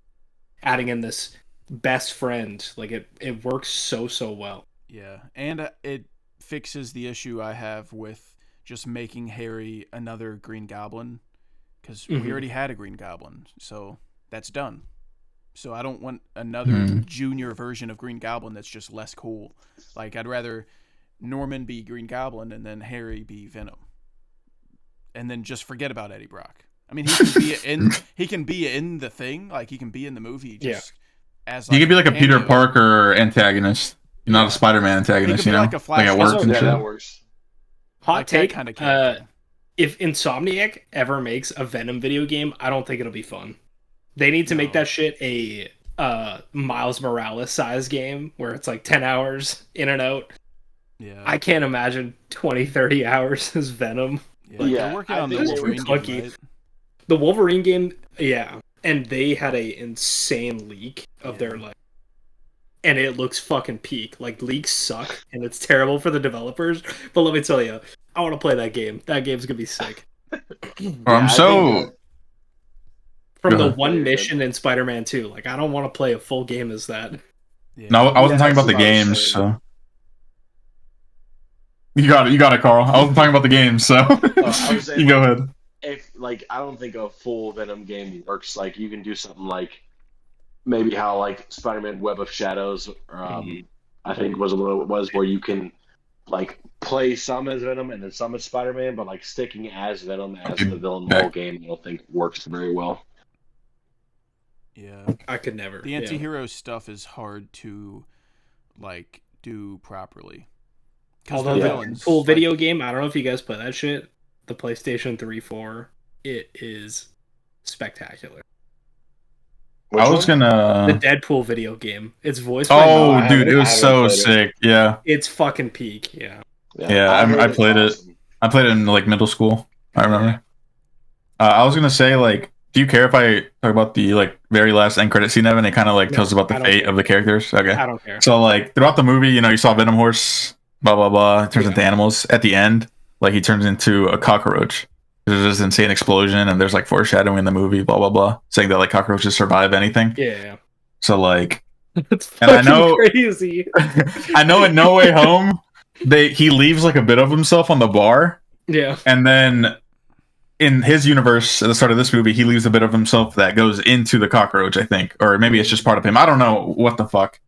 adding in this best friend, like it works so well. Yeah, and it fixes the issue I have with just making Harry another Green Goblin, because we already had a Green Goblin, so that's done. So I don't want another junior version of Green Goblin that's just less cool. Like, I'd rather Norman be Green Goblin and then Harry be Venom, and then just forget about Eddie Brock. I mean, he can be in the thing, like he can be in the movie. Just as like, he could be like a Peter Parker antagonist, not a Spider-Man antagonist. You know, like a Flash. Like at work and shit. That works. Hot like take, kind of character. If Insomniac ever makes a Venom video game, I don't think it'll be fun. They need to make that shit a Miles Morales size game where it's like 10 hours in and out. Yeah. I can't imagine 20-30 hours as Venom. Yeah, they're working on the Wolverine game, right? The Wolverine game, yeah. And they had a insane leak of their like, and it looks fucking peak. Like, leaks suck and it's terrible for the developers. But let me tell you, I want to play that game. That game's gonna be sick. I'm so from the one mission in Spider-Man 2. Like, I don't want to play a full game as that. Yeah. No, I wasn't talking about the games. So you got it, Carl. I wasn't talking about the games, so I was saying, you go ahead. If like, I don't think a full Venom game works. Like, you can do something like maybe how like Spider-Man Web of Shadows, I think was what it was, where you can like play some as Venom and then some as Spider-Man, but like sticking as Venom as the villain the whole game, I don't think works very well. Yeah, I could never. The anti-hero stuff is hard to like do properly. Although the full video game, I don't know if you guys play that shit. The PlayStation 3-4, it is spectacular. I was gonna the Deadpool video game. It's voiced by Oh, dude, it was so sick. Yeah, it's fucking peak. Yeah. I played it. I played it in like middle school. I remember. I was gonna say, like, do you care if I talk about the like very last end credit scene, Evan? It kind of like tells about the fate of the characters. Okay, I don't care. So like throughout the movie, you know, you saw Venom Horse, blah blah blah, turns into animals. At the end, like, he turns into a cockroach. There's this insane explosion, and there's like foreshadowing in the movie, blah blah blah, saying that like cockroaches survive anything. Yeah. So like, it's and I know crazy. I know in No Way Home, he leaves like a bit of himself on the bar. Yeah. And then in his universe, at the start of this movie, he leaves a bit of himself that goes into the cockroach, I think, or maybe it's just part of him. I don't know what the fuck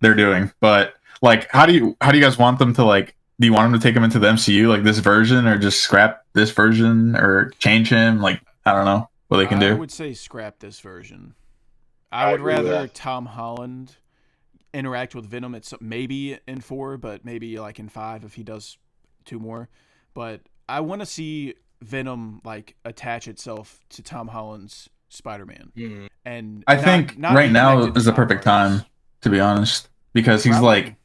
they're doing, but like, how do you guys want them to like? Do you want him to take him into the MCU, like this version, or just scrap this version, or change him? Like, I don't know what they can do. I would say scrap this version. I would rather Tom Holland interact with Venom. It's maybe in 4, but maybe like in 5 if he does 2 more. But I want to see Venom like attach itself to Tom Holland's Spider-Man. And I think right now is the perfect time, to be honest, because he's like,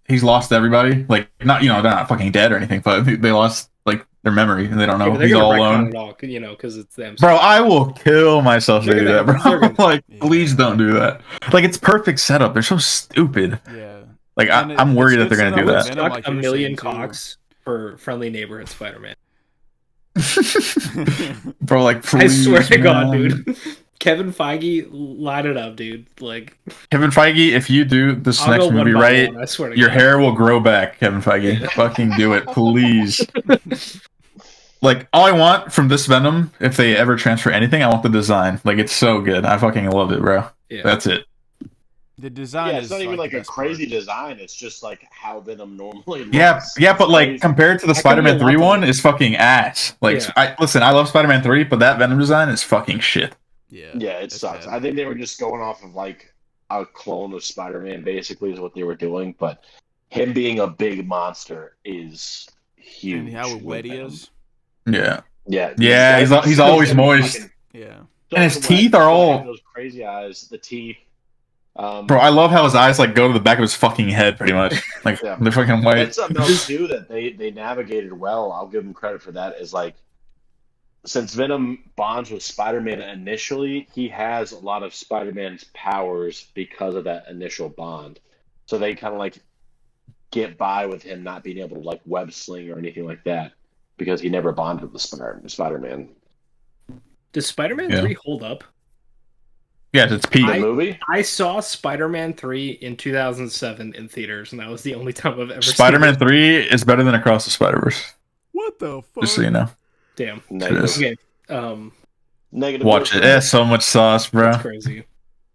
he's lost everybody. Like, not, you know, they're not fucking dead or anything, but they lost like their memory and they don't know. He's all alone. You know, because it's them. Bro, I will kill myself to do that, bro. Like, please don't do that. Like, it's perfect setup. They're so stupid. Yeah. Like, I'm worried that they're gonna do that. Stuck like a million cocks for Friendly Neighborhood Spider-Man. Bro, like, please, I swear to God, dude. Kevin Feige, line it up, dude. Like, Kevin Feige, if you do this next movie right, your hair will grow back, Kevin Feige. Fucking do it, please. Like, all I want from this Venom, if they ever transfer anything, I want the design. Like, it's so good. I fucking love it, bro. Yeah. That's it. The design it's is not even like the a best crazy part. design. It's just like how Venom normally looks. Yeah, but like Crazy. compared to the That could be Spider-Man a 3 lot one, better. is fucking ass. Like, Yeah. listen, I love Spider-Man 3, but that Venom design is fucking shit. Yeah, Yeah, it it's sucks. bad. I think they were just going off of like a clone of Spider-Man, basically, is what they were doing. But him being a big monster is huge. And how with wet he Venom. is. Yeah, Yeah, he's always moist. Yeah. And his teeth are all those crazy eyes. The teeth. Bro, I love how his eyes like go to the back of his fucking head, pretty much. Like Yeah. they're fucking white. That's something else too that they navigated well. I'll give them credit for that. Is like, since Venom bonds with Spider-Man initially, he has a lot of Spider-Man's powers because of that initial bond. So they kind of like get by with him not being able to like web sling or anything like that because he never bonded with Spider-Man. Does Spider-Man Yeah. 3 hold up? Yeah, it's Pete. The movie? I saw Spider-Man 3 in 2007 in theaters, and that was the only time I've ever Spider-Man seen it. 3 is better than Across the Spider-Verse. What the fuck? Just so you know. Damn. Negative. Okay. Negative. Watch it. So much sauce, bro. That's crazy.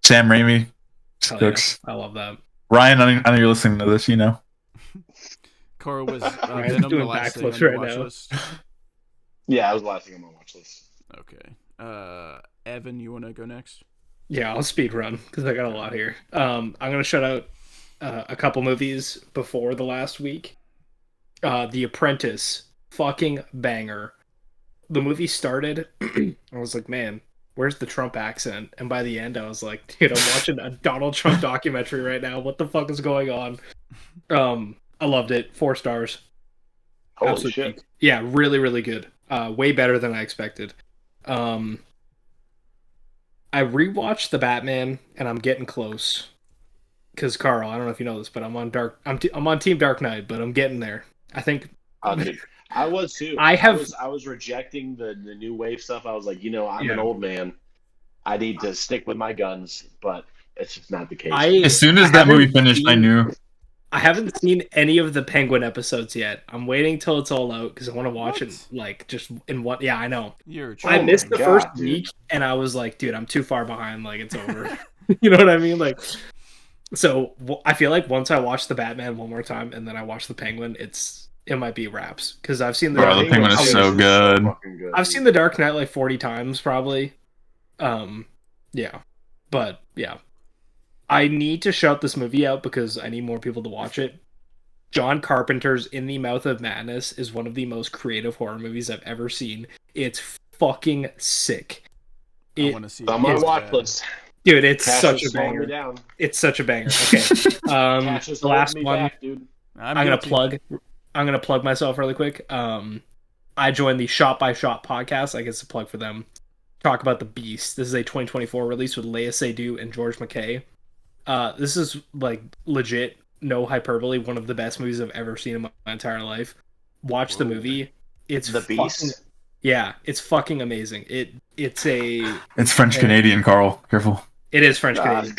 Sam Raimi Hell cooks. yeah. I love that. Ryan, I know you're listening to this, you know. Carl was Ryan's Venom the doing last thing on backflips your right watch now. list? Yeah, I was the last thing on my watch list. Okay. Evan, you want to go next? Yeah, I'll speed run because I got a lot here. I'm gonna shout out a couple movies before the last week. The Apprentice, fucking banger. The movie started, I was like, man, where's the Trump accent? And by the end, I was like, dude, I'm watching a Donald Trump documentary right now. What the fuck is going on? I loved it. 4 stars. Holy Absolutely. shit. Yeah, really, really good. Way better than I expected. I rewatched the Batman, and I'm getting close. Because Carl, I don't know if you know this, but I'm on Team Dark Knight, but I'm getting there. I think. Dude, I was too. I was rejecting the new wave stuff. I was like, I'm an old man. I need to stick with my guns, but it's just not the case. As soon as that movie finished, I knew. I haven't seen any of the Penguin episodes yet. I'm waiting till it's all out because I want to watch it like just in one. Yeah, I know. I missed the first week, and I was like, dude, I'm too far behind. Like it's over. You know what I mean? Like, so I feel like once I watch the Batman one more time and then I watch the Penguin, it might be wraps because I've seen the Penguin is so good. I've seen the Dark Knight like 40 times probably. Yeah, but yeah. I need to shout this movie out because I need more people to watch it. John Carpenter's In the Mouth of Madness is one of the most creative horror movies I've ever seen. It's fucking sick. I want to see it. I'm on watch list. Dude, it's Cash such is a banger. slowing me down. It's such a banger. Okay. Cash is The last holding me one. back, dude. I'm gonna plug myself really quick. I joined the Shot by Shot podcast. I guess a plug for them. Talk about The Beast. This is a 2024 release with Lea Seydoux and George McKay. This is like legit, no hyperbole, one of the best movies I've ever seen in my entire life. Watch the movie. It's The Beast. Yeah, it's fucking amazing. It's French Canadian, Carl. Careful. It is French Canadian.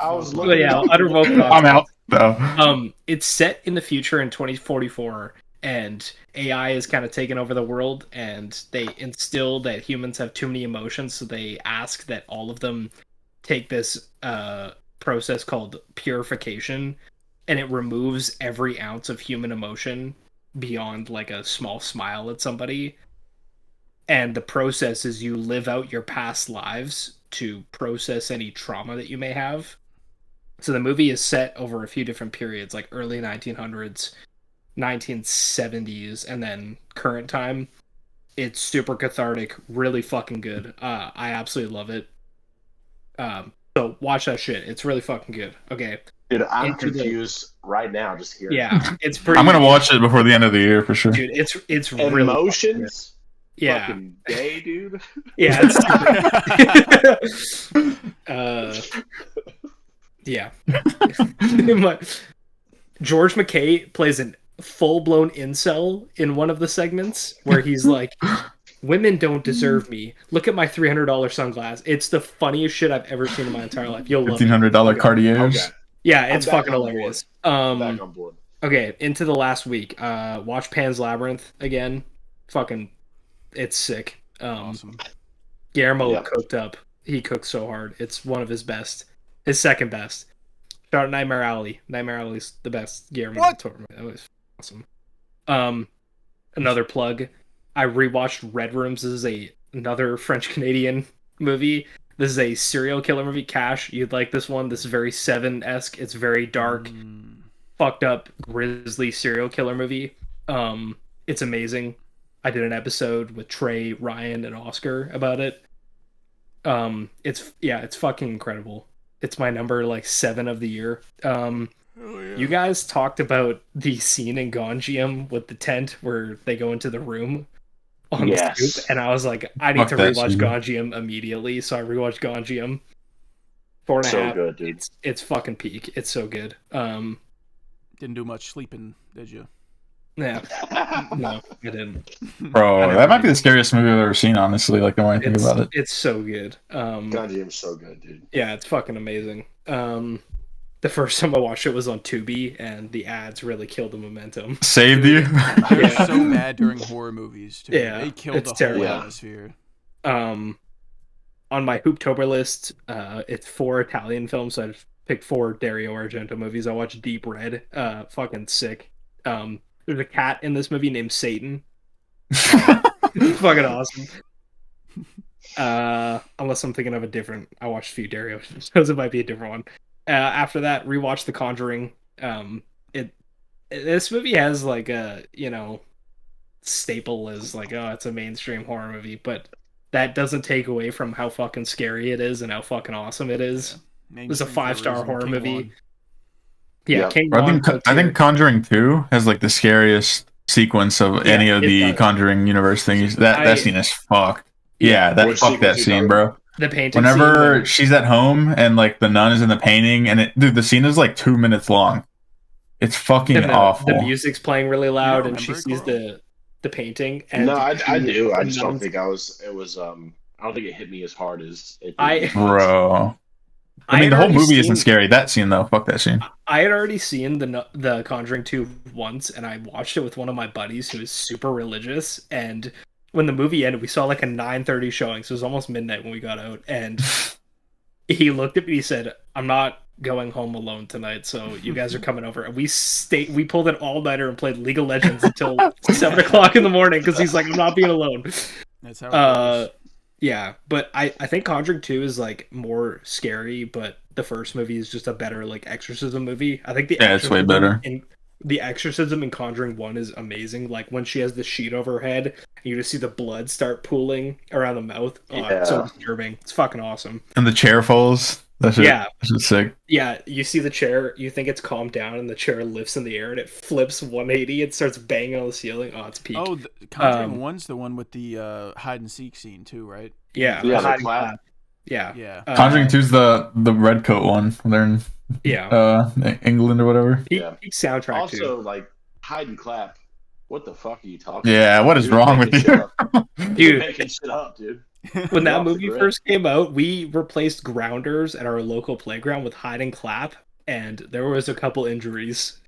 I was But looking. yeah, unrevoked. I'm out. No. It's set in the future in 2044, and AI is kind of taking over the world, and they instill that humans have too many emotions, so they ask that all of them take this process called purification, and it removes every ounce of human emotion beyond like a small smile at somebody. And the process is you live out your past lives to process any trauma that you may have. So the movie is set over a few different periods, like early 1900s, 1970s, and then current time. It's super cathartic, really fucking good. I absolutely love it. So watch that shit. It's really fucking good. Okay. Dude, I'm confused right now just hearing. Yeah, it's pretty. I'm gonna watch it before the end of the year for sure. Dude, it's really emotions. Yeah. Fucking gay, dude. Yeah. Yeah. George McKay plays a full-blown incel in one of the segments where he's like, women don't deserve me. Look at my $300 sunglass. It's the funniest shit I've ever seen in my entire life. You'll love it. $1,500 Cartiers. Yeah, it's fucking hilarious. I'm back on board. Okay, into the last week. Watch Pan's Labyrinth again. Fucking, it's sick. Awesome. Guillermo cooked up. He cooks so hard. It's one of his best. His second best. Shout out Nightmare Alley. Nightmare Alley's the best Guillermo del Toro movie. That was awesome. Another plug. I rewatched Red Rooms. This is another French Canadian movie. This is a serial killer movie. Cash, you'd like this one. This is very Seven-esque. It's very dark, fucked up, grisly serial killer movie. It's amazing. I did an episode with Trey, Ryan, and Oscar about it. It's fucking incredible. It's my number 7 of the year. You guys talked about the scene in Gonjiam with the tent where they go into the room on the scoop, and I was like, I need to rewatch Gonjiam immediately, so I rewatched Gonjiam. 4.5. So good, dude. It's fucking peak. It's so good. Didn't do much sleeping, did you? Yeah. No, I didn't. Bro, that might be the scariest movie I've ever seen, honestly, like the more I think about it. It's so good. Gonjiam's so good, dude. Yeah, it's fucking amazing. The first time I watched it was on Tubi, and the ads really killed the momentum. Saved you? They're so bad during horror movies, too. Yeah, they killed the whole atmosphere. On my Hooptober list, it's 4 Italian films, so I just picked 4 Dario Argento movies. I watched Deep Red. Fucking sick. There's a cat in this movie named Satan. It's fucking awesome. Unless I'm thinking of a different... I watched a few Dario shows, it might be a different one. After that, rewatched The Conjuring. This movie has a staple is it's a mainstream horror movie, but that doesn't take away from how fucking scary it is and how fucking awesome it is. It's a 5-star horror movie. Yeah, King I think Conjuring 2 has the scariest sequence of any of the Conjuring universe things. That scene is fucked. Yeah, that scene, bro. The painting. Whenever she's at home and the nun is in the painting, and the scene is 2 minutes long. It's fucking awful. The music's playing really loud, and she sees the painting. And no, I do. I just don't think I don't think it hit me as hard as it did. Bro. I mean, the whole movie isn't scary. That scene, though, fuck that scene. I had already seen the Conjuring 2 once, and I watched it with one of my buddies who is super religious. And when the movie ended, we saw a 9:30 showing, so it was almost midnight when we got out. And he looked at me, he said, "I'm not going home alone tonight, so you guys are coming over." And we pulled an all-nighter and played League of Legends until 7 o'clock in the morning because he's like, "I'm not being alone." That's how it goes. Yeah, but I think Conjuring 2 is more scary, but the first movie is just a better exorcism movie. I think it's way better. The exorcism in Conjuring 1 is amazing. When she has the sheet over her head, and you just see the blood start pooling around the mouth. It's so disturbing. It's fucking awesome. And the chair falls. That's sick. Yeah, you see the chair, you think it's calmed down, and the chair lifts in the air, and it flips 180 and starts banging on the ceiling. Oh, it's peak. Oh, Conjuring 1's the one with the hide and seek scene too, right? Yeah, the clap. Yeah. Conjuring 2's the red coat one. They're in England or whatever. Peak soundtrack also, too. hide and clap. What the fuck are you talking? Yeah, what is wrong with you, dude? Making shit up, dude. When that movie first came out, we replaced grounders at our local playground with hide and clap, and there was a couple injuries.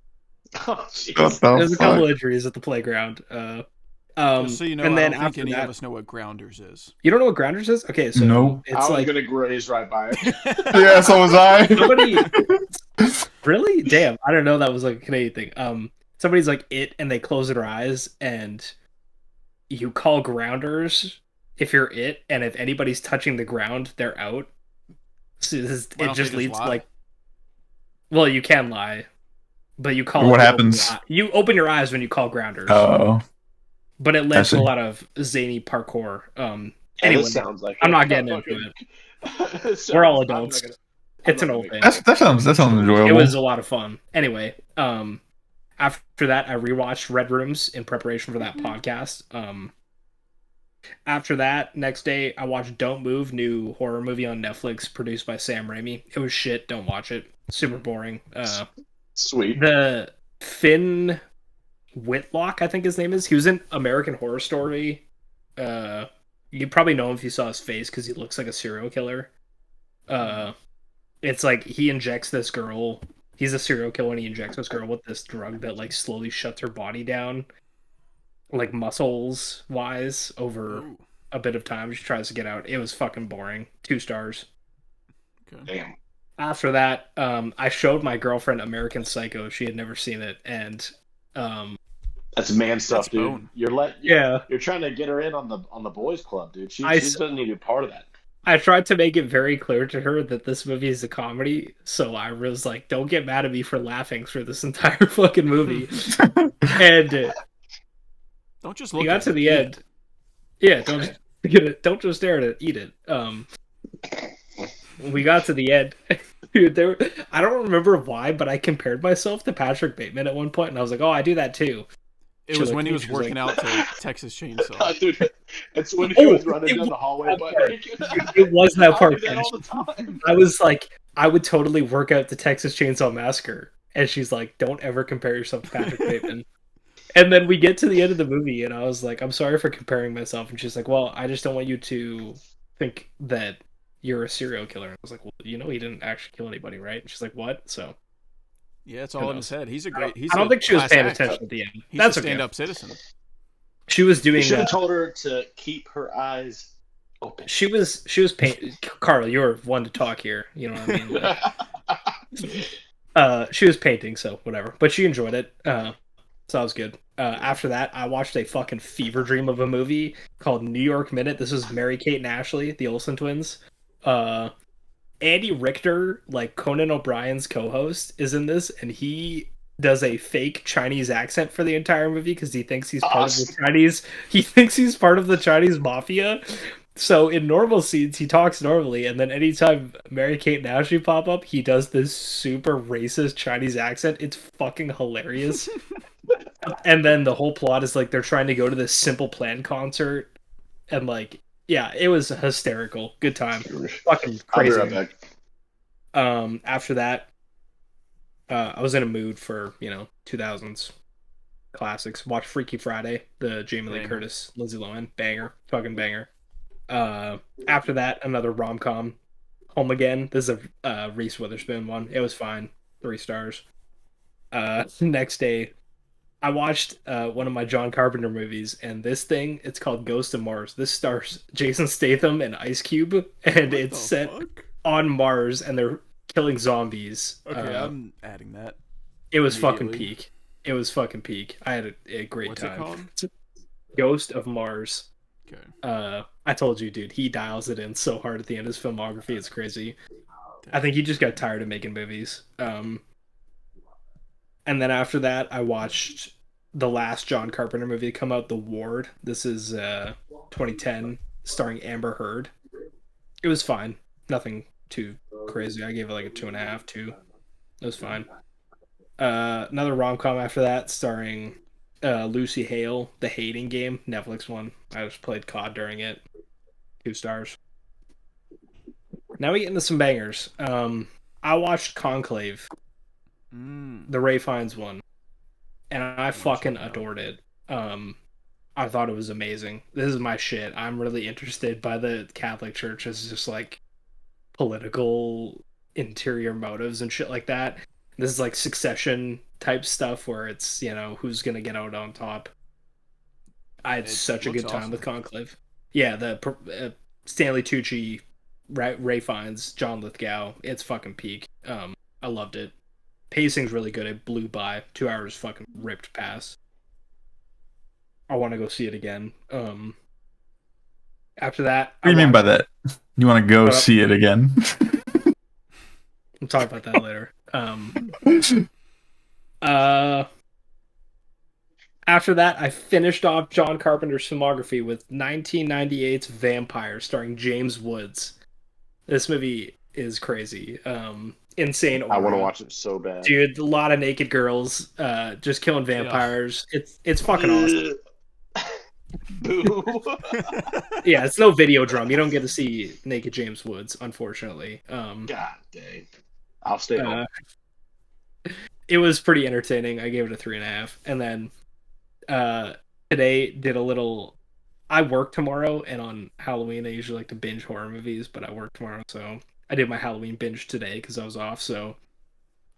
Oh, There's a couple injuries at the playground. Just so you know, and then I don't think after any that, of us know what grounders is. You don't know what grounders is? Okay, so nope. It's I was gonna graze right by it. Yeah, so was I. Somebody really? Damn, I don't know that was a Canadian thing. Somebody's it, and they close their eyes, and you call grounders if you're it, and if anybody's touching the ground, they're out. So it just leads to well, you can lie, but you call. What happens? You open your eyes when you call grounders. Oh. But it led to a lot of zany parkour. Anyway, sounds like I'm not getting into it. We're all adults. It's an old thing. That sounds enjoyable. It was a lot of fun. Anyway, after that, I rewatched Red Rooms in preparation for that podcast. After that, next day, I watched Don't Move, new horror movie on Netflix produced by Sam Raimi. It was shit. Don't watch it. Super boring. Sweet. The Finn Whitlock, I think his name is. He was in American Horror Story. You probably know him if you saw his face because he looks like a serial killer. It's he injects this girl. He's a serial killer and he injects this girl with this drug that slowly shuts her body down, muscles wise, over a bit of time. She tries to get out. It was fucking boring. 2 stars. Damn. After that, I showed my girlfriend American Psycho. She had never seen it, and That's man stuff, That's dude. bone. You're trying to get her in on the boys club, dude. She doesn't need to be part of that. I tried to make it very clear to her that this movie is a comedy, so I was like, "Don't get mad at me for laughing through this entire fucking movie." And Don't just we look got at to it. the end. Yeah, don't just stare at it. Eat it. We got to the end. Dude, I don't remember why, but I compared myself to Patrick Bateman at one point, and I was like, "Oh, I do that too." It She was looked when at he me, was she was working like, out to Texas Chainsaw. Dude, it's when he was running down the hallway, but it was that I part. do that all the time. I was like, I would totally work out the Texas Chainsaw Massacre, and she's like, "Don't ever compare yourself to Patrick Bateman." And then we get to the end of the movie, and I was like, "I'm sorry for comparing myself," and she's like, "Well, I just don't want you to think that you're a serial killer." And I was like, "Well, you know, he didn't actually kill anybody, right?" And she's like, "What?" So Yeah, it's all in his head. He's a great. I don't think she was class paying act. attention at the end. He's That's a okay. stand-up citizen. She was You doing. should have told her to keep her eyes open. She was painting. Carl, you're one to talk here. You know what I mean? Like, she was painting, so whatever. But she enjoyed it. So that was good. After that, I watched a fucking fever dream of a movie called New York Minute. This is Mary-Kate and Ashley, the Olsen twins. Andy Richter, like Conan O'Brien's co-host, is in this, and he does a fake Chinese accent for the entire movie because he thinks he's part of the Chinese. He thinks he's part of the Chinese mafia. So in normal scenes, he talks normally, and then anytime Mary-Kate and Ashley pop up, he does this super racist Chinese accent. It's fucking hilarious. And then the whole plot is like they're trying to go to this Simple Plan concert, and like, yeah, it was hysterical. Good time. Fucking crazy. I'll be right back. After that, I was in a mood for 2000s classics. Watch Freaky Friday, the Jamie Lee Curtis, Lindsay Lohan, banger, fucking banger. After that, another rom-com, Home Again. This is a Reese Witherspoon one. It was fine, 3 stars. Next day, I watched one of my John Carpenter movies, and this thing, it's called Ghost of Mars. This stars Jason Statham and Ice Cube, and it's set on Mars, and they're killing zombies. Okay, I'm adding that. It was fucking peak. It was fucking peak. I had a great time. What's it called? Ghost of Mars. Okay. I told you, dude, he dials it in so hard at the end of his filmography. It's crazy. I think he just got tired of making movies. And then after that, I watched the last John Carpenter movie to come out, The Ward. This is 2010, starring Amber Heard. It was fine. Nothing too crazy. I gave it like a 2.5, 2. It was fine. Another rom-com after that, starring Lucy Hale, The Hating Game, Netflix one. I just played COD during it. 2 stars. Now we get into some bangers. I watched Conclave, the Ray Fiennes one, and I fucking adored it. I thought it was amazing. This is my shit. I'm really interested by the Catholic Church as just like political interior motives and shit like that. This is like Succession type stuff where it's, who's gonna get out on top. I had such a good time with Conclave. Yeah, the Stanley Tucci, Ray Fiennes, John Lithgow. It's fucking peak. I loved it. Pacing's really good. It blew by. 2 hours fucking ripped past. I want to go see it again. After that, What do you mean by that? You want to go see it again? We'll talk about that later. After that, I finished off John Carpenter's filmography with 1998's Vampire, starring James Woods. This movie is crazy. Insane aura. I want to watch it so bad. Dude, a lot of naked girls just killing vampires. Yeah. It's fucking awesome. Boo. Yeah, it's no video drum. You don't get to see naked James Woods, unfortunately. God dang. I'll stay home. It was pretty entertaining. I gave it a 3.5. And then today did a little... I work tomorrow, and on Halloween I usually like to binge horror movies, but I work tomorrow, so I did my Halloween binge today because I was off. So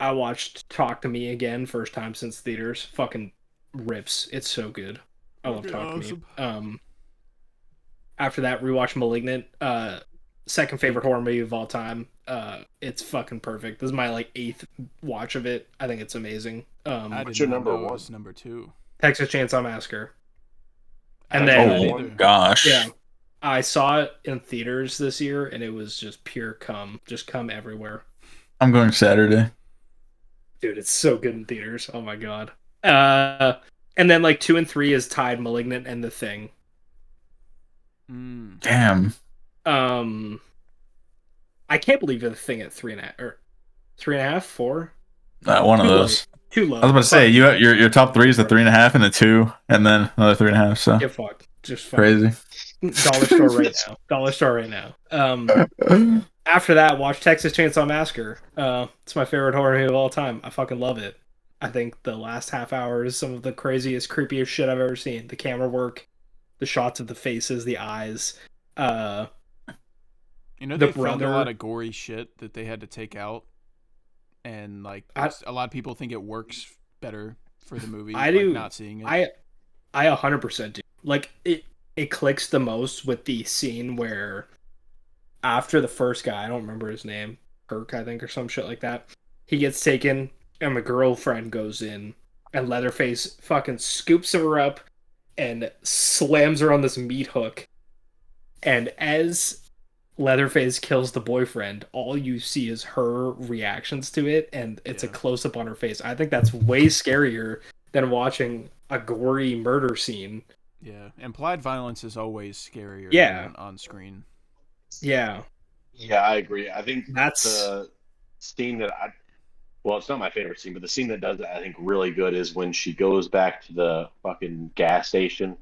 I watched Talk to Me again, first time since theaters. Fucking rips. It's so good. I love Talk to Me. After that, rewatched Malignant. second favorite horror movie of all time. It's fucking perfect. This is my like 8th watch of it. I think it's amazing. What's your number one? It's number 2. Texas Chainsaw Massacre. And Oh gosh. Yeah, I saw it in theaters this year, and it was just pure cum, just cum everywhere. I'm going Saturday. Dude, it's so good in theaters. Oh my god. And then like 2 and 3 is tied Malignant and The Thing. Damn. I can't believe The Thing at 3.5 or 3.5, 4. One of those. Too low. I was about to say your top 3 is the 3.5 and the 2, and then another 3.5. So get fucked. Just fucked. Crazy. Dollar store right now. Dollar store right now. After that, watch Texas Chainsaw Massacre. It's my favorite horror movie of all time. I fucking love it. I think the last half hour is some of the craziest, creepiest shit I've ever seen. The camera work, the shots of the faces, the eyes. They filmed a lot of gory shit that they had to take out, and like a lot of people think it works better for the movie. I do. Not seeing it. I 100% do. Like it clicks the most with the scene where after the first guy, I don't remember his name, Kirk, I think, or some shit like that. He gets taken, and my girlfriend goes in, and Leatherface fucking scoops her up and slams her on this meat hook. And as Leatherface kills the boyfriend, all you see is her reactions to it, and it's a close-up on her face. I think that's way scarier than watching a gory murder scene. Yeah, implied violence is always scarier than on screen. Yeah. Yeah, I agree. I think that's the scene that well, it's not my favorite scene, but the scene that does it, I think, really good is when she goes back to the fucking gas station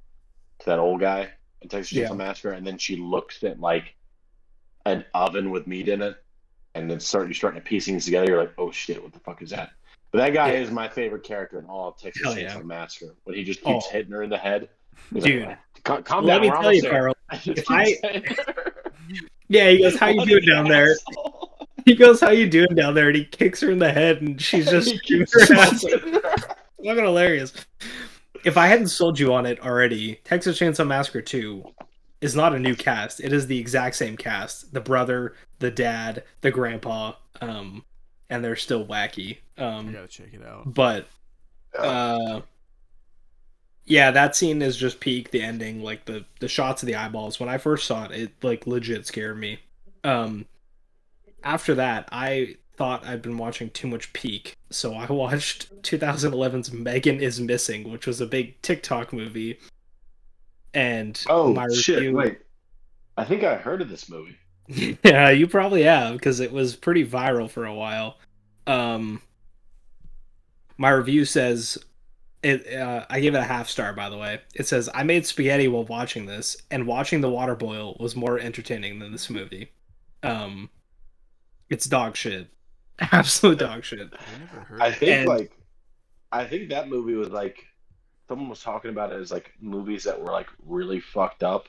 to that old guy in Texas Chainsaw Massacre, and then she looks at like an oven with meat in it, and then you're starting to piece things together. You're like, oh shit, what the fuck is that? But that guy is my favorite character in all of Texas Chainsaw Massacre. When he just keeps hitting her in the head. Dude, like, calm let down. me tell you, Carl. Yeah, he goes, "How you doing down there?" He goes, "How you doing down there?" And he kicks her in the head, and she's just screaming her ass. Fucking hilarious. If I hadn't sold you on it already, Texas Chainsaw Massacre 2 is not a new cast. It is the exact same cast: the brother, the dad, the grandpa, and they're still wacky. I gotta check it out. But yeah, that scene is just peak. The ending, like the shots of the eyeballs. When I first saw it, it like legit scared me. After that, I thought I'd been watching too much Peak, so I watched 2011's Megan is Missing, which was a big TikTok movie. And shit! Wait, I think I heard of this movie. Yeah, you probably have, because it was pretty viral for a while. My review says I gave it a 0.5 star, by the way. It says, I made spaghetti while watching this, and watching the water boil was more entertaining than this movie. It's dog shit. Absolute dog shit. I think that movie was like, someone was talking about it as like movies that were like really fucked up,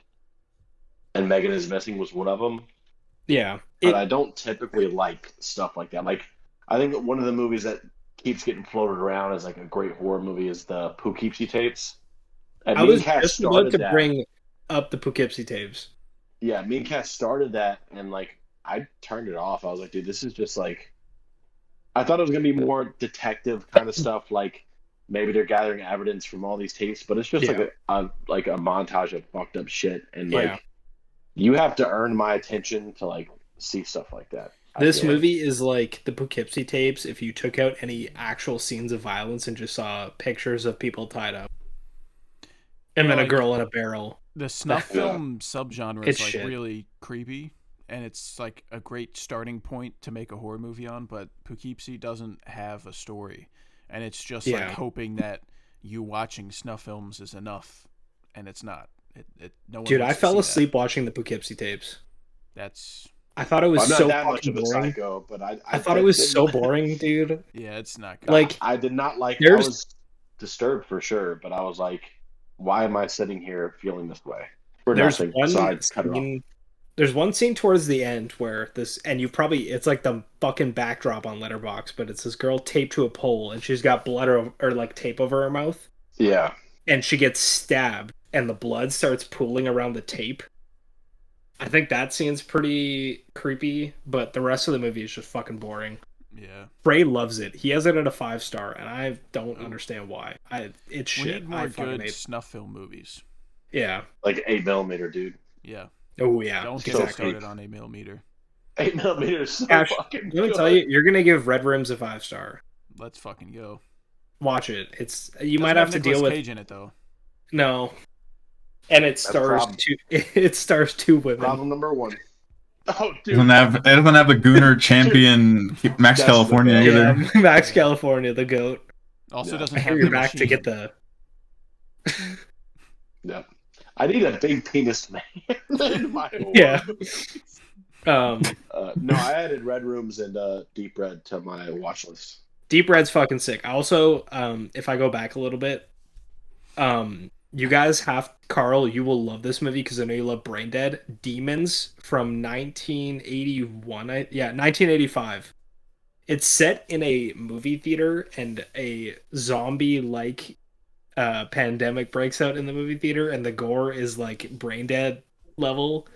and Megan is Missing was one of them. Yeah. But I don't typically like stuff like that. Like, I think one of the movies that keeps getting floated around as like a great horror movie is the Poughkeepsie tapes. And I was just about to bring up the Poughkeepsie tapes. Yeah, me and Cass started that, and like I turned it off. I was like, dude, this is just like, I thought it was gonna be more detective kind of stuff, like maybe they're gathering evidence from all these tapes, but it's just like a montage of fucked up shit, and like you have to earn my attention to like see stuff like that. This movie is like the Poughkeepsie tapes if you took out any actual scenes of violence and just saw pictures of people tied up. And then a girl in a barrel. The snuff film subgenre is like shit. Really creepy, and it's like a great starting point to make a horror movie on, but Poughkeepsie doesn't have a story. And it's just like hoping that you watching snuff films is enough, and it's not. No one Dude, wants I to fell see asleep watching the Poughkeepsie tapes. I thought it was I'm not so that much fucking of a boring. psycho, but I thought it was so boring, dude. Yeah, it's not good. Like, I did not like. I was disturbed for sure, but I was like, "Why am I sitting here feeling this way?" There's one scene towards the end where and it's like the fucking backdrop on Letterboxd, but it's this girl taped to a pole, and she's got blood or like tape over her mouth. Yeah. And she gets stabbed, and the blood starts pooling around the tape. I think that scene's pretty creepy, but the rest of the movie is just fucking boring. Yeah. Trey loves it. He has it at a 5-star, and I don't understand why. It's shit. We need more I fucking good hate. snuff film movies. Yeah. Like 8mm, dude. Yeah. Oh yeah. Don't get So me started fake. on 8mm. 8mm is so Ash, fucking I'm gonna good. tell you, you're gonna give Red Rims a 5-star. Let's fucking go. Watch it. It's you Doesn't might have to Nicolas deal with Cage in it though. no, and it stars problem. two. It stars 2 women. Problem number 1. Oh, It dude. doesn't have the Gooner champion Max That's California the- either. Yeah, Max California, the goat. Also Yeah. doesn't I have hear the you're back to machine. get the. Yeah. I need a big penis man in my Yeah. No, I added Red Rooms and Deep Red to my watch list. Deep Red's fucking sick. Also, if I go back a little bit, you guys have Carl. You will love this movie because I know you love Brain Dead. Demons from 1981. 1985. It's set in a movie theater, and a zombie-like pandemic breaks out in the movie theater, and the gore is like Brain Dead level.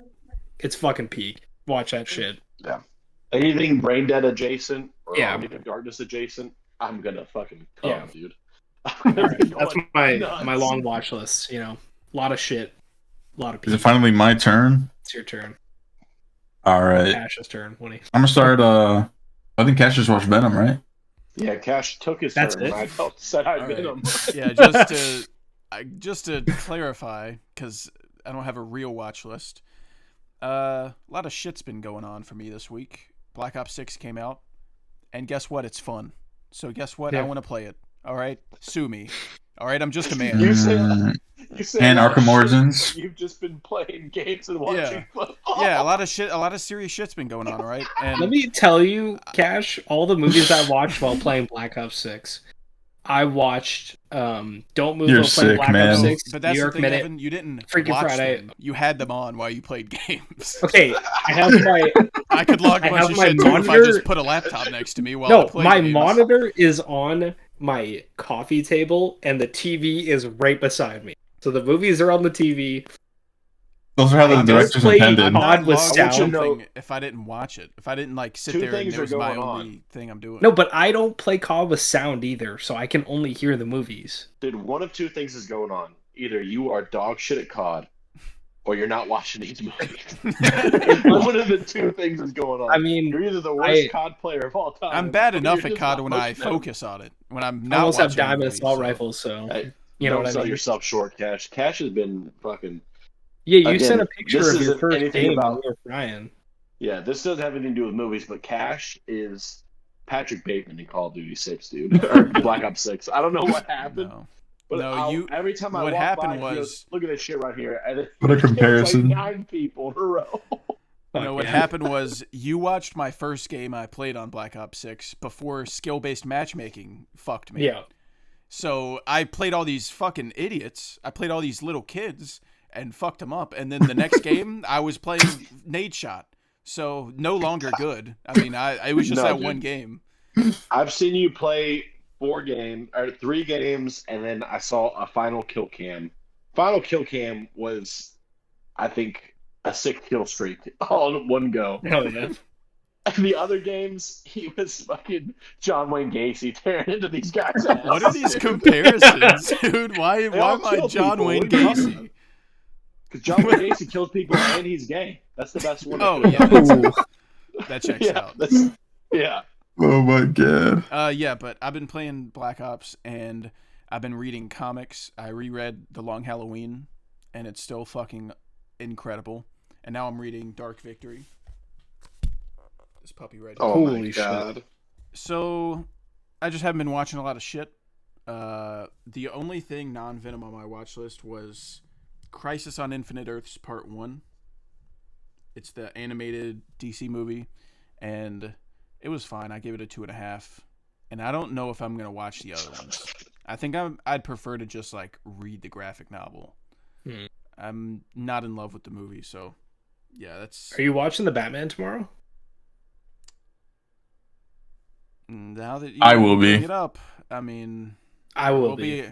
It's fucking peak. Watch that shit. Yeah. Anything Brain Dead adjacent or Yeah. Army of Darkness adjacent, I'm gonna fucking come, Yeah. dude. That's my nuts. my long watch list. You know, a lot of shit, a lot of Is it peak. finally my turn? It's your turn. All right. Ash's turn. When he... I'm gonna start. I think Cash just watched Venom, right? Yeah, Cash took his That's turn it? when I said I'd All been right. him. Yeah, just to clarify, because I don't have a real watch list. A lot of shit's been going on for me this week. Black Ops 6 came out, and guess what? It's fun. So guess what? Yeah. I want to play it. All right, sue me. All right, I'm just a man. You say Mm, you say and a lot of Arkham shit, Origins. You've just been playing games and watching football. Yeah, a lot of serious shit's been going on. All right, and Let me tell you, Cash, all the movies I watched while playing Black Ops 6. I watched Don't Move You're while playing sick, Black man. Ops 6, but that's New the York thing, Minute. Evan. You didn't Freaky watch Friday. them. You had them on while you played games. Okay, I have my I could log a I bunch have of my shit too if I monitor- just put a laptop next to me while I no, play my games. monitor is on my coffee table, and the TV is right beside me. So the movies are on the TV. Those are how the I just directors played intended. I'm not COD with logged sound. something if I didn't watch it. If I didn't like sit Two there and things it are was my going only on. thing I'm doing. No, but I don't play COD with sound either, so I can only hear the movies. Dude, one of two things is going on. Either you are dog shit at COD, or you're not watching these movies. One of the two things is going on. I mean, you're either the worst I- COD player of all time. I'm bad or enough you're at just COD not when I pushing them. focus on it. When I'm I not almost have watching the diamond movie, assault so- rifles, so Hey, you know don't what I sell mean. yourself short, Cash. Cash has been fucking. Yeah, you Again, sent a picture this of your isn't first anything game about- when we were crying. Yeah, this doesn't have anything to do with movies, but Cash is Patrick Bateman in Call of Duty 6, dude. Or Black Ops 6. I don't know what happened. No. But No, every time I what walk happened by, he was- goes, look at this shit right here. And What a it's like comparison. 9 people in a row. No, what happened was you watched my first game I played on Black Ops 6 before skill-based matchmaking fucked me. Yeah. So I played all these fucking idiots. I played all these little kids and fucked them up. And then the next game, I was playing Nade Shot. So no longer good. I mean, it was just No, that dude. one game. I've seen you play 3 games, and then I saw a final kill cam. Final kill cam was, I think, a 6 kill streak all in one go. Hell yeah. And the other games, he was fucking John Wayne Gacy tearing into these guys' ass. What are these comparisons, dude? Why all am I kill John people. Wayne What are you talking Gacy? Because John Wayne Gacy kills people and he's gay. That's the best one. Oh, yeah. That checks yeah, out. yeah. Oh my god. Yeah, but I've been playing Black Ops and I've been reading comics. I reread The Long Halloween and it's still fucking incredible. And now I'm reading Dark Victory. This puppy right here. Oh Holy my god. So I just haven't been watching a lot of shit. The only thing non-Venom on my watch list was Crisis on Infinite Earths Part 1. It's the animated DC movie, and it was fine. I gave it a 2.5, and I don't know if I'm gonna watch the other ones. I think I'd prefer to just like read the graphic novel. I'm not in love with the movie, so yeah, that's. Are you watching the Batman tomorrow? Now that you I will be. bring it up, I mean, I will we'll be.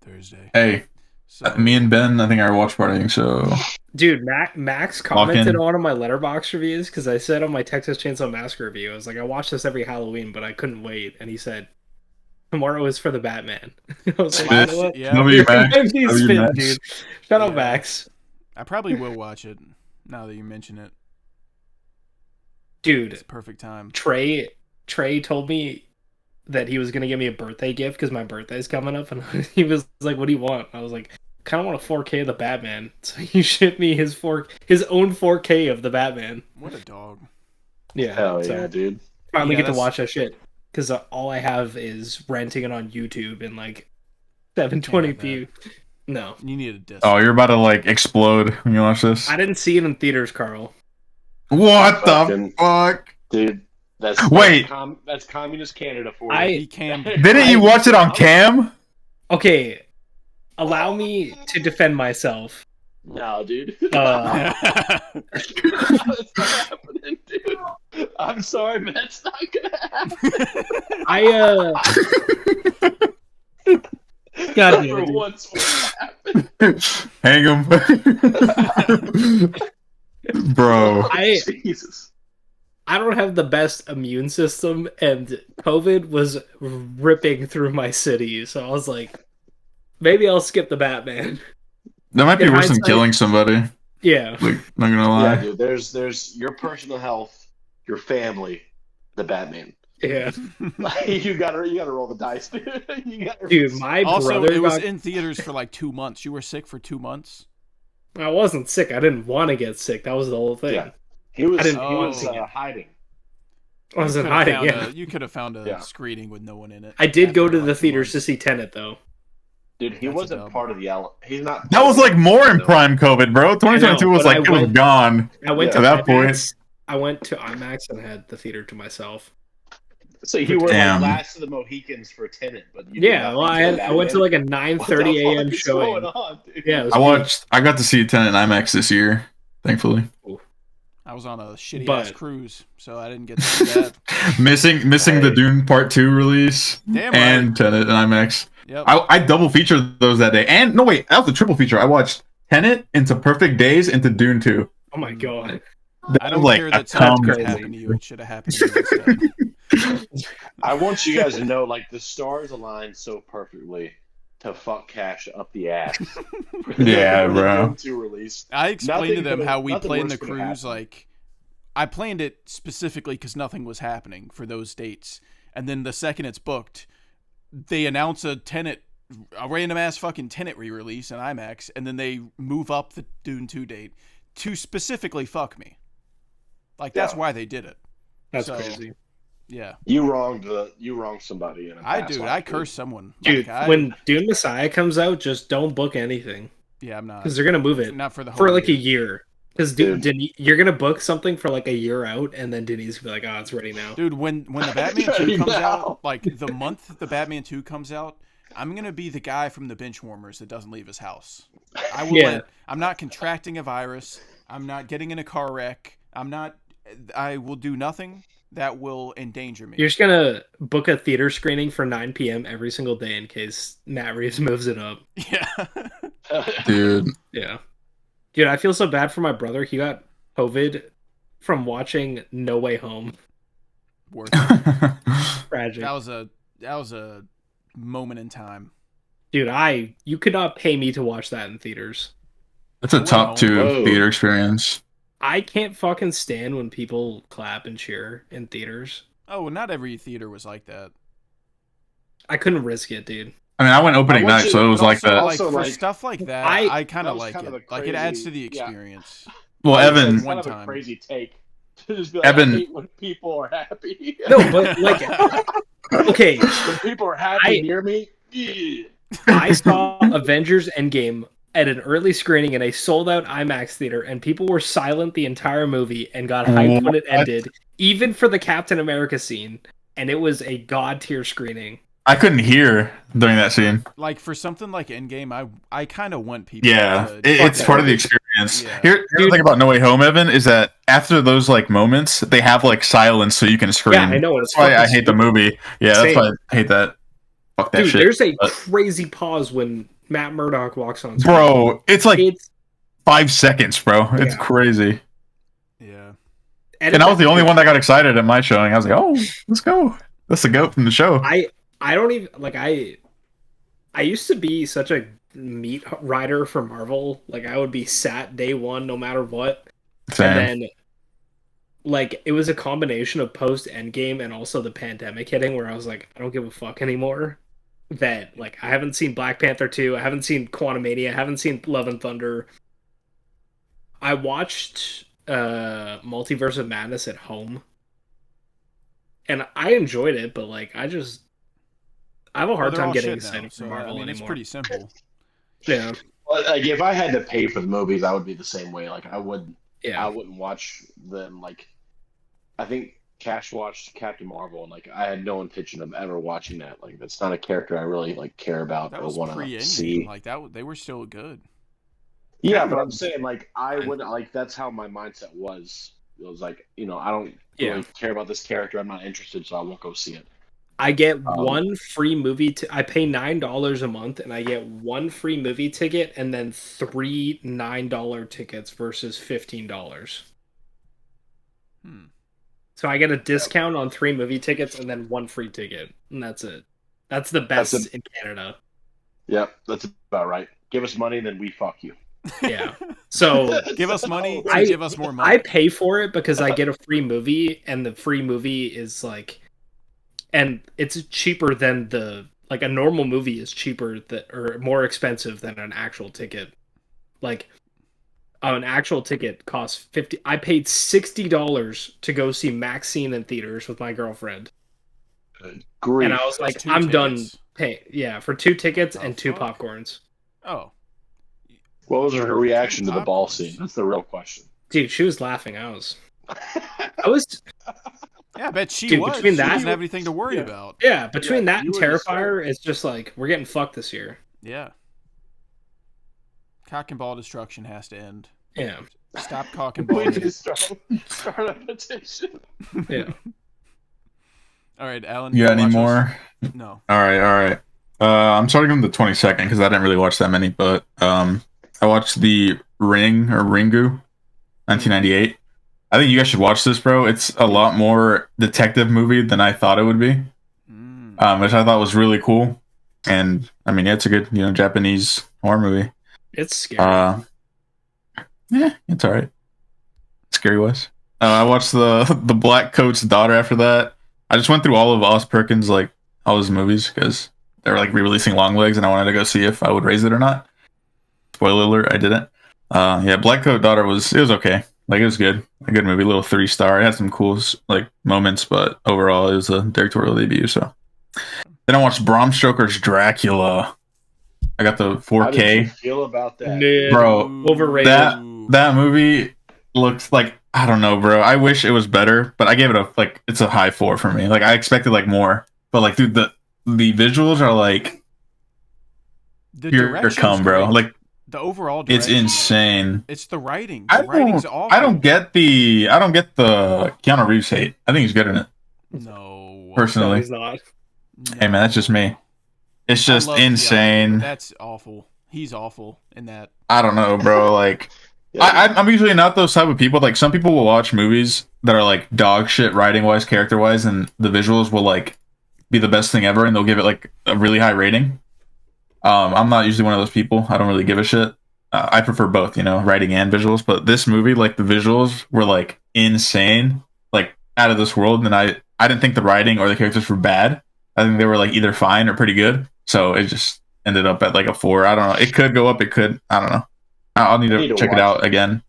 Thursday. Hey, So Me and Ben, I think our watch party. So Dude, Max commented in. on one of my Letterboxd reviews because I said on my Texas Chainsaw Massacre review, I was like, I watch this every Halloween, but I couldn't wait. And he said, tomorrow is for the Batman. I was like, you know what? yeah, W Max. He's W spitting, Max. dude. Shut up, Yeah. Max. I probably will watch it now that you mention it. Dude, It's a perfect time. Trey told me that he was gonna give me a birthday gift because my birthday's coming up, and he was like, "What do you want?" I was like, "Kind of want a 4K of the Batman." So he shipped me his own 4K of the Batman. What a dog. Yeah, Hell so yeah, dude. finally Yeah, get to that's- watch that shit because all I have is renting it on YouTube in like 720p. No, You need a disc. Oh, you're about to like explode when you watch this. I didn't see it in theaters, Carl. What the Fucking- fuck? Dude, that's Wait. that's communist Canada for I- you. He can. Didn't you watch it on cam? Okay, allow me to defend myself. No, dude. Uh, What's happening, dude? I'm sorry, but that's not gonna happen. God damn For it, dude. once, what happened? Hang him. Bro. Jesus. I don't have the best immune system, and COVID was ripping through my city, so I was like, maybe I'll skip the Batman. That might be In worse than hindsight- killing somebody. Yeah. Like, not gonna lie. Yeah, dude. There's your personal health, your family, the Batman. Yeah. you gotta roll the dice, dude. Dude, my Also, brother it was got... in theaters for like 2 months. You were sick for 2 months? I wasn't sick. I didn't want to get sick. That was the whole thing. Yeah. He was I didn't want hiding. I wasn't You could've hiding, found yeah. You could have found a Yeah. screening with no one in it. I did go after, to like, the 2 theaters to months. see Tenet, though. Dude, he That's a wasn't dub. part of the Allan. He's not. That was like more in prime COVID, bro. 2022 was but like I it was went- gone. I went To to that point. IMAX. I went to IMAX and had the theater to myself. So you were Damn. like last of the Mohicans for Tenet, but you Yeah, well, I went to like a What 9:30 the fuck a.m. is showing. going on, dude? Yeah, it was I got to see Tenet in IMAX this year, thankfully. I was on a shitty But- ass cruise, so I didn't get to see that. missing the Dune Part 2 release Damn and right. Tenet in IMAX. Yep. I double featured those that day. And no wait, that was a triple feature. I watched Tenet into Perfect Days into Dune 2. Oh my god. That I was don't care that a something combo. happened to you. It should have happened to me instead. I want you guys to know, like, the stars aligned so perfectly to fuck Cash up the ass. Yeah, For the bro. Dune 2 release. I explained Nothing to them could've- how we nothing planned the worse could've cruise. happened. Like, I planned it specifically because nothing was happening for those dates. And then the second it's booked, they announce a random ass fucking Tenet re-release in IMAX, and then they move up the Dune 2 date to specifically fuck me. Like, that's Yeah. why they did it. That's So, crazy. Yeah. You wronged somebody in a I past do. life, I dude. curse someone. Dude, Like, when Dune Messiah comes out, just don't book anything. Yeah, I'm not. Because they're going to move it Not for the whole for like year. a year. Because you're going to book something for like a year out, and then Denis will be like, oh, it's ready now. Dude, when the Batman 2 Ready comes now. out, like the month the Batman 2 comes out, I'm gonna be the guy from the Benchwarmers that doesn't leave his house. I will. Yeah. I'm not contracting a virus. I'm not getting in a car wreck. I will do nothing that will endanger me. You're just going to book a theater screening for 9 p.m. every single day in case Matt Reeves moves it up. Yeah. Dude. Yeah. Dude, I feel so bad for my brother. He got COVID from watching No Way Home. Worth it. Tragic. That was a moment in time. Dude, you could not pay me to watch that in theaters. That's a top 2 Whoa. theater experience. I can't fucking stand when people clap and cheer in theaters. Oh, well, not every theater was like that. I couldn't risk it, dude. I mean, I went opening I want night, you- so it was but like also, that. Like Also, for like, stuff like that, I- I kind that of was like kind of it. a Like it adds crazy- to the yeah. experience. Well, It's Evan, kind One of a time. crazy take to just be like, Evan- I hate when people are happy. No, but like, okay, when people are happy I- near me, yeah. I saw Avengers Endgame at an early screening in a sold-out IMAX theater, and people were silent the entire movie and got hyped when it What? ended, even for the Captain America scene. And it was a god-tier screening. I couldn't hear during that scene. Like for something like Endgame, I kind of want people. Yeah, to it's part of the experience. Yeah. Here's the thing about No Way Home, Evan, is that after those like moments, they have like silence so you can scream. Yeah, I know. It's That's why fucking I hate the stupid. movie. Yeah, Same. that's why I hate that. Fuck that Dude, shit. there's a But- crazy pause when Matt Murdock walks on screen. Bro, it's like It's 5 seconds, bro. It's Yeah. crazy. Yeah. And I was the only one that got excited at my showing. I was like, oh, let's go. That's the goat from the show. I don't even like I used to be such a meat rider for Marvel. Like I would be sat day one no matter what. Same. And then like it was a combination of post Endgame and also the pandemic hitting where I was like, I don't give a fuck anymore. That like I haven't seen Black Panther 2, I haven't seen Quantumania, I haven't seen Love and Thunder. I watched Multiverse of Madness at home. And I enjoyed it, but like I have a hard time getting excited for Marvel anymore. It's pretty simple. Yeah. Well, like if I had to pay for the movies, I would be the same way. Like I wouldn't watch them. Like I think Cash watched Captain Marvel, and like I had no intention of ever watching that. Like that's not a character I really like care about or want to see. Like that, they were still good. Yeah, but I'm saying like I wouldn't like. That's how my mindset was. It was like, I don't really care about this character. I'm not interested, so I won't go see it. I get one free movie. I pay $9 a month, and I get one free movie ticket, and then 3 $9 tickets versus $15. So I get a discount on 3 movie tickets, and then 1 free ticket, and that's it. That's the best in Canada. Yep, that's about right. Give us money, then we fuck you. Yeah. So give us money, give us more money. I pay for it because I get a free movie, and the free movie is like, and it's cheaper than a normal movie is cheaper or more expensive than an actual ticket. Like, an actual ticket costs $50. I paid $60 to go see Maxine in theaters with my girlfriend. Great. And I was like, I'm done. Hey, yeah, for 2 tickets and 2 popcorns. Oh. What was her reaction to the ball scene? That's the real question. Dude, she was laughing. I was. Yeah, I bet she was. Between that, she doesn't have anything to worry about. Yeah, between that and Terrifier, it's just like we're getting fucked this year. Yeah. Cock and ball destruction has to end. Yeah. Stop cock and ball. We just start a petition. Yeah. All right, Allan. You got any more? No. All right. I'm starting on the 22nd because I didn't really watch that many, but I watched The Ring or Ringu, 1998. I think you guys should watch this, bro. It's a lot more detective movie than I thought it would be, which I thought was really cool. And I mean, it's a good, Japanese horror movie. It's scary. Yeah, it's all right. Scary was. I watched the Black Coat's Daughter after that. I just went through all of Oz Perkins, like all his movies, because they were like re-releasing Long Legs, and I wanted to go see if I would raise it or not. Spoiler alert, I didn't. Black Coat Daughter was okay. Like, it was good. A good movie, little 3-star. It had some cool moments, but overall it was a directorial debut. So then I watched Bram Stoker's Dracula. I got the 4K. How did you feel about that? Bro, overrated. That movie looks like, I don't know, bro. I wish it was better, but I gave it it's a high 4 for me. Like, I expected more. But dude, the visuals are here come, bro. Like, the overall direction, it's insane. It's the writing. Writing's awful. I don't get the Keanu Reeves hate. I think he's good in it. No. Personally. No, he's not. Hey man, that's just me. It's just insane. Keanu. That's awful. He's awful in that. I don't know, bro. I'm usually not those type of people. Some people will watch movies that are dog shit writing wise, character wise, and the visuals will be the best thing ever, and they'll give it a really high rating. I'm not usually one of those people. I don't really give a shit. I prefer both, writing and visuals. But this movie, the visuals were insane, out of this world. And I didn't think the writing or the characters were bad. I think they were either fine or pretty good. So it just ended up at a 4. I don't know. It could go up. It could. I don't know. I'll need to check it out again.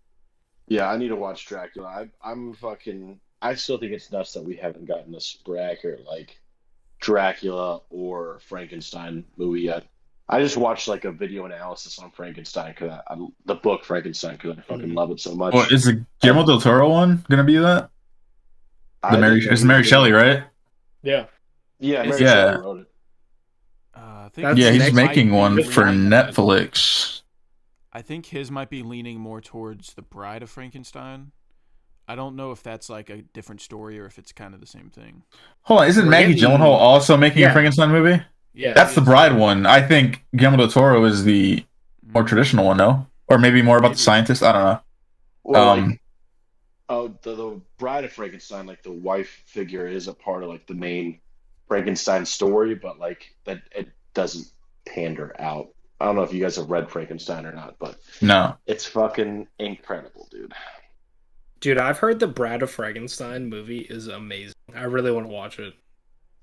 Yeah, I need to watch Dracula. I still think it's nuts that we haven't gotten a Spracker Dracula or Frankenstein movie yet. I just watched a video analysis on Frankenstein because the book Frankenstein because I fucking love it so much. Well, is the Guillermo del Toro one gonna be that? It's Mary Shelley, right? Yeah. Yeah, Mary Shelley wrote it. He's making one for Netflix. I think his might be leaning more towards The Bride of Frankenstein. I don't know if that's a different story or if it's kind of the same thing. Hold on, isn't Maggie Gyllenhaal also making a Frankenstein movie? Yeah, That's the Bride one. I think Guillermo del Toro is the more traditional one, no? Or maybe more about the scientist. I don't know. Well, the Bride of Frankenstein, like the wife figure, is a part of like the main Frankenstein story, but like that it doesn't pander out. I don't know if you guys have read Frankenstein or not, but no, it's fucking incredible, dude. Dude, I've heard the Bride of Frankenstein movie is amazing. I really want to watch it.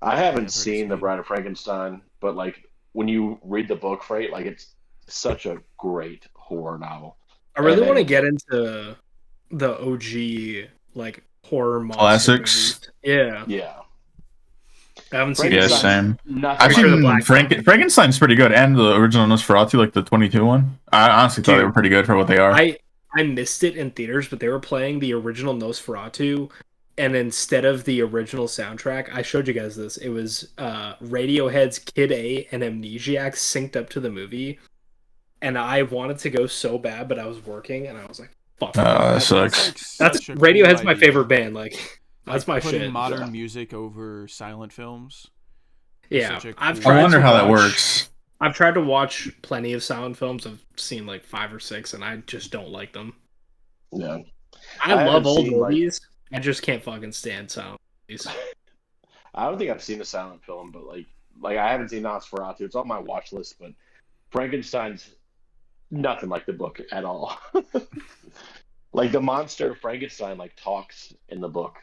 I haven't seen the Bride of Frankenstein, but like when you read the book, right, like it's such a great horror novel. I really want to get into the OG like horror monster classics. movies. Yeah. Yeah. I haven't seen Yeah, it. same. Nothing. I've seen Frankenstein's pretty good, and the original Nosferatu, like the 22 one. I honestly thought they were pretty good for what they are. I missed it in theaters, but they were playing the original Nosferatu, and instead of the original soundtrack, I showed you guys this. It was Radiohead's Kid A and Amnesiac synced up to the movie, and I wanted to go so bad, but I was working, and I was like, "Fuck." That sucks. That's Such a Radiohead's cool my idea. favorite band. Like that's my Putting shit. modern music over silent films. Yeah, Such a I've cool- tried I wonder to how that watch- works. I've tried to watch plenty of silent films. I've seen like 5 or 6, and I just don't like them. Yeah. I haven't love old seen, like- movies. I just can't fucking stand silent movies. I don't think I've seen a silent film, but like I haven't seen Nosferatu. It's on my watch list, but Frankenstein's nothing like the book at all. Like the monster of Frankenstein like talks in the book.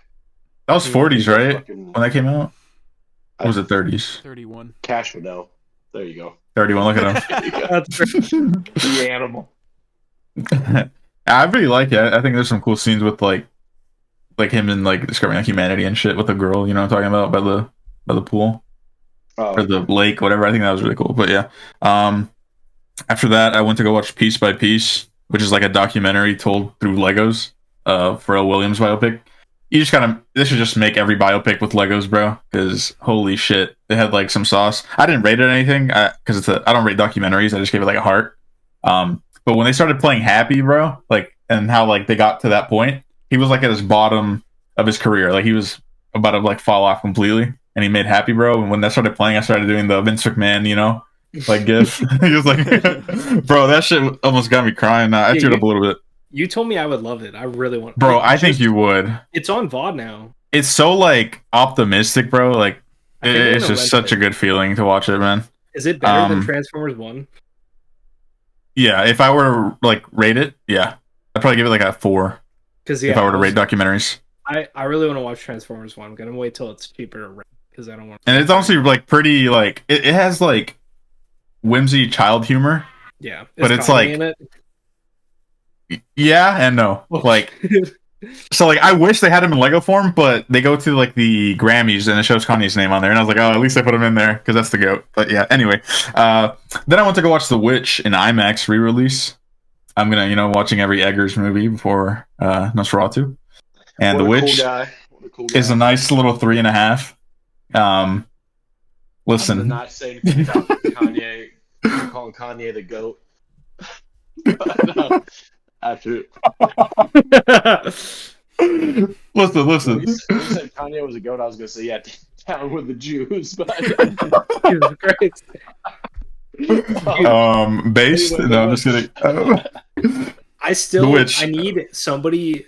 That was 40s, right? Fucking- When that came out? Or was it 30s? 31. Cash would know. There you go. 31, look at him. The animal. I really like it. I think there's some cool scenes with like him and like discovering like humanity and shit with the girl, you know what I'm talking about, by the pool. Or the lake, whatever. I think that was really cool. But yeah. After that I went to go watch Piece by Piece, which is like a documentary told through Legos, for a Williams biopic. They should just make every biopic with Legos, bro, because holy shit, they had like some sauce. I didn't rate it or anything, because I don't rate documentaries. I just gave it like a heart. But when they started playing Happy, bro, like, and how like they got to that point, he was like at his bottom of his career, like he was about to like fall off completely, and he made Happy, bro. And when that started playing, I started doing the Vince McMahon, you know, like gif. He was like, bro, that shit almost got me crying. I teared up a little bit. You told me I would love it. I really want. Bro, I think you would. It's on VOD now. It's so like optimistic, bro. Like it's gonna just rent such a good feeling to watch it, man. Is it better than Transformers 1? Yeah, if I were to like rate it, yeah, I'd probably give it like a 4. Because if I were to rate documentaries, I really want to watch Transformers 1. I'm gonna wait till it's cheaper to rent because I don't want. And it's honestly like pretty like it has like whimsy child humor. Yeah, but it's Kanye like in it? Yeah and no. Like so like I wish they had him in Lego form, but they go to like the Grammys and it shows Kanye's name on there, and I was like, oh, at least they put him in there because that's the GOAT. But yeah, anyway, then I went to go watch The Witch in IMAX re-release. I'm gonna watching every Eggers movie before Nosferatu, and The Witch is a nice little 3.5. Listen, I'm not saying about Kanye. I'm calling Kanye the GOAT. No, absolutely. Listen. When you said Kanye was a GOAT, I was gonna say down with the Jews, but based. Anyway, no, I'm just kidding. I need somebody,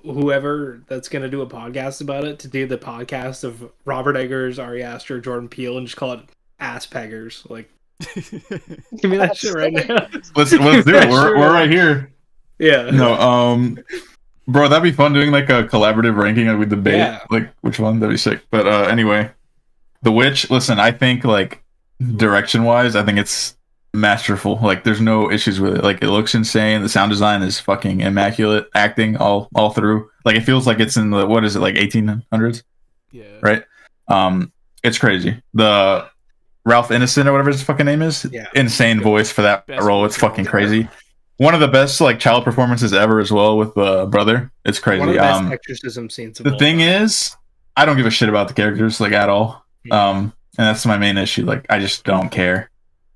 whoever that's gonna do a podcast about it, to do the podcast of Robert Eggers, Ari Aster, Jordan Peele, and just call it Ass Peggers. Like, give me that shit right now. Let's do it. We're right here. Yeah. No, bro, that'd be fun doing like a collaborative ranking and we debate like which one. That'd be sick. But anyway, The Witch. Listen, I think like direction wise, I think it's masterful. Like there's no issues with it. Like it looks insane. The sound design is fucking immaculate. Acting all through. Like it feels like it's in the what is it like 1800s? Yeah. Right. It's crazy. The Ralph Ineson or whatever his fucking name is. Yeah. Insane voice for that role. It's fucking crazy. One of the best like child performances ever as well with brother. It's crazy. One of the best exorcism scenes. The thing is, I don't give a shit about the characters like at all. And that's my main issue. Like I just don't care.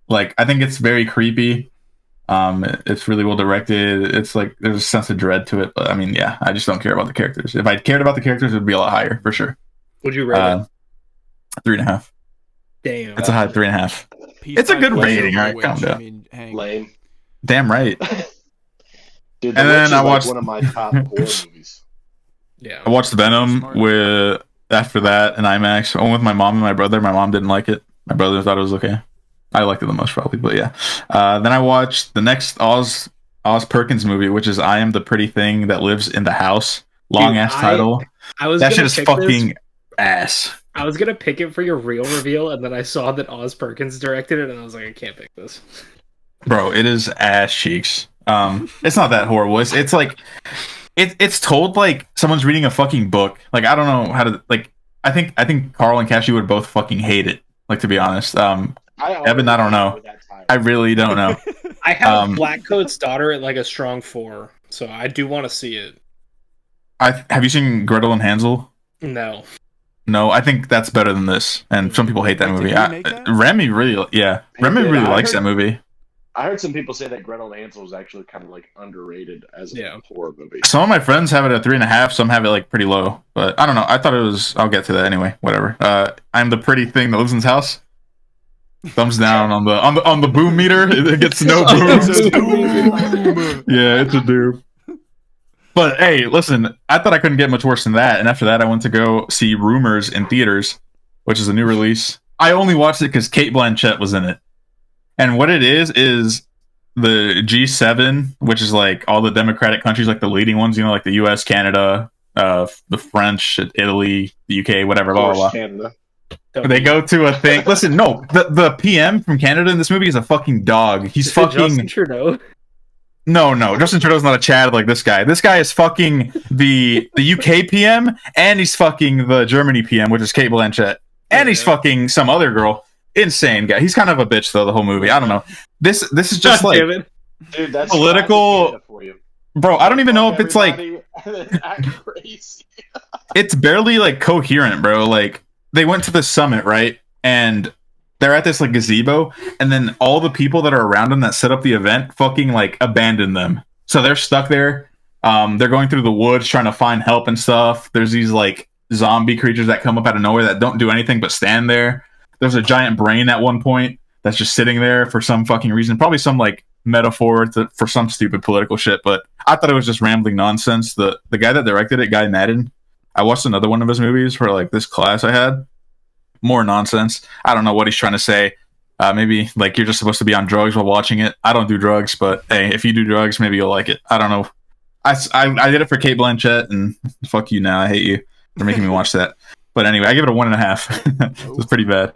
Like I think it's very creepy. It's really well directed. It's like there's a sense of dread to it. But I mean, yeah, I just don't care about the characters. If I cared about the characters, it would be a lot higher for sure. Would you rate it? 3.5. Damn. It's a high 3.5. Piece It's a by good piece rating, over alright, which, calm down. I mean, Hank, Lame. Damn right. Dude, The And Witch then is I like watched- one of my top horror movies. Yeah. I watched Venom Smart. with after that in IMAX. I went with my mom and my brother. My mom didn't like it. My brother thought it was okay. I liked it the most probably, but yeah. Then I watched the next Oz Perkins movie, which is I Am the Pretty Thing That Lives in the House. Long Dude, ass title. I was That gonna shit is pick fucking this. ass. I was gonna pick it for your real reveal, and then I saw that Oz Perkins directed it, and I was like, I can't pick this. Bro, it is ass cheeks. It's not that horrible. It's like it's told like someone's reading a fucking book. Like I don't know how to like. I think Carl and Cassie would both fucking hate it. Like to be honest, Evan, I don't know. I really don't know. I have Blackcoat's daughter at like a strong 4, so I do want to see it. Have you seen Gretel and Hansel? No. No, I think that's better than this. And some people hate that Wait, movie. did he make that? Remy really, yeah, Remy did. really I likes heard- that movie. I heard some people say that Gretel and Hansel is actually kind of like underrated as a Yeah. horror movie. Some of my friends have it at 3.5. Some have it like pretty low. But I don't know. I thought it was. I'll get to that anyway. Whatever. I'm the pretty thing that lives in his house. Thumbs down on the boom meter. It gets no boom. Yeah, it's a doom. But hey, listen. I thought I couldn't get much worse than that. And after that, I went to go see Rumors in theaters, which is a new release. I only watched it because Cate Blanchett was in it. And what it is the G7, which is like all the democratic countries, like the leading ones, you know, like the US, Canada, the French, Italy, the UK, whatever, blah, blah, blah. Canada. They go to a thing. Listen, no, the PM from Canada in this movie is a fucking dog. He's fucking. Justin Trudeau. No, Justin Trudeau's not a Chad like this guy. This guy is fucking the UK PM, and he's fucking the Germany PM, which is Cate Blanchett, and he's fucking some other girl. Insane guy. He's kind of a bitch though. The whole movie. I don't know. This is just God like damn it. Dude, that's political. classic Canada for you. Bro, I don't even know if it's like Everybody act crazy. it's barely like coherent, bro. Like they went to the summit, right? And they're at this like gazebo, and then all the people that are around them that set up the event fucking like abandon them. So they're stuck there. They're going through the woods trying to find help and stuff. There's these like zombie creatures that come up out of nowhere that don't do anything but stand there. There's a giant brain at one point that's just sitting there for some fucking reason. Probably some like metaphor for some stupid political shit, but I thought it was just rambling nonsense. The guy that directed it, Guy Madden, I watched another one of his movies for like this class I had. More nonsense. I don't know what he's trying to say. Maybe like you're just supposed to be on drugs while watching it. I don't do drugs, but hey, if you do drugs, maybe you'll like it. I don't know. I did it for Cate Blanchett, and fuck you now. I hate you for making me watch that. But anyway, I give it a 1.5. It was pretty bad.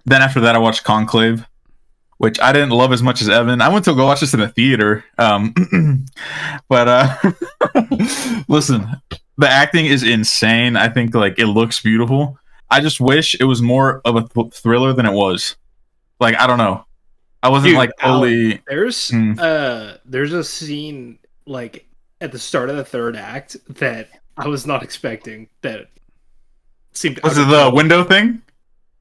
Then after that, I watched Conclave, which I didn't love as much as Evan. I went to go watch this in a theater. But listen, the acting is insane. I think like it looks beautiful. I just wish it was more of a thriller than it was. Like I don't know. I wasn't like totally. There's a scene like at the start of the third act that I was not expecting. That seemed. Was it the window thing?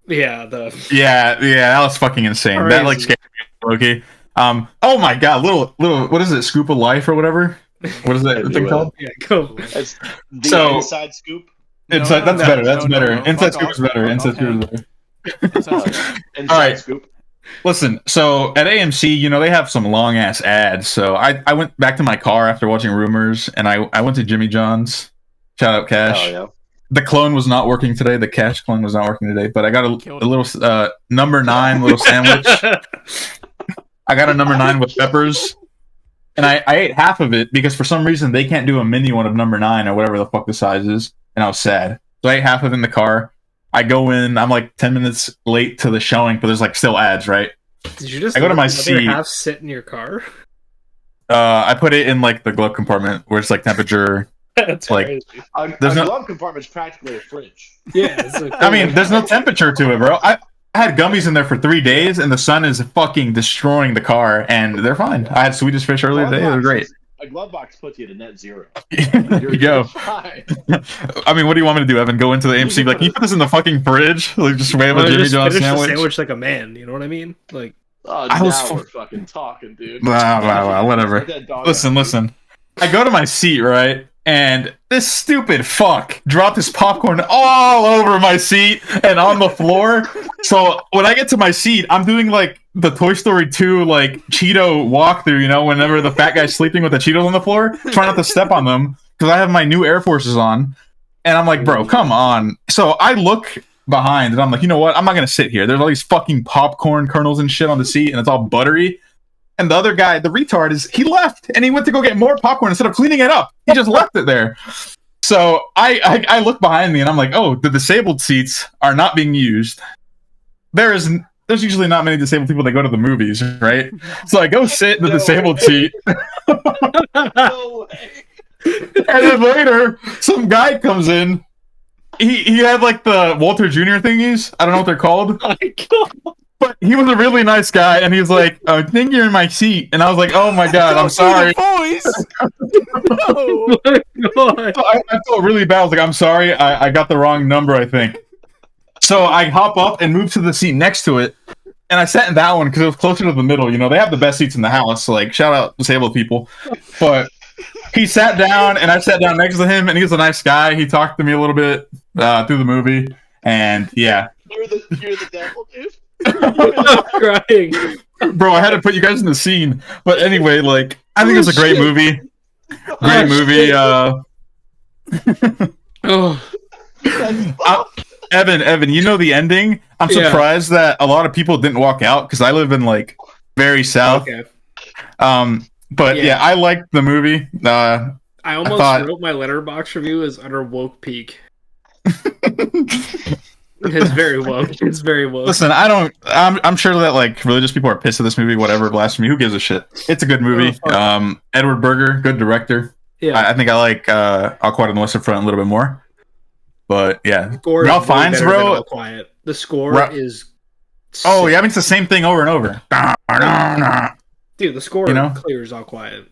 Yeah, yeah, that was fucking insane. Crazy. That like scared me. Okay. Oh my god, little what is it? Scoop of life or whatever? What is that thing called? Yeah, go. It's the inside scoop. Inside, that's better. That's better. no. Inside Fuck scoop is off. better. Fuck Inside off, scoop is better. Inside All right. scoop. Listen, so at AMC, you know, they have some long ass ads. So I went back to my car after watching Rumors, and I went to Jimmy John's. Shout out Cash. Oh yeah. The clone was not working today. The Cash clone was not working today, but I got a little number 9 little sandwich. I got a number 9 with peppers, and I ate half of it because for some reason they can't do a mini one of number 9 or whatever the fuck the size is, and I was sad. So I ate half of it in the car. I go in. I'm like 10 minutes late to the showing, but there's like still ads, right? Did you just? I go to my let the other seat. half sit in your car. I put it in like the glove compartment where it's like temperature. That's Like, crazy. A There's no- glove compartment's practically a fridge. Yeah, it's like, I mean, there's no temperature to it, bro. I had gummies in there for 3 days, and the sun is fucking destroying the car, and they're fine. I had Swedish fish earlier today. They were great. A glove box puts you to net zero. There you go. Fine. I mean, what do you want me to do, Evan? Go into the AMC, like, can you put this in the fucking fridge? Like, just wave a Jimmy just John's finish sandwich? the sandwich like a man. You know what I mean? Like, Oh, I was now fu- we're fucking talking, dude. Blah, blah, blah, whatever. That dog Listen. I go to my seat, right? And this stupid fuck dropped his popcorn all over my seat and on the floor. So when I get to my seat, I'm doing like the Toy Story 2 like Cheeto walkthrough, you know, whenever the fat guy's sleeping with the Cheetos on the floor, trying not to step on them because I have my new Air Forces on. And I'm like, bro, come on. So I look behind and I'm like, you know what? I'm not going to sit here. There's all these fucking popcorn kernels and shit on the seat and it's all buttery. And the other guy, the retard, he left and he went to go get more popcorn instead of cleaning it up. He just left it there. So I look behind me and I'm like, oh, the disabled seats are not being used. There's usually not many disabled people that go to the movies, right? So I go sit in the disabled seat. No way. And then later, some guy comes in. He had like the Walter Jr. thingies. I don't know what they're called. Oh my God. But he was a really nice guy, and he was like, I think you're in my seat. And I was like, oh my God, I'm sorry. Oh my God. So I felt really bad. I was like, I'm sorry, I got the wrong number, I think. So I hop up and move to the seat next to it, and I sat in that one because it was closer to the middle. You know, they have the best seats in the house. So like, shout out disabled people. But he sat down, and I sat down next to him, and he was a nice guy. He talked to me a little bit through the movie, and yeah. You're the devil, dude. I'm crying. Bro, I had to put you guys in the scene. But anyway, like, I think it's a great movie. Great movie. Evan, you know the ending? I'm surprised that a lot of people didn't walk out because I live in like very south. Okay. But yeah, I liked the movie. I almost wrote my letterbox review as utter woke peak. It's very woke. It's very woke. Listen, I'm sure that like religious people are pissed at this movie, whatever, blasphemy, who gives a shit? It's a good movie. Edward Berger, good director. Yeah. I think I like All Quiet on the Western Front a little bit more. But yeah. Ralph Fiennes, bro. All Quiet. The score is Oh, yeah, I mean it's the same thing over and over. Dude, the score clears All Quiet.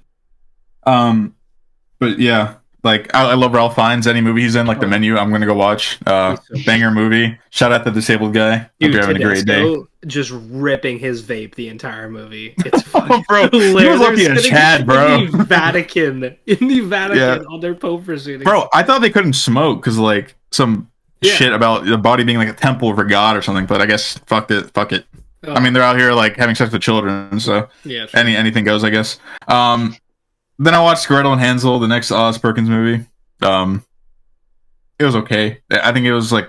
But yeah. Like I love Ralph Fiennes. Any movie he's in, like The Menu, I'm gonna go watch. Banger movie. Shout out the disabled guy. Dude, hope you're having a great day. Just ripping his vape the entire movie. It's fun. Bro, he was lucky as Chad, bro. In the Vatican, on their Pope proceedings. Bro, I thought they couldn't smoke because like some shit about the body being like a temple for God or something. But I guess fuck it. Oh. I mean, they're out here like having sex with children, so yeah, anything goes, I guess. Then I watched Gretel and Hansel, the next Oz Perkins movie. It was okay. I think it was like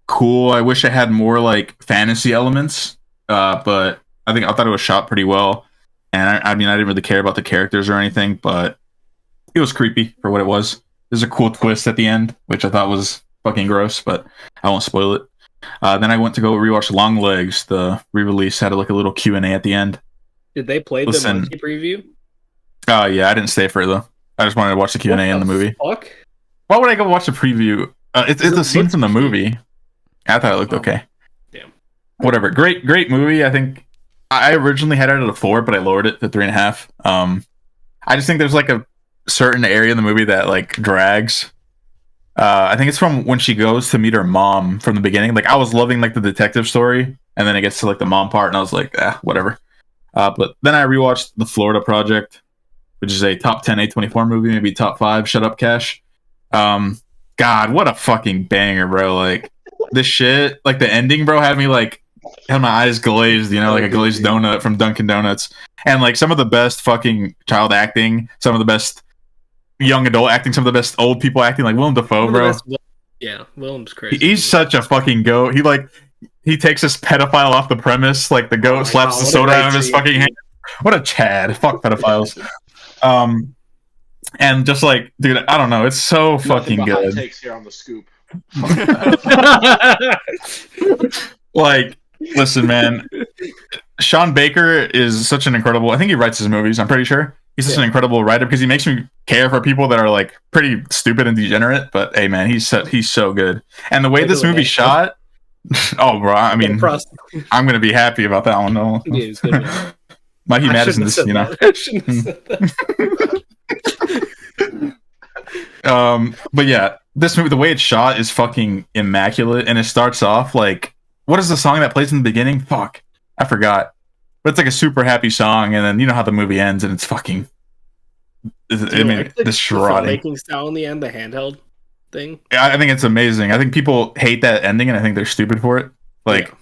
cool. I wish I had more like fantasy elements, but I thought it was shot pretty well. And I mean, I didn't really care about the characters or anything, but it was creepy for what it was. There's a cool twist at the end, which I thought was fucking gross, but I won't spoil it. Then I went to go rewatch Long Legs. The re-release had like a little Q&A at the end. Did they play the monkey preview? Yeah, I didn't stay for it though. I just wanted to watch the Q&A in the movie. Fuck? Why would I go watch the preview? It's a scene from the movie. I thought it looked okay. Damn. Whatever. Great movie. I think I originally had it at a 4, but I lowered it to 3.5. I just think there's like a certain area in the movie that like drags. I think it's from when she goes to meet her mom from the beginning. Like I was loving like the detective story, and then it gets to like the mom part, and I was like, whatever. But then I rewatched The Florida Project, which is a top 10 A24 movie, maybe top 5. Shut up, Cash. God, what a fucking banger, bro! Like this shit, like the ending, bro, had my eyes glazed, you know, like a glazed donut from Dunkin' Donuts, and like some of the best fucking child acting, some of the best young adult acting, some of the best old people acting, like Willem Dafoe, bro. Yeah, Willem's crazy. He's such a fucking goat. He takes this pedophile off the premise, like the goat slaps the soda out of his fucking hand. What a Chad! Fuck pedophiles. And just like, dude, I don't know. It's so fucking good. Takes here on the scoop. Like, listen, man. Sean Baker is such an incredible. I think he writes his movies. I'm pretty sure he's such an incredible writer because he makes me care for people that are like pretty stupid and degenerate. But hey, man, he's so good. And the way this movie shot, oh, bro. I mean, I'm gonna be happy about that one. No, Mikey Madison, you know. But yeah, this movie, the way it's shot is fucking immaculate, and it starts off like, what is the song that plays in the beginning? Fuck, I forgot. But it's like a super happy song, and then you know how the movie ends, and it's fucking Do you like the filmmaking style in the end, the handheld thing? Yeah, I think it's amazing. I think people hate that ending, and I think they're stupid for it. Like,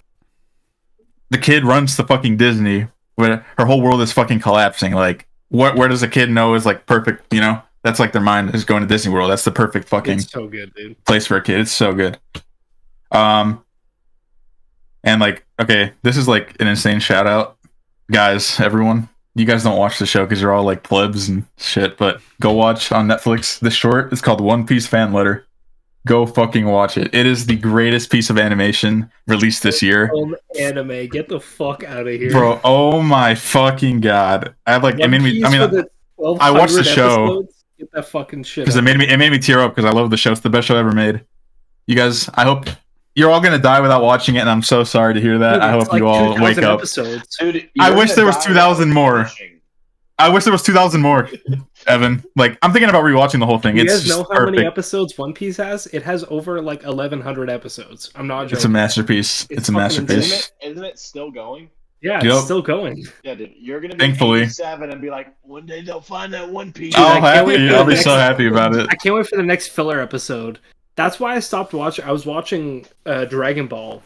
the kid runs to fucking Disney, where her whole world is fucking collapsing. Like, where does a kid know is like perfect? You know, that's like their mind is going to Disney World. That's the perfect fucking It's so good, dude. place for a kid. It's so good. And like, okay, this is like an insane shout out, guys. Everyone, you guys don't watch the show because you're all like plebs and shit. But go watch on Netflix. The short is called One Piece Fan Letter. Go fucking watch it. It is the greatest piece of animation released this year. Anime, get the fuck out of here, Bro. Oh my fucking god! I like it made me. I mean, I watched the show. Get that fucking shit. Because it made me tear up because I love the show. It's the best show ever made. You guys, I hope you're all gonna die without watching it, and I'm so sorry to hear that. Dude, I hope like you all wake up. Dude, I wish there was 2,000 more. I wish there was 2,000 more, Evan. Like, I'm thinking about rewatching the whole thing. You It's guys know just how perfect. many episodes One Piece has? It has over like 1,100 episodes. I'm not joking. It's a masterpiece. It's a masterpiece. Isn't it still going? Yeah, it's Yep. still going. Yeah, dude. You're gonna be Thankfully. 87 and be like, one day they'll find that One Piece. Oh, I can't wait happy! for I'll the be next- so happy about it. I can't wait for the next filler episode. That's why I stopped watching. I was watching Dragon Ball,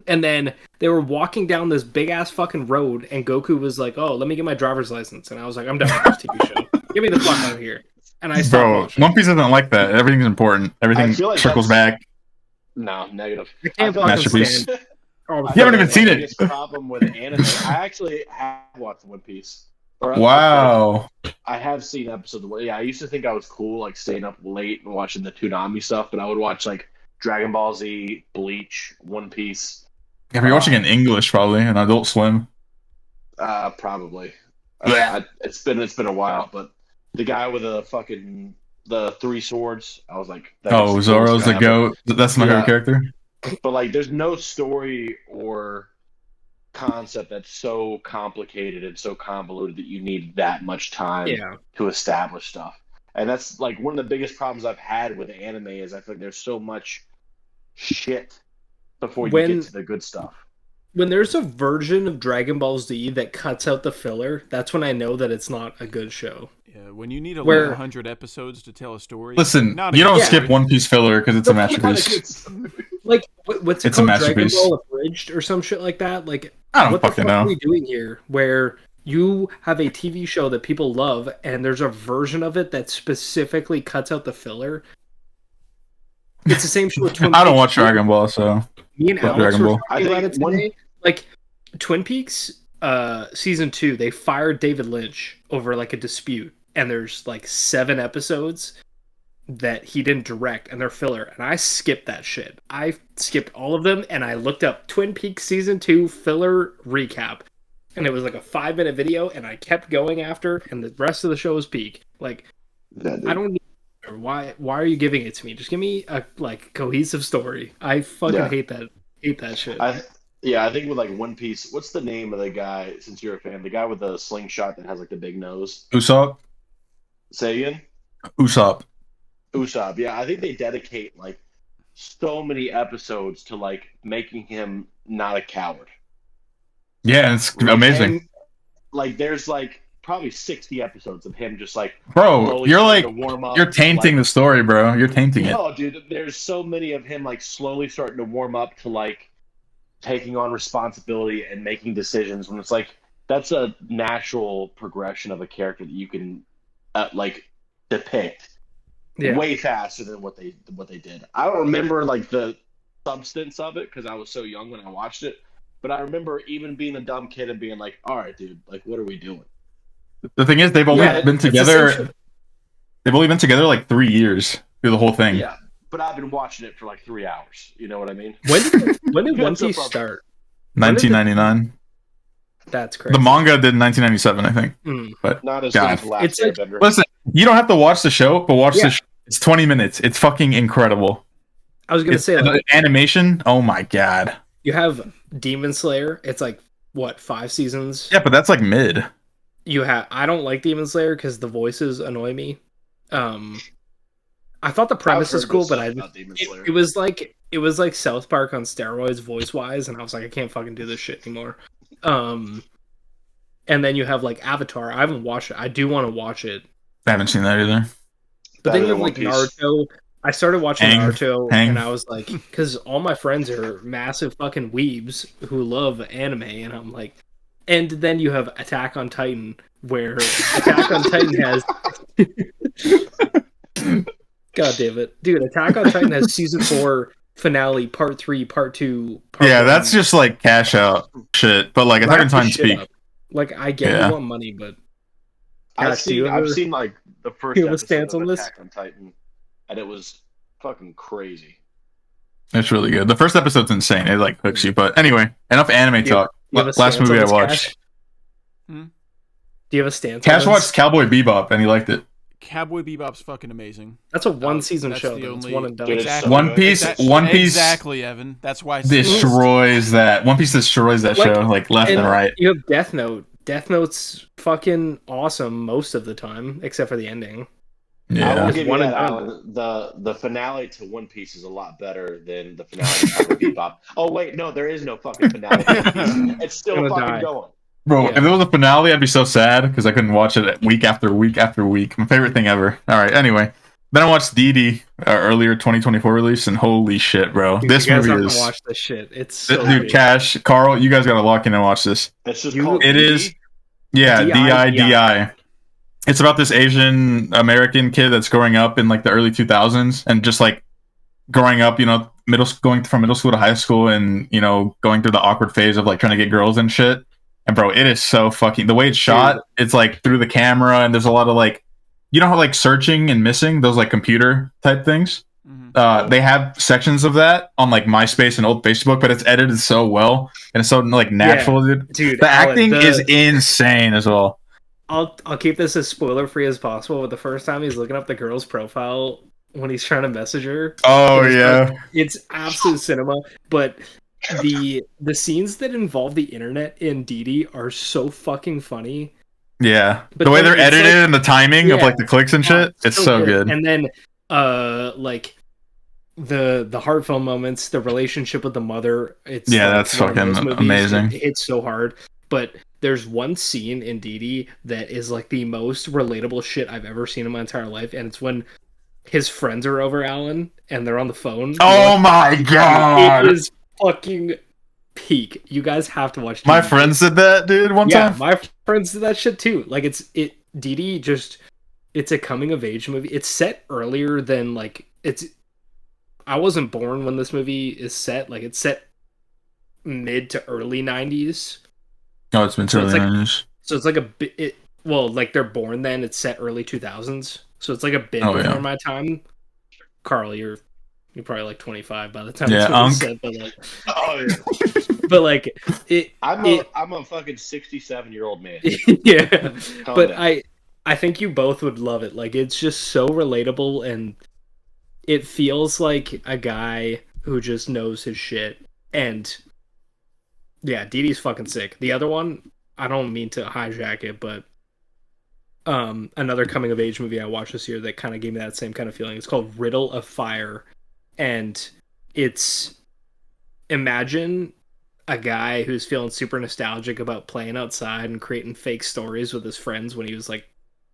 and then they were walking down this big ass fucking road, and Goku was like, "Oh, let me get my driver's license," and I was like, "I'm done with this TV show. Get me the fuck out of here." And I stopped Bro, watching. One Piece isn't like that. Everything's important. Everything I feel like circles that's- back. No, negative. I can't feel like fucking Masterpiece. stand. I You haven't feel even like seen my it. biggest problem with anime. I actually have watched One Piece. Or, Wow. I have seen episodes. Yeah, I used to think I was cool, like staying up late and watching the Toonami stuff, but I would watch like Dragon Ball Z, Bleach, One Piece. If you're watching in English, probably an Adult Swim. Probably. It's been a while, but the guy with the three swords, I was like, that is Oh, the Zoro's coolest the guy ever. goat. That's my favorite character. But like, there's no story or concept that's so complicated and so convoluted that you need that much time to establish stuff. And that's like one of the biggest problems I've had with anime is I feel like there's so much shit before you get to the good stuff. When there's a version of Dragon Ball Z that cuts out the filler, that's when I know that it's not a good show. Yeah, when you need 1,100 episodes to tell a story. Listen, not you a don't good skip story. One Piece filler because it's a masterpiece. Like, what's it It's a called? masterpiece. Dragon Ball Abridged or some shit like that? Like, I don't what the fucking fuck know. are we doing here? Where you have a TV show that people love, and there's a version of it that specifically cuts out the filler. It's the same shit with Twin Peaks. I don't watch Dragon Ball, so Me and love Alex Dragon were Ball. talking about it today. Like, Twin Peaks season 2, they fired David Lynch over like a dispute, and there's like 7 episodes that he didn't direct, and they're filler, and I skipped that shit. I skipped all of them, and I looked up Twin Peaks season 2 filler recap, and it was like a 5-minute video, and I kept going after, and the rest of the show was peak. Like, I don't need. Why are you giving it to me? Just give me a like cohesive story. I fucking hate that shit. I think with like One Piece, what's the name of the guy? Since you're a fan, the guy with the slingshot that has like the big nose. Usopp. Say again. Usopp. Usopp. Yeah, I think they dedicate like so many episodes to like making him not a coward. Yeah, it's amazing. And, like, there's like probably 60 episodes of him just like, Bro, slowly you're like, starting to warm up, you're tainting the story, bro. You're tainting it. No, dude, there's so many of him like slowly starting to warm up to like taking on responsibility and making decisions when it's like that's a natural progression of a character that you can like depict way faster than what they did. I don't remember like the substance of it because I was so young when I watched it, but I remember even being a dumb kid and being like, all right, dude, like, what are we doing? The thing is, they've only been together. They've only been together like 3 years through the whole thing. Yeah, but I've been watching it for like 3 hours. You know what I mean? When did One Piece start? 1999. That's crazy. The manga did in 1997, I think. But not as God. good as last It's like, Airbender. Listen, you don't have to watch the show, but watch the show. It's 20 minutes. It's fucking incredible. I was gonna say, like, animation. Oh my god. You have Demon Slayer. It's like what, 5 seasons? Yeah, but that's like mid. I don't like Demon Slayer because the voices annoy me. I thought the premise was cool, but it was like South Park on steroids voice wise, and I was like, I can't fucking do this shit anymore. And then you have like Avatar. I haven't watched it. I do want to watch it. I haven't seen that either. But Better then you have than like One Piece. Naruto. I started watching Aang. Naruto, Aang. and I was like, because all my friends are massive fucking weebs who love anime, and I'm like, and then you have Attack on Titan, where Attack on Titan has. God damn it, dude! Attack on Titan has season 4 finale, part 3, part 2. Part Yeah, 1. that's just like cash out shit. But like Attack on Wrap Titan this shit speak. up. Like, I get Yeah. you want money, but I've Gosh, do you I've ever- seen like the first you have a episode stance of on this? Attack on Titan, and it was fucking crazy. It's really good. The first episode's insane. It like hooks you. But anyway, enough anime talk. you have a Last stance movie on I this, watched. Cash? Do you have a stance? Cash on this? watched Cowboy Bebop and he liked it. Cowboy Bebop's fucking amazing. That's a one season That's show. the though. It's only- one and done. Dude, it's Exactly. so One good. Piece. Exactly- One Piece Exactly, Evan. That's why it's destroys that. One Piece destroys that Like, show like left and right. You have Death Note. Death Note's fucking awesome most of the time, except for the ending. I Yeah. will give you One that, and done. Alan. The finale to One Piece is a lot better than the finale to Cowboy Bebop. Oh wait, no, there is no fucking finale. To One Piece. It's still Gonna fucking die. going. Bro, Yeah. if there was a finale, I'd be so sad because I couldn't watch it week after week after week. My favorite thing ever. All right, anyway. Then I watched DD, earlier 2024 release, and holy shit, bro. Dude, this you guys movie have is... to watch this shit. It's so Dude, good. Cash, Carl, you guys gotta lock in and watch this. It's just You- called It DD? is... Yeah, DI. DI. It's about this Asian American kid that's growing up in like the early 2000s and just like growing up, you know, going from middle school to high school and, you know, going through the awkward phase of like trying to get girls and shit. And bro, it is so fucking... The way it's shot, it's like through the camera and there's a lot of like... You know how like searching and missing, those like computer type things? They have sections of that on like MySpace and old Facebook, but it's edited so well and it's so like natural, dude. Dude, The Alan, acting is insane as well. I'll keep this as spoiler free as possible. But the first time he's looking up the girl's profile when he's trying to message her, Oh yeah, it's absolute cinema. But the scenes that involve the internet in DD are so fucking funny. yeah. But The way then they're it's edited like- and the timing of Yeah. like the clicks and shit, it's so good. And then like the heartfelt moments, the relationship with the mother, it's Yeah, like that's one of those fucking movies. amazing. It's so hard. But there's one scene in DD that is like the most relatable shit I've ever seen in my entire life, and it's when his friends are over, Alan, and they're on the phone. Oh my god! It is fucking peak. You guys have to watch DD. My friends did that, dude, one Yeah, time. my friends did that shit too. Like DD just, it's a coming of age movie. It's set earlier than like I wasn't born when this movie is set. Like it's set mid to early 90s. Oh, it's been So so it's like- many. So it's like a bit, well, like they're born then, it's set early 2000s. So it's like a bit Oh, before yeah. my time. Carl, you're probably like 25 by the time Yeah, this movie's Unc. set, but like, Oh yeah. but like it. I'm a fucking 67-year-old man. Yeah, Calm but down. I think you both would love it. Like it's just so relatable, and it feels like a guy who just knows his shit. And yeah, DD's fucking sick. The other one, I don't mean to hijack it, but another coming of age movie I watched this year that kind of gave me that same kind of feeling. It's called Riddle of Fire, and it's, imagine a guy who's feeling super nostalgic about playing outside and creating fake stories with his friends when he was like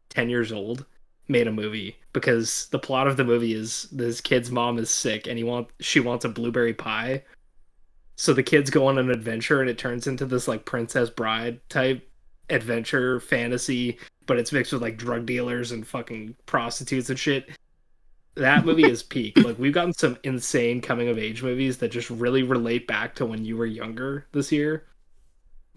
10 years old, made a movie, because the plot of the movie is this kid's mom is sick and she wants a blueberry pie. So the kids go on an adventure and it turns into this like Princess Bride type adventure fantasy, but it's mixed with like drug dealers and fucking prostitutes and shit. That movie is peak. Like we've gotten some insane coming of age movies that just really relate back to when you were younger this year.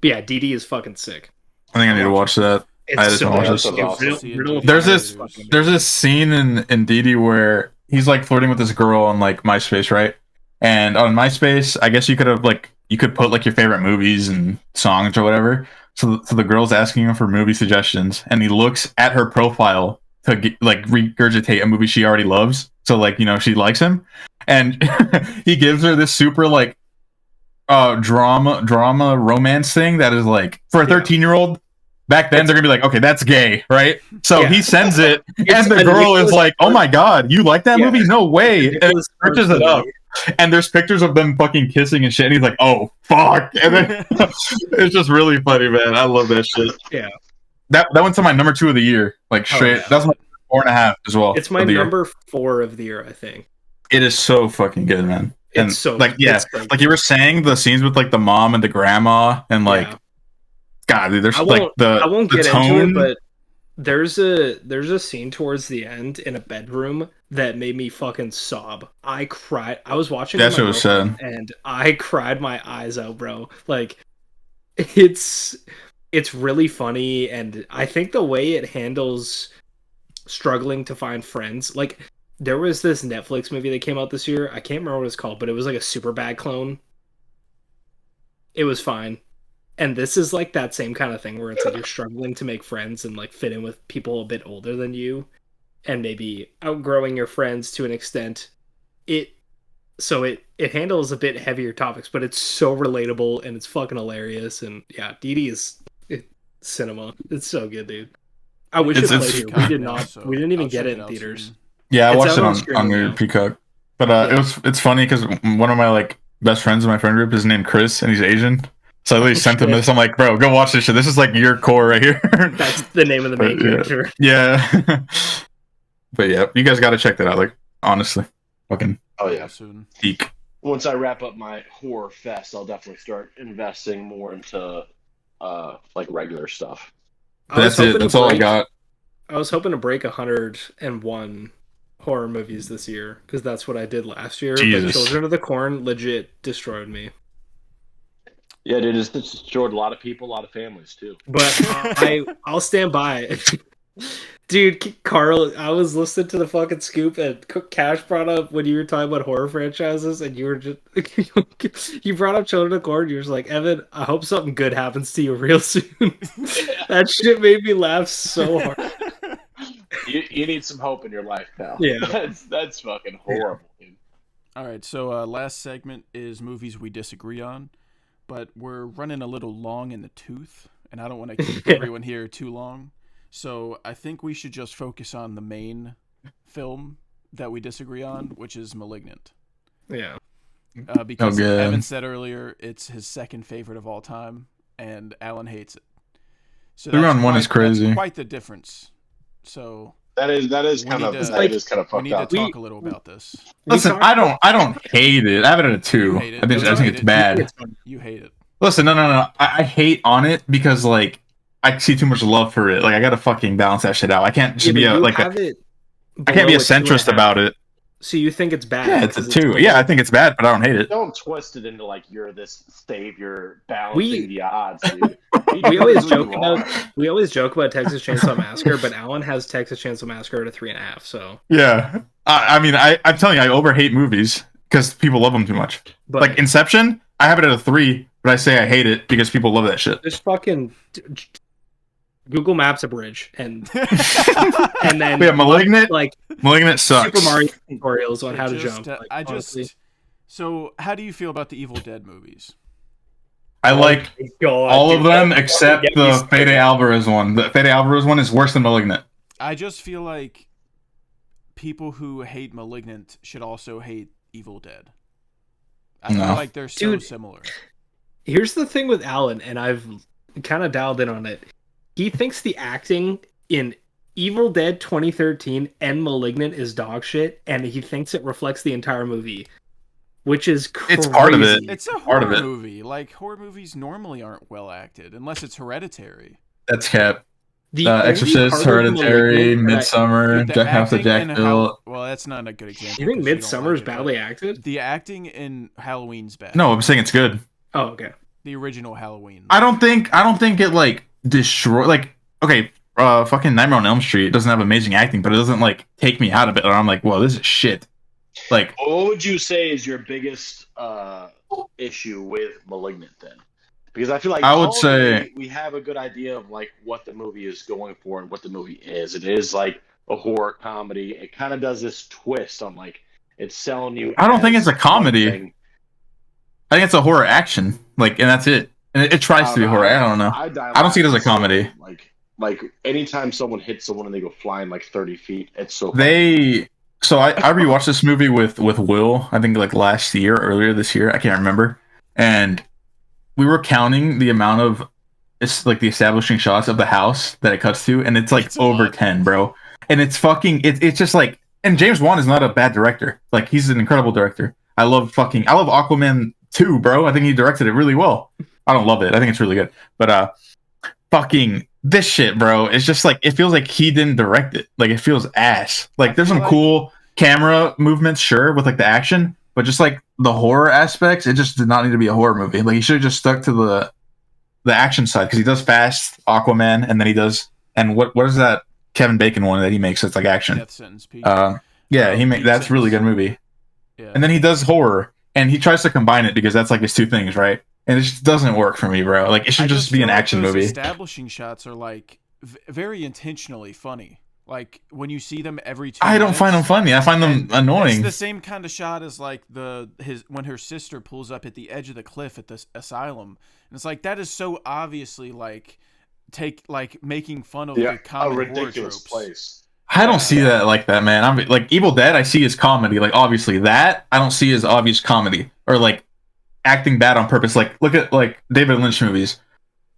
But yeah, DD is fucking sick. I think I need to watch that. I It's just so watched good. this. That's awesome. Riddle of There's Fire this is fucking there's this scene in DD where he's like flirting with this girl on like MySpace, right? And on MySpace, I guess you could put like your favorite movies and songs or whatever. So the girl's asking him for movie suggestions, and he looks at her profile to like regurgitate a movie she already loves. So like, you know, she likes him, and he gives her this super like drama romance thing that is like for a 13-year-old. Back then, they're gonna be like, okay, that's gay, right? So Yeah. he sends it, It's and the a girl is Nicolas like, "Oh my god, you like that Yeah. movie? No way!" And Nicolas searches it up, and there's pictures of them fucking kissing and shit. And he's like, "Oh fuck!" And then it's just really funny, man. I love that shit. Yeah. that went to my number 2 of the year, like straight. yeah. That's my 4.5 as well. It's my of the year. number 4 of the year, I think. It is so fucking good, man. And It's so like, yeah, it's so like you were saying, the scenes with like the mom and the grandma, and like, Yeah. God, dude, there's I like won't, the I won't the get tone. into it, but there's a scene towards the end in a bedroom that made me fucking sob. I cried. I was watching That's it with what my was said. girlfriend, and I cried my eyes out, bro. Like it's really funny, and I think the way it handles struggling to find friends, like there was this Netflix movie that came out this year. I can't remember what it's called, but it was like a super bad clone. It was fine. And this is like that same kind of thing where it's like you're struggling to make friends and like fit in with people a bit older than you and maybe outgrowing your friends to an extent. It handles a bit heavier topics, but it's so relatable and it's fucking hilarious. And yeah, Dee Dee is cinema. It's so good, dude. I wish it It's- played it's- here. We did not. So we didn't even I'll get check it in out theaters. soon. Yeah, I It's watched out it on on streaming your now. Peacock, but Yeah. it's funny because one of my like best friends in my friend group is named Chris, and he's Asian. So I at least sent him shit. this. I'm like, bro, go watch this shit. This is like your core right here. That's the name of the main But, yeah. character. Yeah. But yeah, you guys got to check that out. Like, honestly, fucking Oh yeah. Soon. peak. Once I wrap up my horror fest, I'll definitely start investing more into like regular stuff. I was That's it. hoping to That's all I break- got. I was hoping to break 101 horror movies this year because that's what I did last year. But Jesus. Children of the Corn legit destroyed me. Yeah, dude, it's destroyed a lot of people, a lot of families too. But I'll stand by it. Dude, Carl, I was listening to the fucking scoop and Cash brought up when you were talking about horror franchises and you were just you brought up Children of the Corn. You were just like, Evan, I hope something good happens to you real soon. That shit made me laugh so hard. You need some hope in your life, pal. Yeah. That's fucking horrible, dude. All right, so last segment is movies we disagree on, but we're running a little long in the tooth, and I don't want to keep everyone here too long. So I think we should just focus on the main film that we disagree on, which is Malignant. Yeah. Because good. Evan said earlier it's his second favorite of all time, and Allan hates it. So 3 on 1 is that's crazy. quite the difference. So That is We kind need of to- that is kind of we fucked need to up. talk a little about this. Listen, I don't hate it. I have it at a 2. You hate it. I think You hate it's it. bad. You hate it. Listen, no. I hate on it because like I see too much love for it. Like I gotta fucking balance that shit out. I can't just be a like. I can't be a centrist about it. So you think it's bad? Yeah, it's a because 2. Yeah, I think it's bad, but I don't hate it. Don't twist it into like you're this savior balancing the odds, dude. We always Who joke you about are. Texas Chainsaw Massacre, but Allan has Texas Chainsaw Massacre at a 3.5. So, Yeah, I mean, I'm telling you, I overhate movies because people love them too much. but Like Inception, I have it at a 3, but I say I hate it because people love that shit. just fucking Google Maps a bridge and then Yeah, Malignant. like Malignant sucks. Super Mario tutorials on how to jump. Like, honestly. So, how do you feel about the Evil Dead movies? I like God, all of dude, them that- except get me the started. Fede Alvarez one. The Fede Alvarez one is worse than Malignant. I just feel like people who hate Malignant should also hate Evil Dead. I feel No. like they're so Dude. similar. Here's the thing with Allan, and I've kind of dialed in on it. He thinks the acting in Evil Dead 2013 and Malignant is dog shit, and he thinks it reflects the entire movie, which is crazy. It's part of it. It's a Part of horror it. movie. Like, horror movies normally aren't well acted, unless it's Hereditary. That's Cap. The only Exorcist, part of Hereditary, Malignant that Midsummer, The House of acting Jack in Bill. Well, that's not a good example. You think 'cause don't Midsummer's like it, badly but acted? The acting in Halloween's bad. No, I'm saying it's good. Oh, okay. The original Halloween. I don't think it like destroy like okay, fucking Nightmare on Elm Street doesn't have amazing acting, but it doesn't like take me out of it. Or I'm like, whoa, this is shit. Like, What would you say is your biggest issue with Malignant then? Because I feel like I would all say- we have a good idea of like what the movie is going for and what the movie is. It is like a horror comedy. It kind of does this twist on like it's selling you. I don't think as it's a comedy. one thing. I think it's a horror action. Like, and that's it. And it tries to be horror. I don't know. I don't see it as a comedy. Like anytime someone hits someone and they go flying like 30 feet, it's so. So I rewatched this movie with Will, I think like last year, earlier this year, I can't remember. And we were counting the amount of it's like the establishing shots of the house that it cuts to, and it's like over 10, bro. And it's fucking it's just like, and James Wan is not a bad director. Like, he's an incredible director. I love Aquaman 2, bro. I think he directed it really well. I don't love it. I think it's really good. But fucking this shit, bro. It's just like, it feels like he didn't direct it. Like, it feels ass. Like, there's some cool camera movements, sure, with like the action, but just like the horror aspects, it just did not need to be a horror movie. Like, he should have just stuck to the action side, because he does Fast, Aquaman, and then he does, and what is that Kevin Bacon one that he makes that's like action? Death Sentence. That's really good movie. Yeah. And then he does horror, and he tries to combine it because that's like his two things, right? And it just doesn't work for me, bro. Like, it should just be an action movie. Establishing shots are like very intentionally funny. Like, when you see them every 2 I don't find them funny. I find them annoying. It's the same kind of shot as like when her sister pulls up at the edge of the cliff at the asylum, and it's like, that is so obviously like making fun of the common ridiculous horror tropes. Place. I don't see that like that, man. I'm like, Evil Dead, I see as comedy. Like, obviously that I don't see as obvious comedy or like acting bad on purpose. Like, look at like David Lynch movies.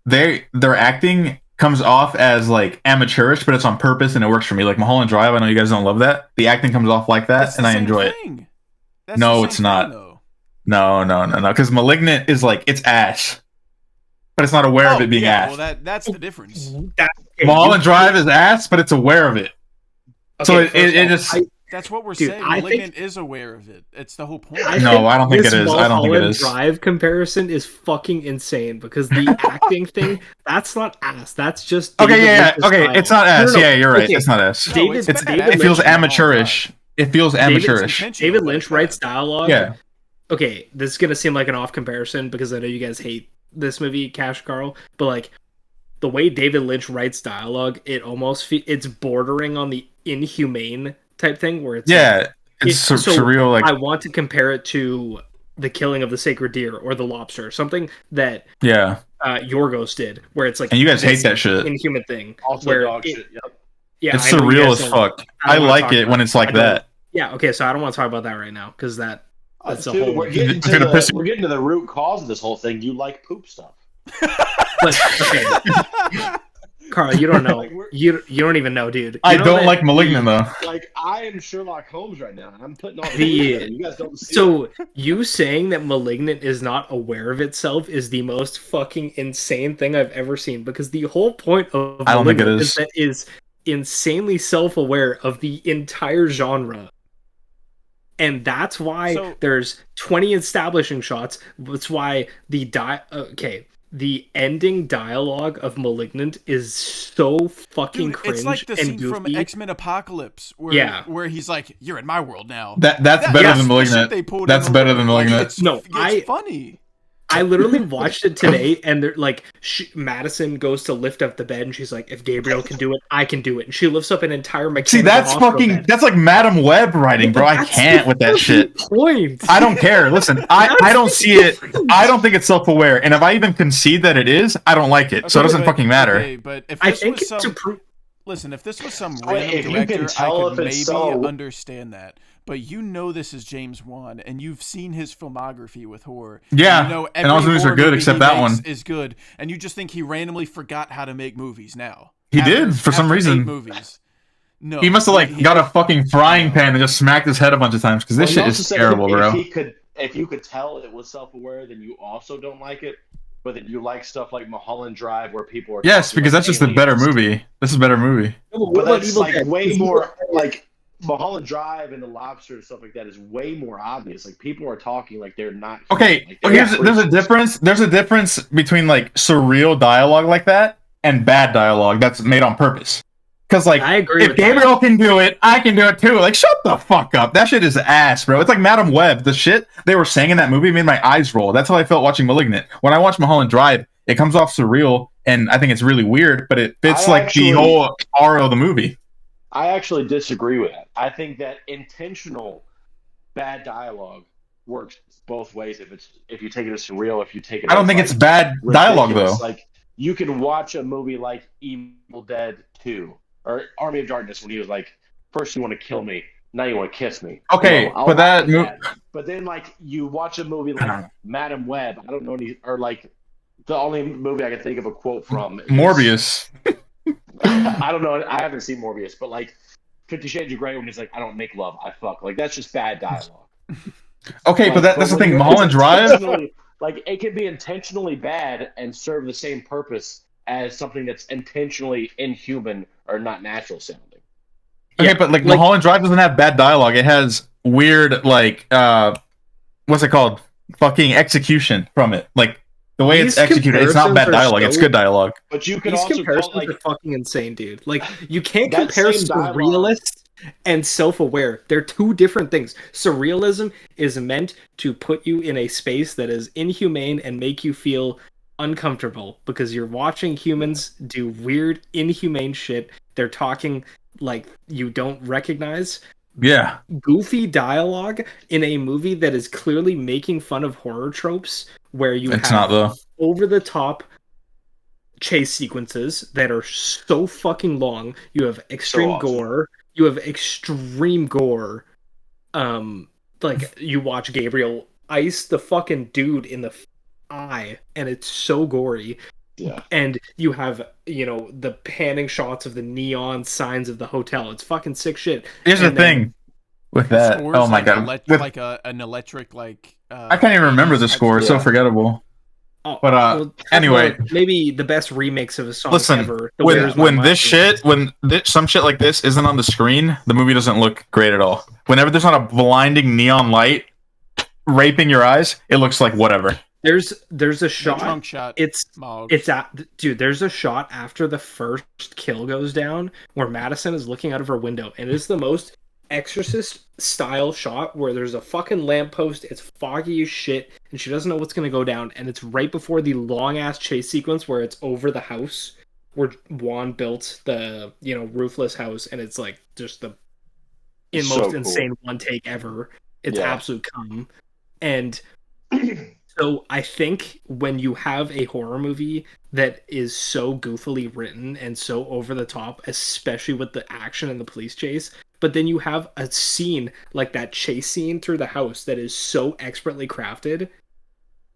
Their acting comes off as like amateurish, but it's on purpose and it works for me. Like Mulholland Drive, I know you guys don't love that. The acting comes off like that, and I enjoy it. No, it's not. No. Because Malignant is like, it's ass, but it's not aware of it being ass. Well, that's the difference. Mulholland Drive is ass, but it's aware of it. Okay, so it just. That's what we're saying. Malignant is aware of it. It's the whole point. I don't think it is. I don't think it is. Drive comparison is fucking insane, because the acting thing, that's not ass. That's just okay. It's not ass. No. Yeah, you're right. It's not ass. It feels amateurish. It feels amateurish. David Lynch writes dialogue. Yeah. Okay, this is gonna seem like an off comparison because I know you guys hate this movie, Cash Carl, but like the way David Lynch writes dialogue, it almost it's bordering on the inhumane type thing, where it's surreal. Like, I want to compare it to The Killing of the Sacred Deer or The Lobster, something that Yorgos did, where it's like, and you guys hate that shit, inhuman thing. Also, where dog shit. Yep. Yeah, it's surreal as fuck. I like it when it's like that. Yeah. Okay, so I don't want to talk about that right now because that's a dude, whole. We're getting to the root cause of this whole thing. You like poop stuff. But, okay. Carl, you don't know. Like, you don't even know, dude. I don't like Malignant though. Like, I am Sherlock Holmes right now. I'm putting all the you guys don't see. So you saying that Malignant is not aware of itself is the most fucking insane thing I've ever seen. Because the whole point of I don't think it is that it is insanely self-aware of the entire genre. And that's why there's 20 establishing shots. That's why the ending dialogue of Malignant is so fucking cringe. It's like the scene goofy. from X-Men Apocalypse, where he's like, "You're in my world now." That's better than Malignant. That's better than Malignant. It's funny. I literally watched it today, and they're like, Madison goes to lift up the bed, and she's like, "If Gabriel can do it, I can do it." And she lifts up an entire mechanical. See, that's like Madam Web writing, bro. I can't with that shit. Point. I don't care. Listen, I don't see it. I don't think it's self-aware, and if I even concede that it is, I don't like it. So it doesn't fucking matter. Okay, but if this was listen, if this was some random director, I could maybe understand that. But you know this is James Wan, and you've seen his filmography with horror. Yeah, you know and all his movies are good except that one is good, and you just think he randomly forgot how to make movies now. He did for some reason. Movies. No, he must have got a fucking frying pan and just smacked his head a bunch of times because this shit is terrible, bro. If you could tell it was self-aware, then you also don't like it. But then you like stuff like Mulholland Drive, where people are because that's just a better movie. This is a better movie. But that's like way more like. Mulholland Drive and The Lobster and stuff like that is way more obvious. Like, people are talking like they're not. Okay, there's a difference. There's a difference between like surreal dialogue like that and bad dialogue that's made on purpose. Because like, I agree if Gabriel can do it, I can do it too. Like, shut the fuck up. That shit is ass, bro. It's like Madam Web. The shit they were saying in that movie made my eyes roll. That's how I felt watching Malignant. When I watch Mulholland Drive, it comes off surreal, and I think it's really weird, but it fits the whole aura of the movie. I actually disagree with that. I think that intentional bad dialogue works both ways. If you take it as surreal, if you take it, I don't think it's bad dialogue though. Like, you can watch a movie like Evil Dead 2 or Army of Darkness when he was like, first you want to kill me, now you want to kiss me. Okay, well, but that but then like you watch a movie like Madam Web, I don't know any, or like The only movie I can think of a quote from is Morbius. I don't know. I haven't seen Morbius, but like 50 Shades of Grey when he's like, I don't make love, I fuck. Like that's just bad dialogue. Okay, Like, but that's the when thing. it's Mulholland Drive. intentionally- Like it can be intentionally bad and serve the same purpose as something that's intentionally inhuman or not natural sounding. Okay, but like Mulholland Drive doesn't have bad dialogue. It has weird like what's it called? Fucking execution from it. Like the way it's executed, it's not bad dialogue. It's good dialogue. But you can These also comparisons call it, like, are fucking insane, dude. Like you can't That compare same dialogue- surrealist and self-aware. They're two different things. Surrealism is meant to put you in a space that is inhumane and make you feel uncomfortable because you're watching humans do weird, inhumane shit. They're talking like you don't recognize. Yeah. Goofy dialogue in a movie that is clearly making fun of horror tropes where you It's have not though. over the top chase sequences that are so fucking long. You have extreme awesome. gore. You have extreme gore. Like you watch Gabriel ice the fucking dude in the eye, and it's so gory. Yeah. And you have, the panning shots of the neon signs of the hotel. It's fucking sick shit. Here's the thing with that. Scores Oh my like god. With- an electric like. I can't even remember the score. It's so forgettable. Oh, But well, anyway, maybe the best remakes of a song listen. ever. The Where's My When Mind this shit, some shit like this isn't on the screen, the movie doesn't look great at all. Whenever there's not a blinding neon light raping your eyes, it looks like whatever. There's a The shot. trunk shot. There's a shot after the first kill goes down where Madison is looking out of her window, and it's the most Exorcist style shot where there's a fucking lamppost, it's foggy as shit, and she doesn't know what's gonna go down, and it's right before the long ass chase sequence where it's over the house where Juan built the roofless house, and it's like just the most So cool. insane one take ever. It's Yeah. absolute cum. And so I think when you have a horror movie that is so goofily written and so over the top, especially with the action and the police chase, but then you have a scene like that chase scene through the house that is so expertly crafted,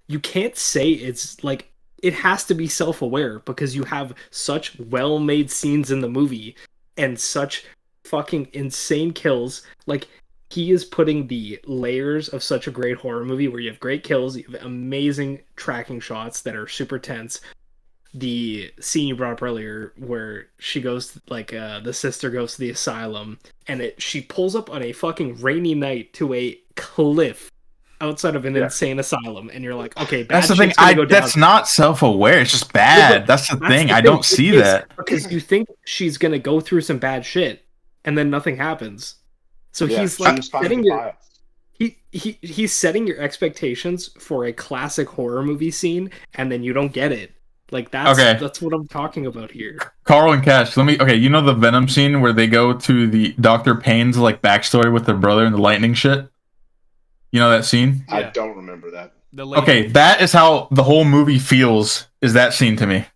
you can't say it's like, it has to be self-aware because you have such well-made scenes in the movie and such fucking insane kills. Like, he is putting the layers of such a great horror movie where you have great kills, you have amazing tracking shots that are super tense. The scene you brought up earlier where she goes, the sister goes to the asylum, and she pulls up on a fucking rainy night to a cliff outside of an insane asylum, and you're like, okay, bad That's the thing. shit's gonna go down. That's not self-aware. It's just bad. but That's the thing. I thing. don't see It's that. because you think she's gonna go through some bad shit, and then nothing happens. So Yeah, he's like she's finding setting your files. he's setting your expectations for a classic horror movie scene, and then you don't get it. Like that's what I'm talking about here. Carl and Cash, you know the Venom scene where they go to the Dr. Payne's backstory with their brother and the lightning shit? You know that scene? I don't remember that. Okay, that is how the whole movie feels, is that scene to me.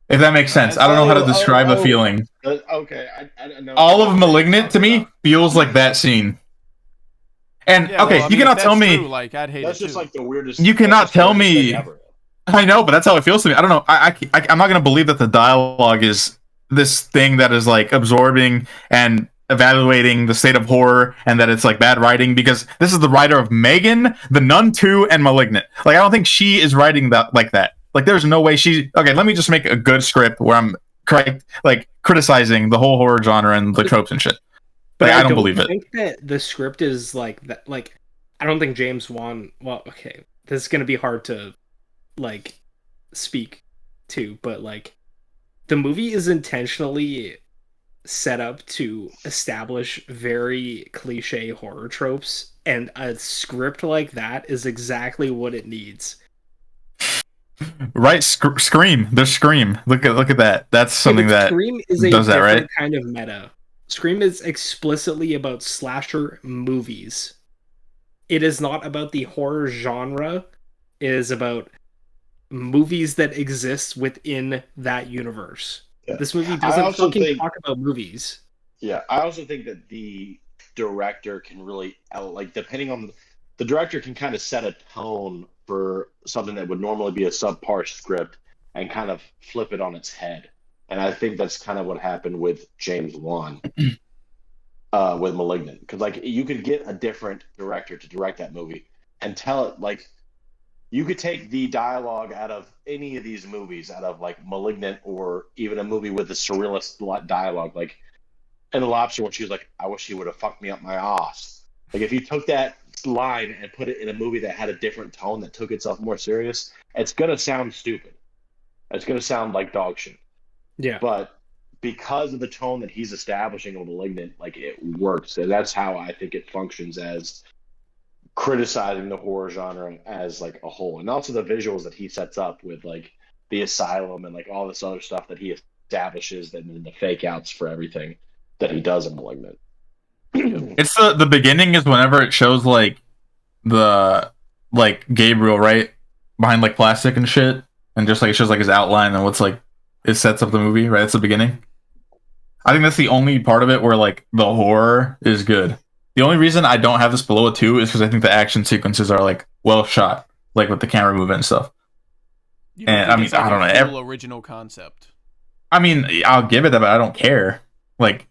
If that makes sense. I don't know how to describe the feeling. Okay, I know. All of Malignant to me feels like that scene. And you cannot tell me. I'd hate that's it just too. like the weirdest. You cannot tell weirdest thing me. ever. I know, but that's how it feels to me. I don't know. I'm not going to believe that the dialogue is this thing that is absorbing and evaluating the state of horror, and that it's bad writing, because this is the writer of Megan, The Nun 2, and Malignant. I don't think she is writing that like that. There's no way she. Okay, let me just make a good script where I'm criticizing the whole horror genre and the tropes and shit. But I don't believe it. I think that the script is like that. I don't think James Wan. Well, okay, this is gonna be hard to speak to, but the movie is intentionally set up to establish very cliche horror tropes, and a script like that is exactly what it needs. Right, Scream. There's Scream. Look at that. That's something that Scream is a does that, different right? kind of meta. Scream is explicitly about slasher movies. It is not about the horror genre. It is about movies that exist within that universe. Yeah. This movie doesn't fucking talk about movies. Yeah, I also think that the director can really depending on the director can kind of set a tone for something that would normally be a subpar script and kind of flip it on its head. And I think that's kind of what happened with James Wan with Malignant. Because, like, you could get a different director to direct that movie and tell it, like, you could take the dialogue out of any of these movies, out of, like, Malignant, or even a movie with a surrealist dialogue, like in The Lobster, when she was like, I wish he would have fucked me up my ass. Like, if you took that line and put it in a movie that had a different tone, that took itself more serious, it's going to sound stupid. It's going to sound like dog shit. Yeah. But because of the tone that he's establishing on Malignant, like, it works. And that's how I think it functions as criticizing the horror genre as, like, a whole. And also the visuals that he sets up with, like, the asylum and, like, all this other stuff that he establishes, and then the fake outs for everything that he does in Malignant. It's the beginning is whenever it shows, like, the, like, Gabriel, right? Behind, like, plastic and shit. And just, like, it shows, like, his outline and what's, like, it sets up the movie, right? It's the beginning. I think that's the only part of it where, like, the horror is good. The only reason I don't have this below a 2 is because I think the action sequences are, like, well shot, like, with the camera movement and stuff. And I mean, I don't know. Cool original concept. I mean, I'll give it that, but I don't care. Like,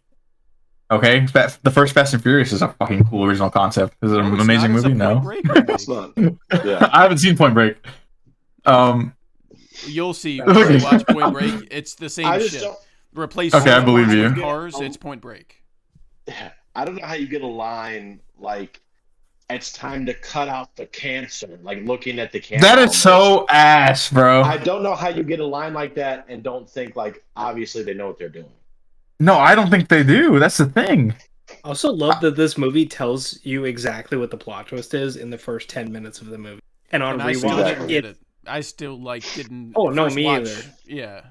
okay, the first Fast and Furious is a fucking cool original concept. Is it an amazing movie? No. It's not. Yeah. I haven't seen Point Break. You'll see when you watch Point Break. It's the same shit. Replace I believe you. Cars, it's Point Break. I don't know how you get a line like, it's time to cut out the cancer, like, looking at the cancer. That is so ass, bro. I don't know how you get a line like that and don't think, like, obviously they know what they're doing. No, I don't think they do. That's the thing. I also love that this movie tells you exactly what the plot twist is in the first 10 minutes of the movie. And on rewatch, I still, like, didn't... Oh, no, me either. Yeah.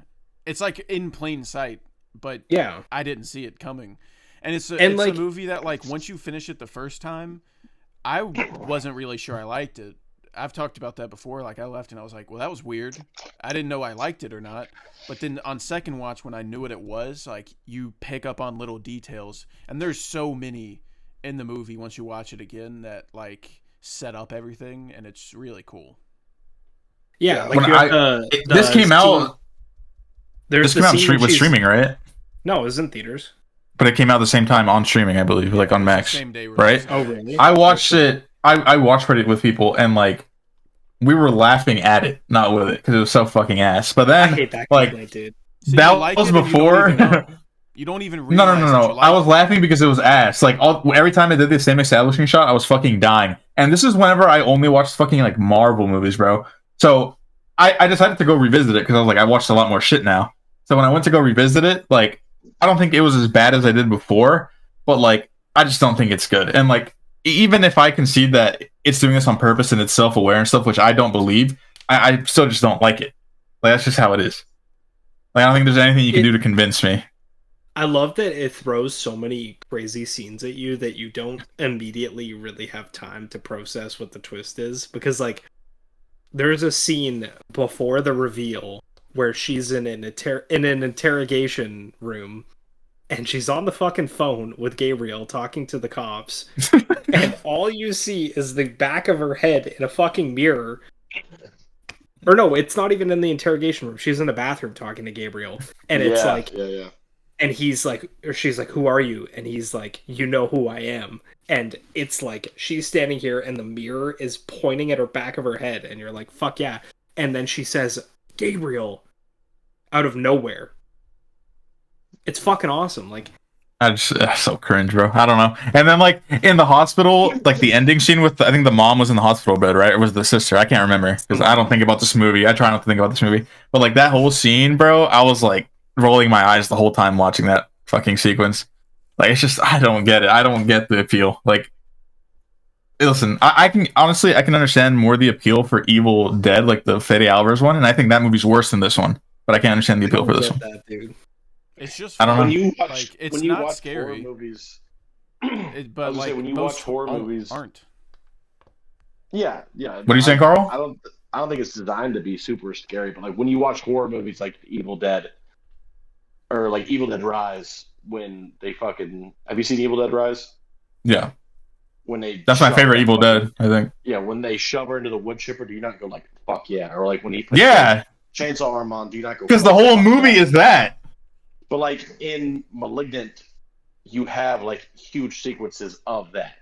It's, like, in plain sight, but yeah, I didn't see it coming. And it's a movie that, like, once you finish it the first time, I wasn't really sure I liked it. I've talked about that before. Like, I left and I was like, well, that was weird. I didn't know I liked it or not. But then on second watch, when I knew what it was, like, you pick up on little details. And there's so many in the movie once you watch it again that, like, set up everything. And it's really cool. Yeah. Like, this came out... This came out with streaming, right? No, it was in theaters. But it came out at the same time on streaming, I believe, like on Max, same day right? Oh, really? I watched it. I watched it with people, and, like, we were laughing at it, not with it, because it was so fucking ass. But then, I hate that like, complaint, dude. So that was before. You don't even realize. No. I was laughing because it was ass. Like, every time I did the same establishing shot, I was fucking dying. And this is whenever I only watched fucking, like, Marvel movies, bro. So I decided to go revisit it because I was like, I watched a lot more shit now. So when I went to go revisit it, like, I don't think it was as bad as I did before, but, like, I just don't think it's good. And, like, even if I concede that it's doing this on purpose and it's self-aware and stuff, which I don't believe, I still just don't like it. Like, that's just how it is. Like, I don't think there's anything you can do to convince me. I love that it throws so many crazy scenes at you that you don't immediately really have time to process what the twist is. Because, like, there's a scene before the reveal where she's in an interrogation room, and she's on the fucking phone with Gabriel talking to the cops, and all you see is the back of her head in a fucking mirror. Or no, it's not even in the interrogation room. She's in the bathroom talking to Gabriel, and it's like, and he's like, or she's like, "Who are you?" And he's like, "You know who I am." And it's like she's standing here, and the mirror is pointing at her back of her head, and you're like, "Fuck yeah!" And then she says, "Gabriel," out of nowhere. It's fucking awesome. Like, I just so cringe, bro. I don't know. And then, like, in the hospital, like, the ending scene with I think the mom was in the hospital bed, right? Or was it the sister? I can't remember because I don't think about this movie. I try not to think about this movie. But, like, that whole scene, bro, I was like rolling my eyes the whole time watching that fucking sequence. Like, it's just, I don't get it. I don't get the appeal. Like, listen, I can honestly, I can understand more the appeal for Evil Dead, like the Fede Alvarez one, and I think that movie's worse than this one. But I can't understand the appeal for this one. that, dude. It's just I don't know. When you watch, like, it's when you not watch scary. horror movies, But like, when you watch horror movies, aren't. Yeah. What are you saying, Carl? I don't think it's designed to be super scary, but, like, when you watch horror movies like Evil Dead or, like, Evil Dead Rise, when they fucking, have you seen Evil Dead Rise? Yeah. when they That's my shove favorite that Evil fucking- Dead, I think. Yeah, when they shove her into the wood chipper, do you not go like fuck yeah? Or like when he puts Yeah, the chainsaw arm on, do you not go? because the "Fuck whole yeah"? movie is that. But like in Malignant, you have like huge sequences of that.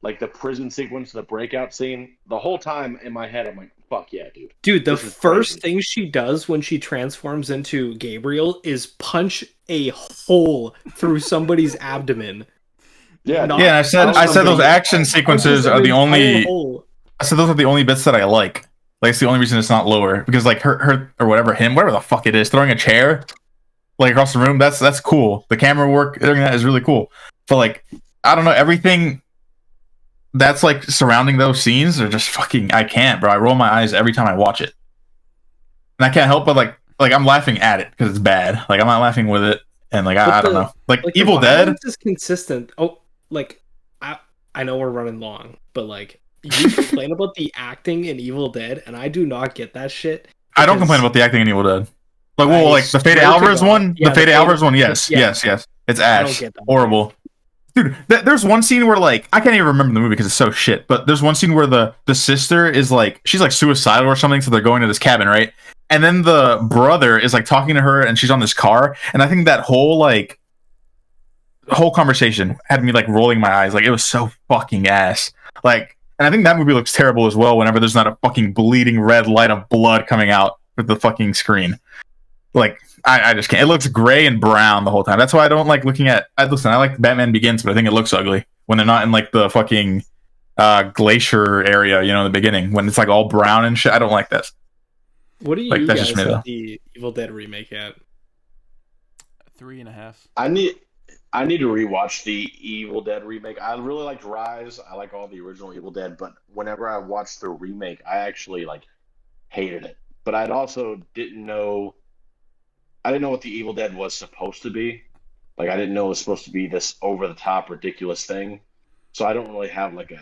Like the prison sequence, the breakout scene. The whole time in my head, I'm like, fuck yeah, dude. Dude, the This is first crazy. thing she does when she transforms into Gabriel is punch a hole through somebody's abdomen. Yeah, Not- Yeah, I said those action sequences are the only. Hole. I said those are the only bits that I like. Like it's the only reason it's not lower because like her or whatever whatever the fuck it is, throwing a chair like across the room. That's cool. The camera work during that is really cool. But like I don't know, everything that's like surrounding those scenes are just fucking. I can't, bro. I roll my eyes every time I watch it, and I can't help but like I'm laughing at it because it's bad. Like I'm not laughing with it, and like I don't know. Like Evil the Dead violence is consistent. Oh, like I know we're running long, but like you complain about the acting in Evil Dead, and I do not get that shit. I don't complain about the acting in Evil Dead. Like, well, I like the Fede swear to Alvarez God. one, Yeah, the Fede the Alvarez Fede- one, yes, yeah. yes. It's I don't ass, get that. horrible, dude. There's one scene where like I can't even remember the movie because it's so shit. But there's one scene where the sister is like she's like suicidal or something, so they're going to this cabin, right? And then the brother is like talking to her, and she's on this car, and I think that whole conversation had me like rolling my eyes, like it was so fucking ass, like. And I think that movie looks terrible as well whenever there's not a fucking bleeding red light of blood coming out with the fucking screen. Like, I just can't. It looks gray and brown the whole time. That's why I don't like looking at... I like Batman Begins, but I think it looks ugly when they're not in, like, the fucking glacier area, you know, in the beginning. When it's, like, all brown and shit. I don't like that. What do you Like, that's guys just me, have though. the Evil Dead remake at? 3.5. I need to rewatch the Evil Dead remake. I really liked Rise. I like all the original Evil Dead, but whenever I watched the remake, I actually like hated it. But I didn't know what the Evil Dead was supposed to be. Like I didn't know it was supposed to be this over the top ridiculous thing. So I don't really have like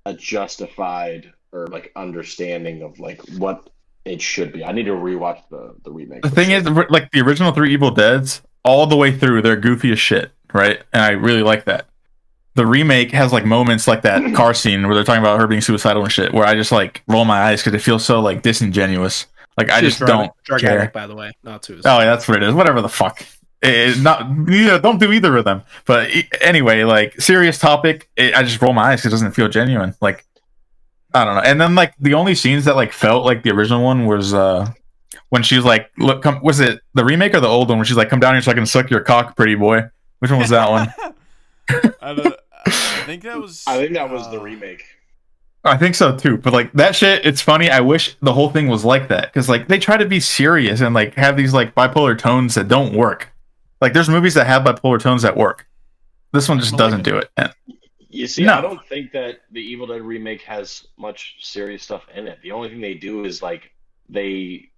a justified or like understanding of like what it should be. I need to rewatch the remake. The thing is, like, the original 3 Evil Deads, all the way through, they're goofy as shit, right? And I really like that. The remake has, like, moments like that car scene where they're talking about her being suicidal and shit, where I just, like, roll my eyes because it feels so, like, disingenuous. Like, I just don't care. By the way, not too. Oh, yeah, that's what it is. Whatever the fuck. Don't do either of them. But anyway, like, serious topic, I just roll my eyes because it doesn't feel genuine. Like, I don't know. And then, like, the only scenes that, like, felt like the original one was when she's like, look, was it the remake or the old one where she's like, come down here so I can suck your cock, pretty boy? Which one was that one? I think that was the remake. I think so too. But like that shit, it's funny. I wish the whole thing was like that because like they try to be serious and like have these like bipolar tones that don't work. Like there's movies that have bipolar tones that work. This one just doesn't do it. You see, No. I don't think that the Evil Dead remake has much serious stuff in it. The only thing they do is like they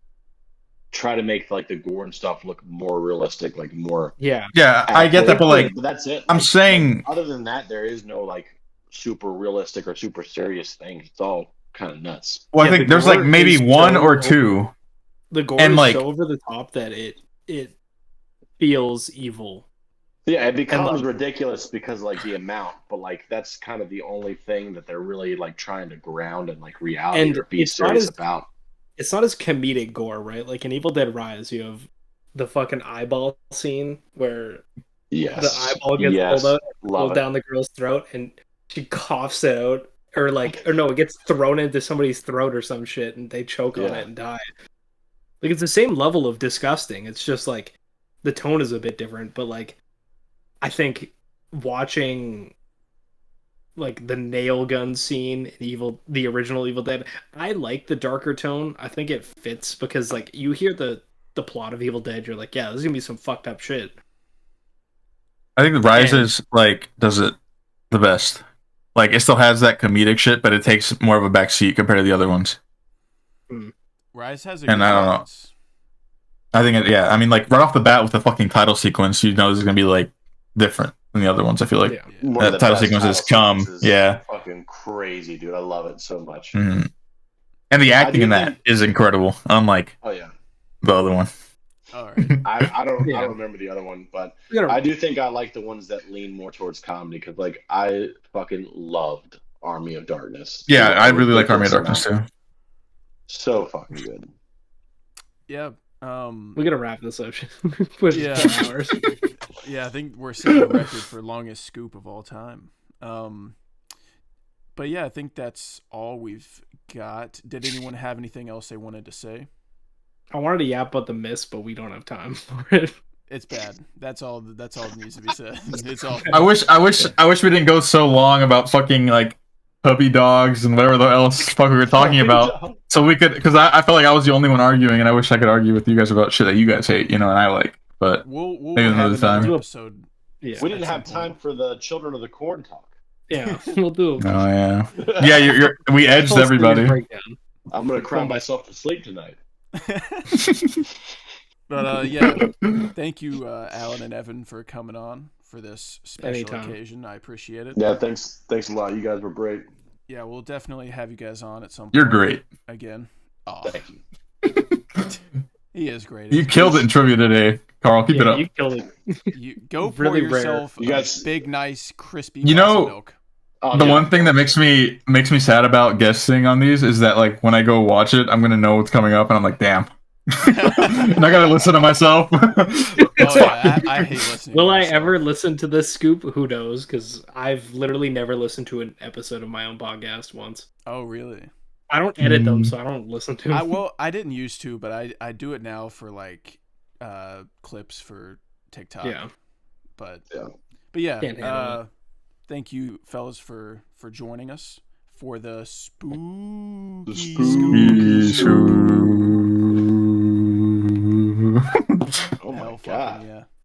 try to make like the gore and stuff look more realistic, like more. Yeah, I get that, but like that's it. I'm Like, saying, other than that, there is no like super realistic or super serious thing. It's all kind of nuts. well, I Yeah, think the there's like gore maybe is one so or two. the gore And, is like- so over the top that it feels evil. Yeah, it becomes like- ridiculous because like the amount, but like that's kind of the only thing that they're really like trying to ground and like reality And or be it's not serious as- about. It's not as comedic gore, right? Like in Evil Dead Rise, you have the fucking eyeball scene where Yes, the eyeball gets yes. pulled out, Love pulled it. down the girl's throat, and she coughs it out, or no, it gets thrown into somebody's throat or some shit, and they choke on Yeah. it and die. Like it's the same level of disgusting. It's just like the tone is a bit different, but like I think watching like the nail gun scene in the original Evil Dead, I like the darker tone. I think it fits because like you hear the plot of Evil Dead, you're like, yeah, this is gonna be some fucked up shit. I think the Rises like does it the best. Like it still has that comedic shit, but it takes more of a back seat compared to the other ones. Rise has a And good I don't know. balance. I think, I mean, like right off the bat with the fucking title sequence, you know this is gonna be like different than the other ones. I feel like Yeah. One of the title best sequences title come, sequences. yeah. Fucking crazy, dude. I love it so much. Mhm. And the acting do in that think- is incredible, unlike Oh yeah. the other one. All right. I don't Yeah. remember the other one, but We gotta- I do think I like the ones that lean more towards comedy because like I fucking loved Army of Darkness. Yeah, To a I really like Army of ridiculous Darkness amount. too. So fucking good. Yeah. we gotta wrap this up. Push Yeah. 4 hours. Yeah, I think we're setting a record for longest scoop of all time. But yeah, I think that's all we've got. Did anyone have anything else they wanted to say? I wanted to yap about the Mist, but we don't have time for it. It's bad. That's all that needs to be said. It's all. I wish we didn't go so long about fucking like puppy dogs and whatever the else fuck we were talking about. So we could, because I felt like I was the only one arguing, and I wish I could argue with you guys about shit that you guys hate, and I like. But We'll maybe have another time. another episode. Yeah, We didn't have time for the Children of the Corn talk. yeah, we'll do. Oh yeah, yeah. We edged Full everybody. series breakdown. I'm gonna cry myself to sleep tonight. But yeah, thank you, Allan and Evan, for coming on for this special Anytime. occasion. I appreciate it. Yeah, thanks a lot. You guys were great. Yeah, we'll definitely have you guys on at some point. You're great. Again. Oh, Thank you. he is great. You killed it in trivia today, Carl. Keep it up. You killed it. You go pour Really rare. yourself You guys- a big, nice, crispy You glass know- of milk. Oh, The yeah. one thing that makes me sad about guessing on these is that like when I go watch it, I'm gonna know what's coming up, and I'm like, damn. And I gotta listen to myself. It's fine. I hate listening. Will to I myself. ever listen to this scoop? Who knows? Because I've literally never listened to an episode of my own podcast once. Oh, really? I don't edit them, so I don't listen to them. I didn't used to, but I do it now for like clips for TikTok. Yeah. But Yeah. Can't handle thank you, fellas, for joining us for the spooky Oh my Hell fucking god. yeah.